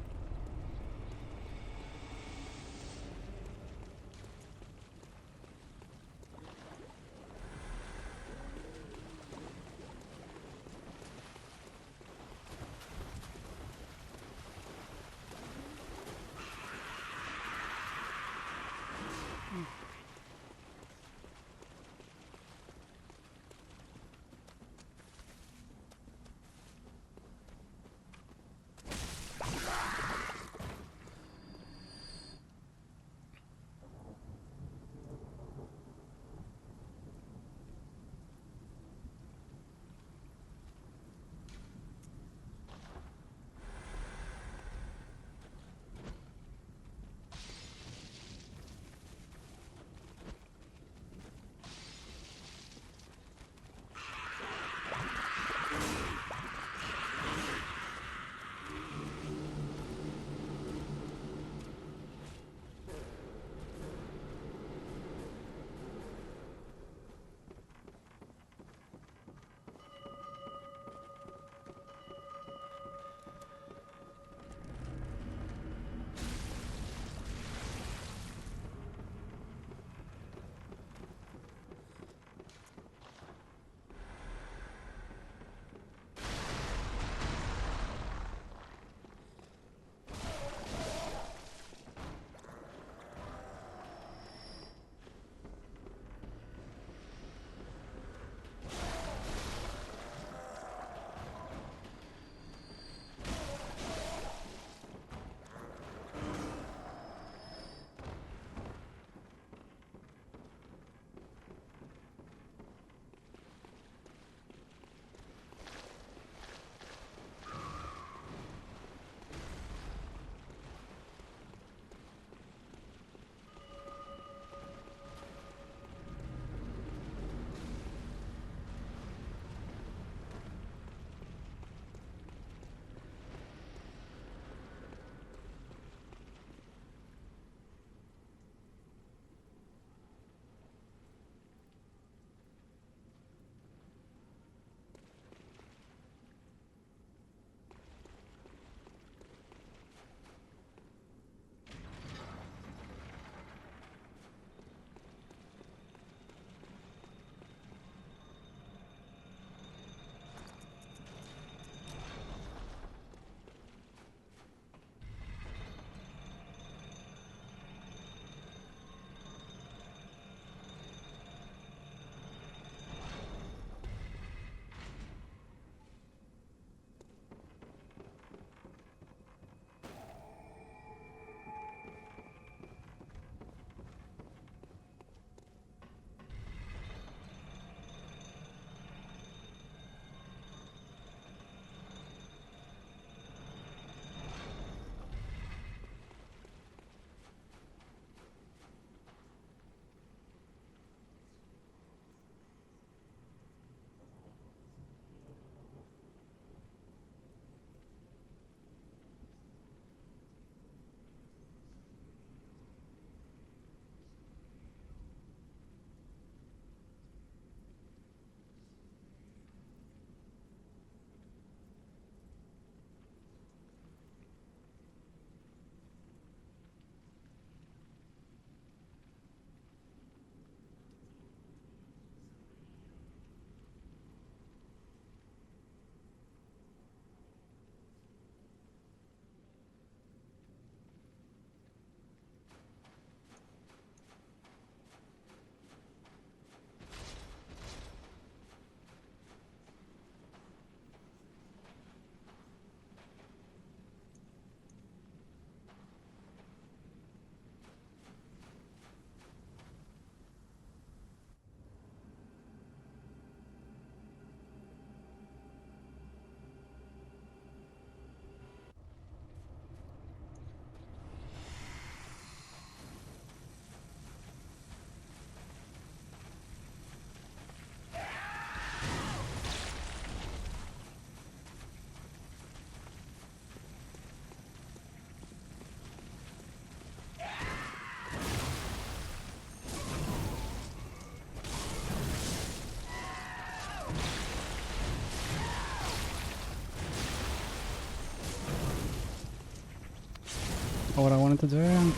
what I wanted to do.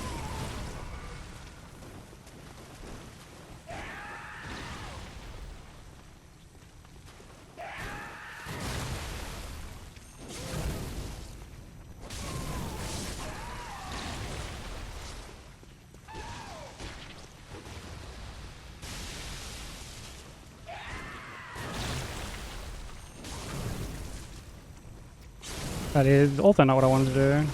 That is also not what I wanted to do.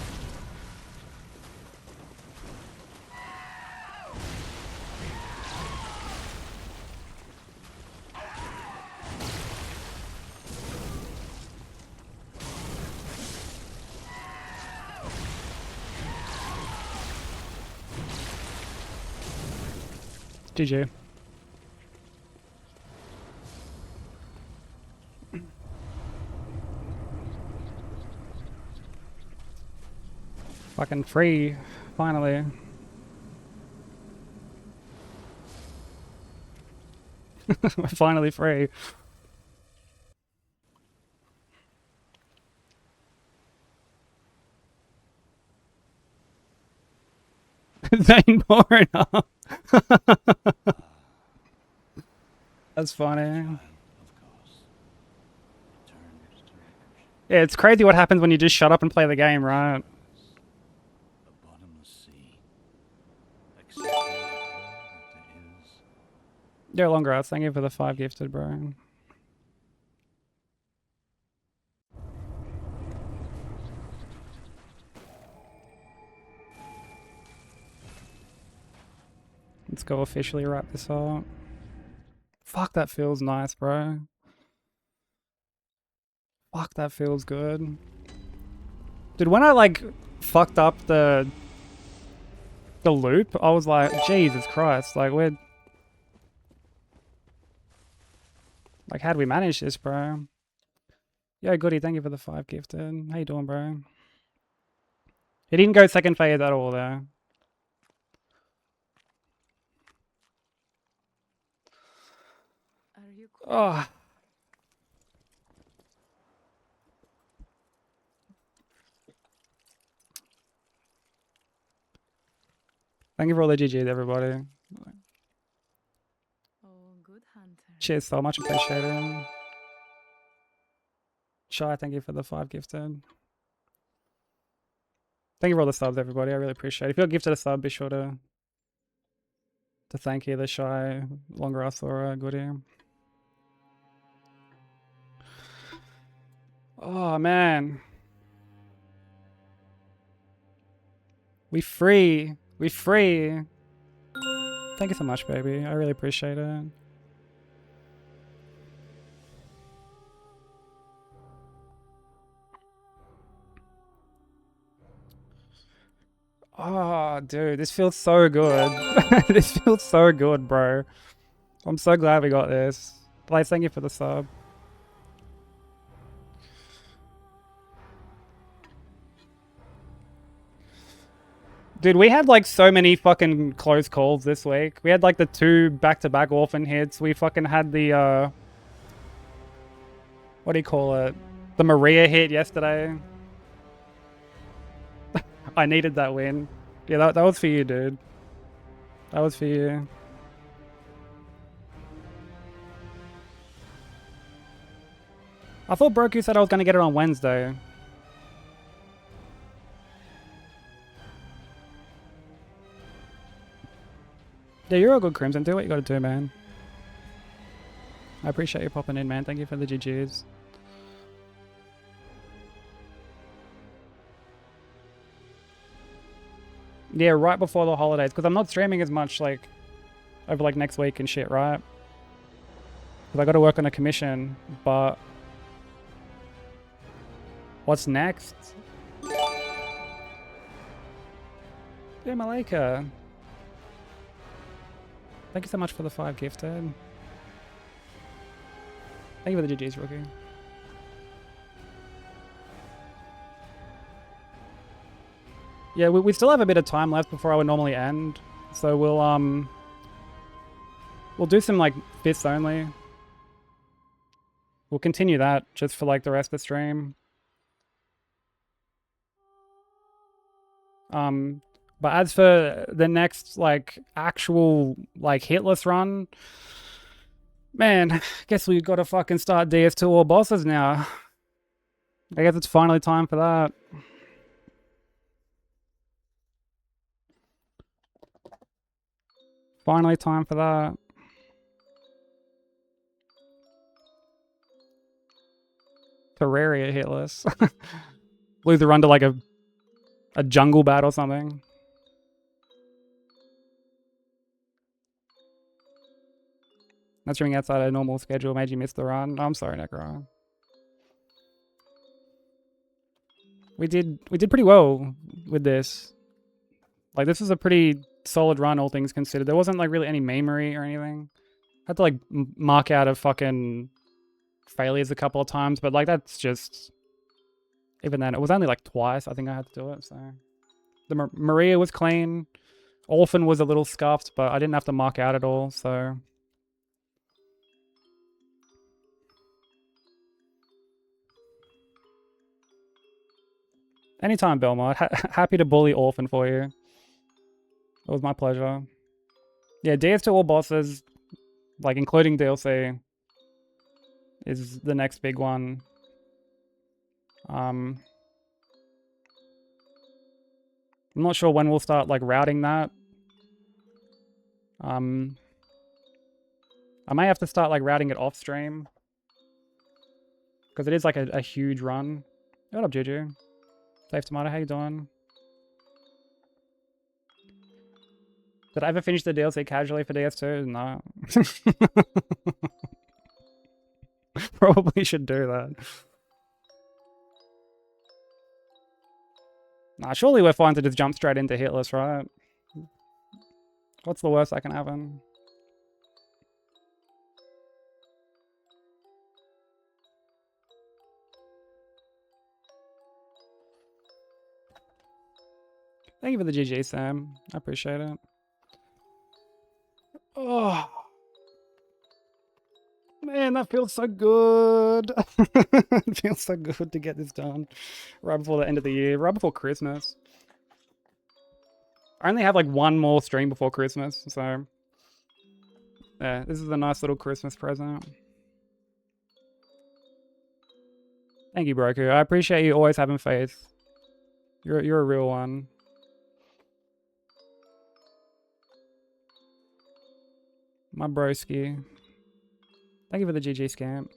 GG. Fucking free, finally. We're finally free. Zane pouring up. That's funny. Yeah, it's crazy what happens when you just shut up and play the game, right? Yeah, longer ass. Thank you for the 5 gifted, bro. Let's go officially wrap this up. Fuck, that feels nice, bro. Fuck, that feels good. Dude, when I like fucked up the loop, I was like, Jesus Christ, like we're like, how'd we manage this, bro? Yo, Goody, thank you for the 5 gifted. How you doing, bro? He didn't go second phase at all, though. Are you Oh. Thank you for all the GGs, everybody. Oh, good hunter. Cheers, so much appreciated. Shy, thank you for the 5 gifted. Thank you for all the subs, everybody. I really appreciate it. If you're gifted a sub, be sure to thank either Shy, Longrass, or Goody. Oh, man. We free. We free. Thank you so much, baby. I really appreciate it. Oh, dude, this feels so good. This feels so good, bro. I'm so glad we got this. Blaze, thank you for the sub. Dude, we had like so many fucking close calls this week. We had like the 2 back-to-back Orphan hits. We fucking had the, what do you call it? The Maria hit yesterday. I needed that win. Yeah, that was for you, dude. That was for you. I thought Broku said I was going to get it on Wednesday. Yeah, you're all good, Crimson. Do what you gotta do, man. I appreciate you popping in, man. Thank you for the GGs. Yeah, right before the holidays, because I'm not streaming as much, like, over, like, next week and shit, right? Because I gotta work on a commission, but... What's next? Yeah, Malika. Thank you so much for the 5 gifted. Thank you for the GGs, rookie. Yeah, we still have a bit of time left before I would normally end. So we'll do some like fists only. We'll continue that just for like the rest of the stream. But as for the next like actual like hitless run, man, guess we gotta fucking start DS2 all bosses now. I guess it's finally time for that. Finally time for that. Terraria hitless. Lose the run to like a jungle bat or something. That's running outside a normal schedule made you miss the run. I'm sorry, Necro. We did pretty well with this. Like this was a pretty solid run, all things considered. There wasn't like really any memery or anything. Had to like mark out of fucking failures a couple of times, but like that's just, even then it was only like twice I think I had to do it. So the Maria was clean. Orphan was a little scuffed, but I didn't have to mark out at all. So anytime, Belmont. Happy to bully Orphan for you. It was my pleasure. Yeah, DS2 all bosses, like including DLC, is the next big one. I'm not sure when we'll start like routing that. I may have to start like routing it off stream, because it is like a huge run. What up, Juju? Safe Tomato, how you doing? Did I ever finish the DLC casually for DS2? No. Probably should do that. Nah, surely we're fine to just jump straight into Hitless, right? What's the worst that can happen? Thank you for the GG, Sam. I appreciate it. Oh. Man, that feels so good. It feels so good to get this done. Right before the end of the year. Right before Christmas. I only have like one more stream before Christmas, so... yeah, this is a nice little Christmas present. Thank you, Broku. I appreciate you always having faith. You're a real one. My broski. Thank you for the GG scamp.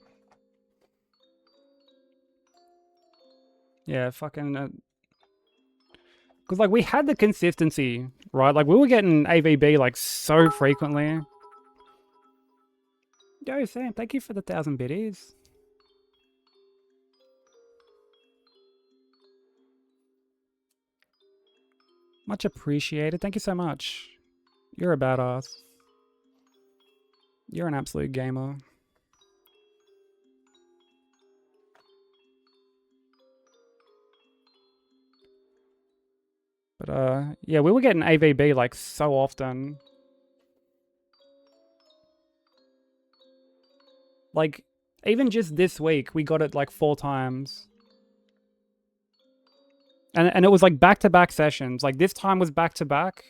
Yeah, fucking... because, like, we had the consistency, right? Like, we were getting AVB, like, so frequently. Yo, Sam, thank you for the 1,000 biddies. Much appreciated. Thank you so much. You're a badass. You're an absolute gamer. But, yeah, we were getting AVB, like, so often. Like, even just this week, we got it, like, 4 times. And it was, like, back-to-back sessions. Like, this time was back-to-back.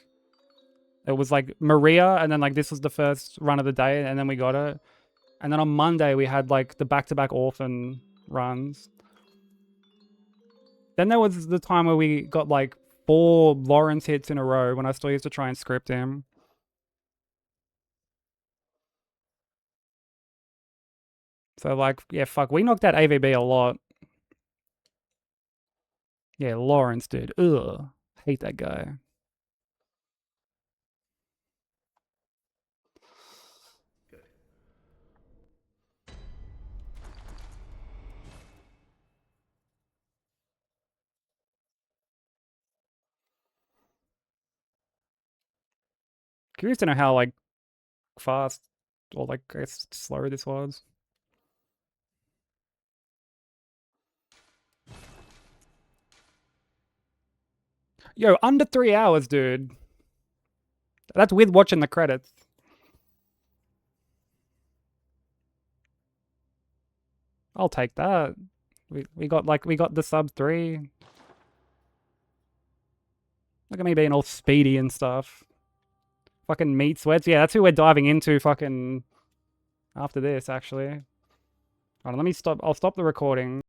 It was, like, Maria, and then, like, this was the first run of the day, and then we got it. And then on Monday, we had, like, the back-to-back Orphan runs. Then there was the time where we got, like, 4 Lawrence hits in a row when I still used to try and script him. So, like, yeah, fuck, we knocked out AVB a lot. Yeah, Lawrence, dude. Ugh. Hate that guy. Curious to know how, like, fast or, like, I guess slow this was. Yo, under 3 hours, dude. That's with watching the credits. I'll take that. We got the sub 3. Look at me being all speedy and stuff. Fucking meat sweats. Yeah, that's who we're diving into fucking after this, actually. Hold on, let me stop. I'll stop the recording.